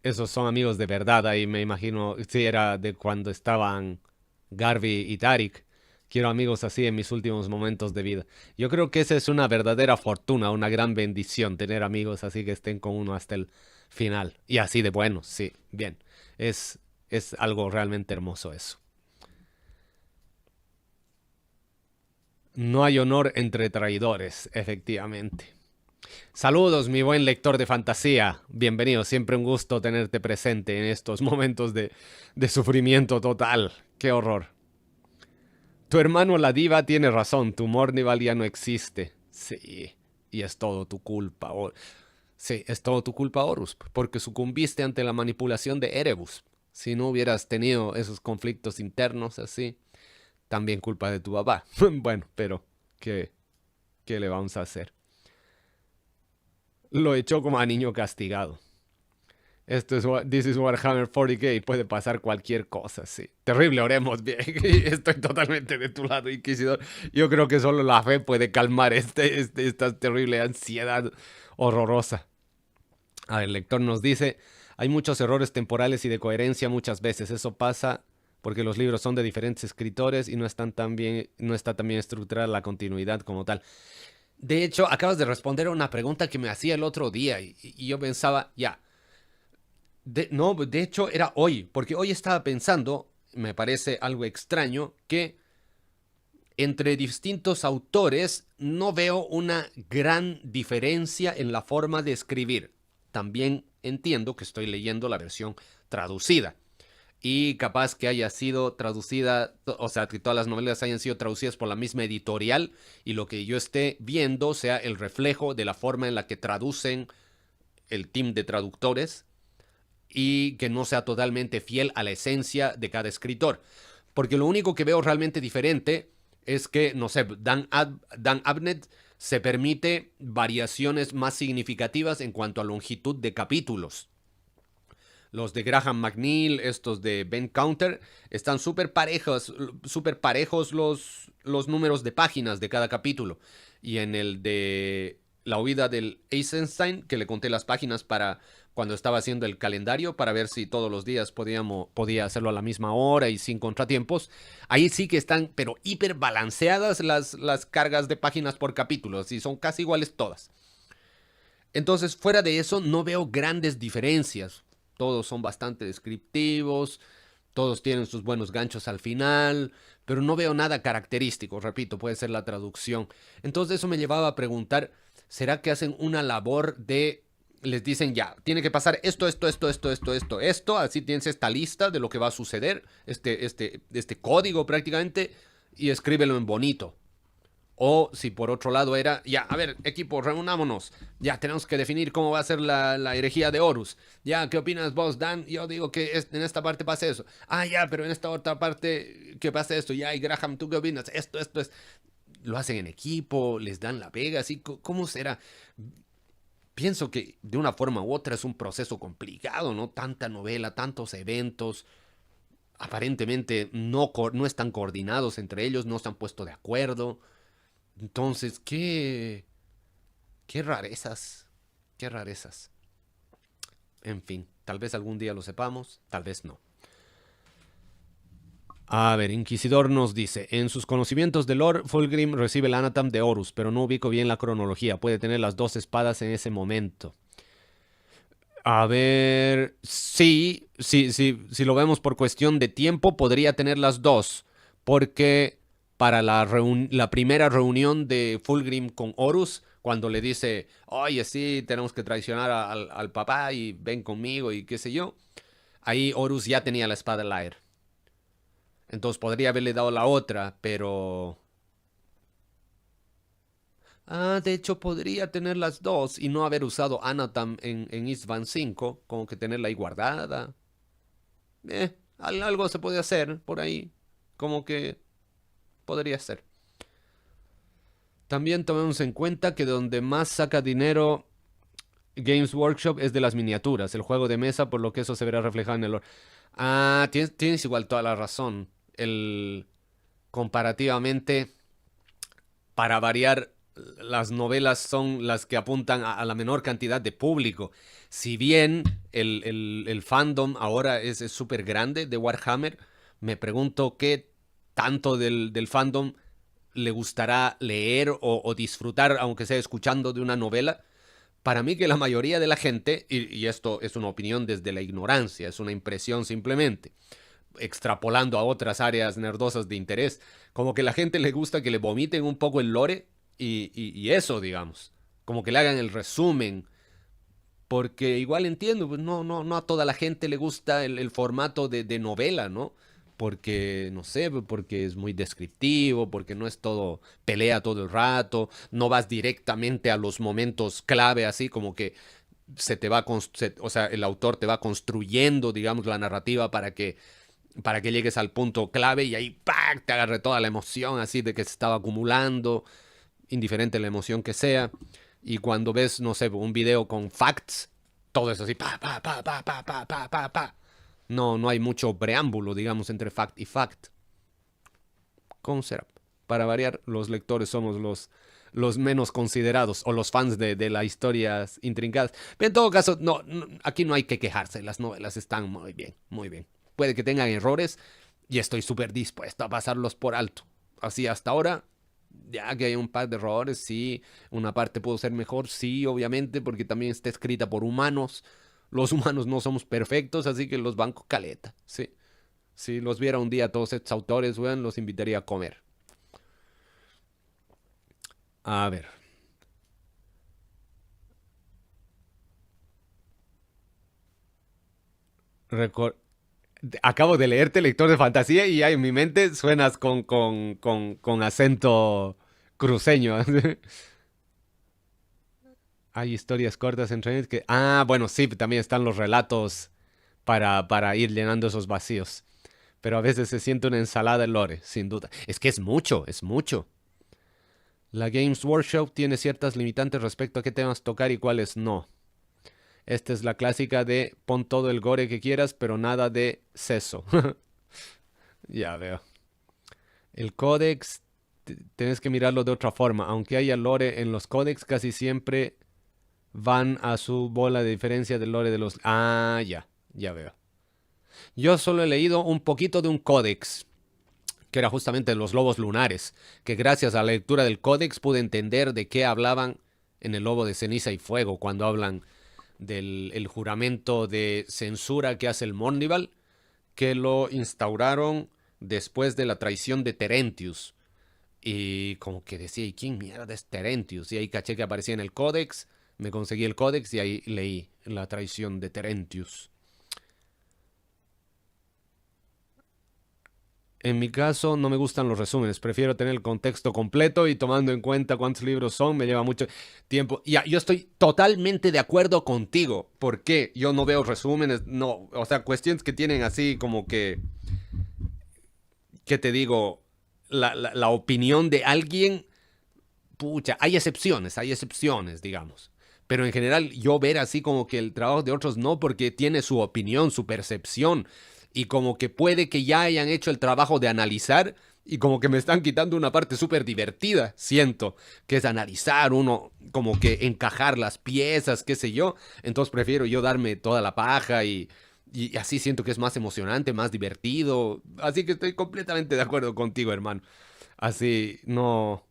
esos son amigos de verdad, ahí me imagino, sí, era de cuando estaban Garvey y Tarik. Quiero amigos así en mis últimos momentos de vida. Yo creo que esa es una verdadera fortuna, una gran bendición, tener amigos así que estén con uno hasta el final. Y así de buenos, sí, bien. Es algo realmente hermoso eso. No hay honor entre traidores, efectivamente. Saludos, mi buen lector de fantasía. Bienvenido, siempre un gusto tenerte presente en estos momentos de sufrimiento total. ¡Qué horror! Tu hermano la diva tiene razón, tu Mornival ya no existe. Sí, y es todo tu culpa. Sí, es todo tu culpa, Horus, porque sucumbiste ante la manipulación de Erebus. Si no hubieras tenido esos conflictos internos así, también culpa de tu papá. Bueno, pero ¿qué le vamos a hacer? Lo echó como a niño castigado. This is Warhammer 40K. Puede pasar cualquier cosa, sí. Terrible, oremos bien. Estoy totalmente de tu lado, Inquisidor. Yo creo que solo la fe puede calmar esta terrible ansiedad horrorosa. A ver, el lector nos dice, hay muchos errores temporales y de coherencia muchas veces. Eso pasa porque los libros son de diferentes escritores y no está tan bien estructurada la continuidad como tal. De hecho, acabas de responder a una pregunta que me hacía el otro día y yo pensaba, ya. No, de hecho era hoy, porque hoy estaba pensando, me parece algo extraño, que entre distintos autores no veo una gran diferencia en la forma de escribir. También entiendo que estoy leyendo la versión traducida. Y capaz que haya sido traducida, o sea, que todas las novelas hayan sido traducidas por la misma editorial y lo que yo esté viendo sea el reflejo de la forma en la que traducen el team de traductores y que no sea totalmente fiel a la esencia de cada escritor. Porque lo único que veo realmente diferente es que, no sé, Dan Abnett se permite variaciones más significativas en cuanto a longitud de capítulos. Los de Graham McNeill, estos de Ben Counter, están súper parejos los números de páginas de cada capítulo. Y en el de La huida del Eisenstein, que le conté las páginas para cuando estaba haciendo el calendario, para ver si todos los días podía hacerlo a la misma hora y sin contratiempos, ahí sí que están, pero hiper balanceadas las cargas de páginas por capítulo, y son casi iguales todas. Entonces, fuera de eso, no veo grandes diferencias. Todos son bastante descriptivos, todos tienen sus buenos ganchos al final, pero no veo nada característico, repito, puede ser la traducción. Entonces eso me llevaba a preguntar, ¿será que hacen una labor de, les dicen ya, tiene que pasar esto, así tienes esta lista de lo que va a suceder, este código prácticamente, y escríbelo en bonito? O si por otro lado era, ya, a ver, equipo, reunámonos. Ya, tenemos que definir cómo va a ser la herejía de Horus. Ya, ¿qué opinas vos, Dan? Yo digo que en esta parte pasa eso. Ah, ya, pero en esta otra parte, ¿qué pasa esto? Ya, y Graham, ¿tú qué opinas? Esto es... Lo hacen en equipo, les dan la pega, así, ¿cómo será? Pienso que de una forma u otra es un proceso complicado, ¿no? Tanta novela, tantos eventos. Aparentemente no están coordinados entre ellos, no se han puesto de acuerdo. Entonces, qué rarezas, qué rarezas. En fin, tal vez algún día lo sepamos, tal vez no. A ver, Inquisidor nos dice, en sus conocimientos de lore, Fulgrim recibe el Anatam de Horus, pero no ubico bien la cronología. Puede tener las dos espadas en ese momento. A ver, sí, si lo vemos por cuestión de tiempo, podría tener las dos, porque para la primera reunión de Fulgrim con Horus, cuando le dice, oye, sí, tenemos que traicionar al papá y ven conmigo y qué sé yo, ahí Horus ya tenía la espada Laer. Entonces podría haberle dado la otra, pero... de hecho podría tener las dos y no haber usado Anatam en Istvan 5, como que tenerla ahí guardada. Algo se puede hacer por ahí, como que podría ser. También tomemos en cuenta que donde más saca dinero Games Workshop es de las miniaturas, el juego de mesa, por lo que eso se verá reflejado en el lore. Tienes igual toda la razón. Comparativamente, para variar, las novelas son las que apuntan a la menor cantidad de público. Si bien el fandom ahora es súper grande de Warhammer, me pregunto qué tanto del fandom le gustará leer o disfrutar, aunque sea escuchando de una novela. Para mí que la mayoría de la gente, y esto es una opinión desde la ignorancia, es una impresión simplemente, extrapolando a otras áreas nerdosas de interés, Como que a la gente le gusta que le vomiten un poco el lore y eso, digamos. Como que le hagan el resumen. Porque igual entiendo, pues no a toda la gente le gusta el formato de novela, ¿no? Porque, no sé, pues, porque es muy descriptivo, porque no es todo pelea todo el rato, no vas directamente a los momentos clave, así como que se te va, o sea, el autor te va construyendo, digamos, la narrativa para que llegues al punto clave y ahí ¡pac! Te agarre toda la emoción así de que se estaba acumulando, indiferente la emoción que sea. Y cuando ves, no sé, un video con facts, todo eso así, pa, pa, pa, pa, pa, pa, pa, pa, pa. No hay mucho preámbulo, digamos, entre fact y fact. Con Serap. Para variar, los lectores somos los menos considerados o los fans de las historias intrincadas. Pero en todo caso, aquí no hay que quejarse. Las novelas están muy bien, muy bien. Puede que tengan errores y estoy súper dispuesto a pasarlos por alto. Así hasta ahora, ya que hay un par de errores, sí, una parte pudo ser mejor, sí, obviamente, porque también está escrita por humanos. Los humanos no somos perfectos, así que los banco caleta, sí. Si los viera un día todos estos autores, weón, los invitaría a comer. A ver. Recor- Acabo de leerte Lector de Fantasía y ya en mi mente suenas con acento cruceño. Hay historias cortas entre ellos que... Ah, bueno, sí, también están los relatos para ir llenando esos vacíos. Pero a veces se siente una ensalada de lore, sin duda. Es que es mucho, es mucho. La Games Workshop tiene ciertas limitantes respecto a qué temas tocar y cuáles no. Esta es la clásica de pon todo el gore que quieras, pero nada de seso. Ya veo. El códex, tenés que mirarlo de otra forma. Aunque haya lore en los códex, casi siempre van a su bola de diferencia del lore de los... Ah, ya veo. Yo solo he leído un poquito de un códex, que era justamente los lobos lunares, que gracias a la lectura del códex pude entender de qué hablaban en el lobo de ceniza y fuego, cuando hablan del el juramento de censura que hace el Mornival, que lo instauraron después de la traición de Terentius. Y como que decía, ¿y quién mierda es Terentius? Y ahí caché que aparecía en el códex, me conseguí el códex y ahí leí la traición de Terentius. En mi caso no me gustan los resúmenes, prefiero tener el contexto completo y tomando en cuenta cuántos libros son, me lleva mucho tiempo. Ya, yo estoy totalmente de acuerdo contigo. ¿Por qué? Yo no veo resúmenes, no, o sea, cuestiones que tienen así como que, ¿qué te digo? La opinión de alguien, pucha, hay excepciones, digamos. Pero en general yo ver así como que el trabajo de otros no, porque tiene su opinión, su percepción. Y como que puede que ya hayan hecho el trabajo de analizar y como que me están quitando una parte súper divertida, siento, que es analizar uno, como que encajar las piezas, qué sé yo. Entonces prefiero yo darme toda la paja y así siento que es más emocionante, más divertido. Así que estoy completamente de acuerdo contigo, hermano. Así, no...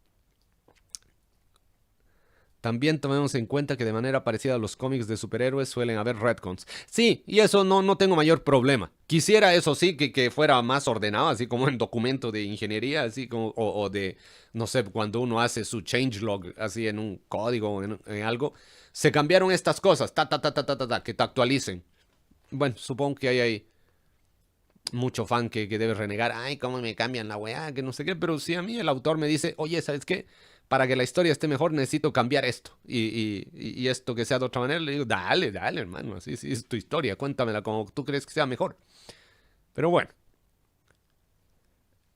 También tomemos en cuenta que de manera parecida a los cómics de superhéroes suelen haber retcons. Sí, y eso no tengo mayor problema. Quisiera eso sí que fuera más ordenado, así como en documento de ingeniería, así como, o de, no sé, cuando uno hace su changelog, así en un código o en algo. Se cambiaron estas cosas, que te actualicen. Bueno, supongo que hay ahí mucho fan que debe renegar. Ay, cómo me cambian la weá, que no sé qué. Pero si a mí el autor me dice, oye, ¿sabes qué? Para que la historia esté mejor necesito cambiar esto. Y esto que sea de otra manera, le digo, dale, hermano. Así es tu historia, cuéntamela como tú crees que sea mejor. Pero bueno.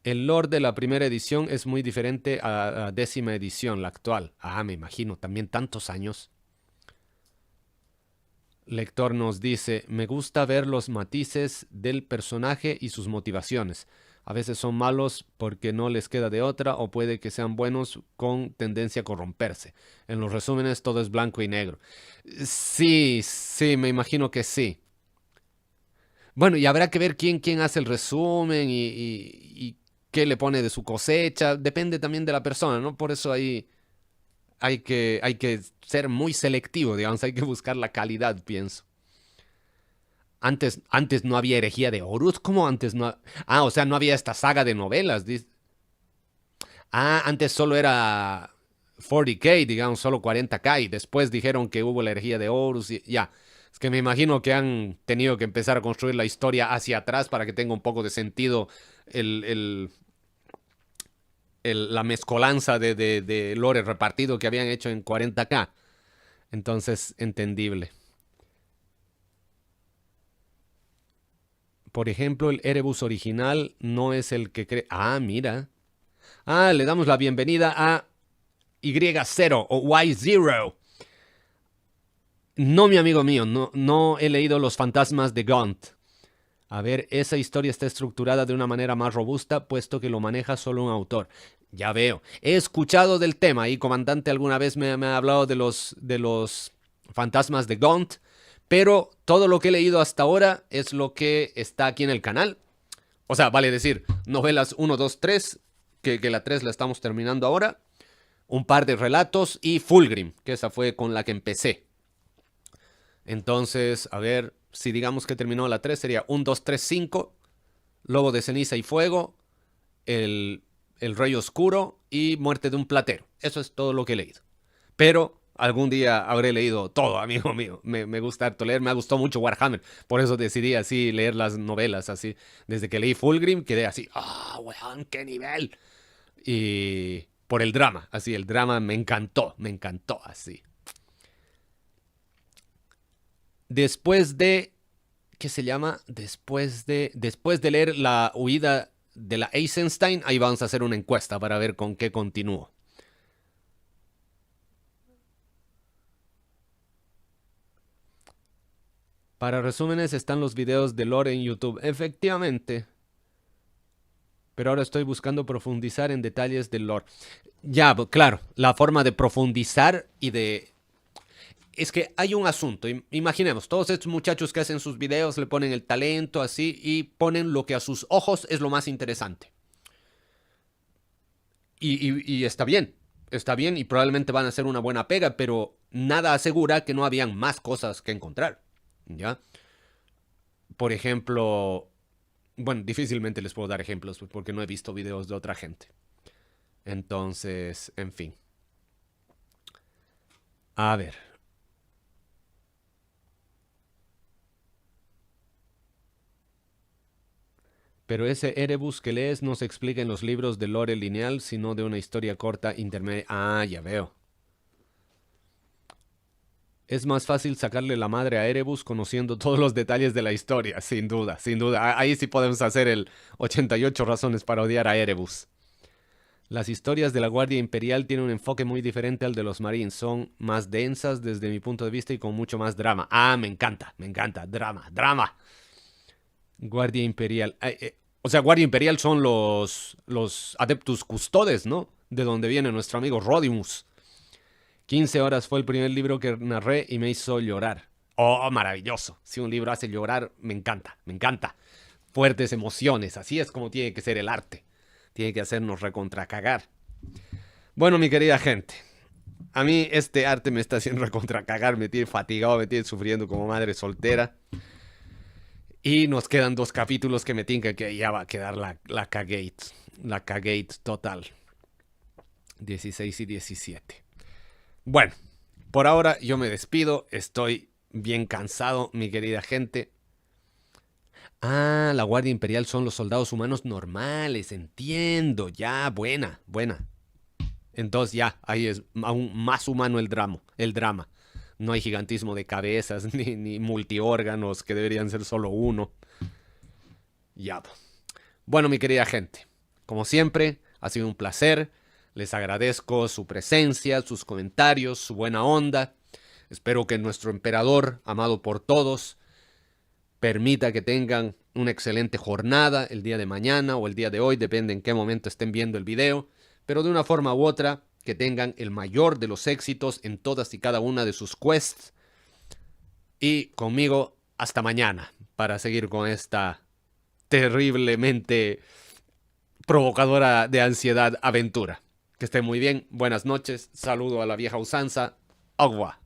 El lore de la primera edición es muy diferente a la décima edición, la actual. Ah, me imagino, también tantos años. Lector nos dice, me gusta ver los matices del personaje y sus motivaciones. A veces son malos porque no les queda de otra o puede que sean buenos con tendencia a corromperse. En los resúmenes todo es blanco y negro. Sí, me imagino que sí. Bueno, y habrá que ver quién hace el resumen y qué le pone de su cosecha. Depende también de la persona, ¿no? Por eso ahí hay que ser muy selectivo, digamos, hay que buscar la calidad, pienso. Antes no había herejía de Horus, ¿cómo antes no? Ah, o sea, no había esta saga de novelas. Ah, antes solo era 40K, digamos, solo 40K. Y después dijeron que hubo la herejía de Horus y ya. Es que me imagino que han tenido que empezar a construir la historia hacia atrás para que tenga un poco de sentido el, el- la mezcolanza de lore repartido que habían hecho en 40K. Entonces, entendible. Por ejemplo, el Erebus original no es el que cree. Ah, mira. Ah, le damos la bienvenida a Y0 o Y0. No, mi amigo mío, no he leído Los fantasmas de Gaunt. A ver, esa historia está estructurada de una manera más robusta, puesto que lo maneja solo un autor. Ya veo. He escuchado del tema y comandante alguna vez me ha hablado de los fantasmas de Gaunt, pero todo lo que he leído hasta ahora es lo que está aquí en el canal. O sea, vale decir, novelas 1, 2, 3, que la 3 la estamos terminando ahora, un par de relatos y Fulgrim, que esa fue con la que empecé. Entonces, a ver, si digamos que terminó la 3, sería 1, 2, 3, 5, Lobo de ceniza y fuego, el Rey Oscuro y Muerte de un platero. Eso es todo lo que he leído. Pero algún día habré leído todo, amigo mío. Me gusta harto leer, me ha gustado mucho Warhammer. Por eso decidí así leer las novelas, así. Desde que leí Fulgrim quedé así, ¡ah, weón, qué nivel! Y por el drama, así, el drama me encantó así. Después de, ¿qué se llama? Después de leer La huida de la Eisenstein, ahí vamos a hacer una encuesta para ver con qué continúo. Para resúmenes están los videos de lore en YouTube. Efectivamente. Pero ahora estoy buscando profundizar en detalles del lore. Ya, claro, la forma de profundizar y de... Es que hay un asunto. Imaginemos, todos estos muchachos que hacen sus videos le ponen el talento así y ponen lo que a sus ojos es lo más interesante. Y está bien. Está bien y probablemente van a hacer una buena pega, pero nada asegura que no habían más cosas que encontrar. ¿Ya? Por ejemplo, bueno, difícilmente les puedo dar ejemplos porque no he visto videos de otra gente. Entonces, en fin. A ver. Pero ese Erebus que lees no se explica en los libros de lore lineal, sino de una historia corta intermedia. Ah, ya veo. Es más fácil sacarle la madre a Erebus conociendo todos los detalles de la historia, sin duda, sin duda. Ahí sí podemos hacer el 88 razones para odiar a Erebus. Las historias de la Guardia Imperial tienen un enfoque muy diferente al de los Marines. Son más densas desde mi punto de vista y con mucho más drama. Ah, me encanta, drama, drama. Guardia Imperial. O sea, Guardia Imperial son los Adeptus Custodes, ¿no? De donde viene nuestro amigo Rodimus. 15 horas fue el primer libro que narré y me hizo llorar. Oh, maravilloso. Si un libro hace llorar, me encanta, me encanta. Fuertes emociones, así es como tiene que ser el arte. Tiene que hacernos recontracagar. Bueno, mi querida gente, a mí este arte me está haciendo recontracagar, me tiene fatigado, me tiene sufriendo como madre soltera. Y nos quedan 2 capítulos que me tinca que ya va a quedar la cagate total. 16 y 17. Bueno, por ahora yo me despido, estoy bien cansado, mi querida gente. Ah, la Guardia Imperial son los soldados humanos normales, entiendo, ya, buena. Entonces ya, ahí es aún más humano el drama. No hay gigantismo de cabezas, ni multiórganos que deberían ser solo uno. Ya. Bueno, mi querida gente, como siempre, ha sido un placer. Les agradezco su presencia, sus comentarios, su buena onda. Espero que nuestro emperador, amado por todos, permita que tengan una excelente jornada el día de mañana o el día de hoy, depende en qué momento estén viendo el video, pero de una forma u otra, que tengan el mayor de los éxitos en todas y cada una de sus quests. Y conmigo, hasta mañana, para seguir con esta terriblemente provocadora de ansiedad aventura. Que esté muy bien, buenas noches, saludo a la vieja usanza, agua.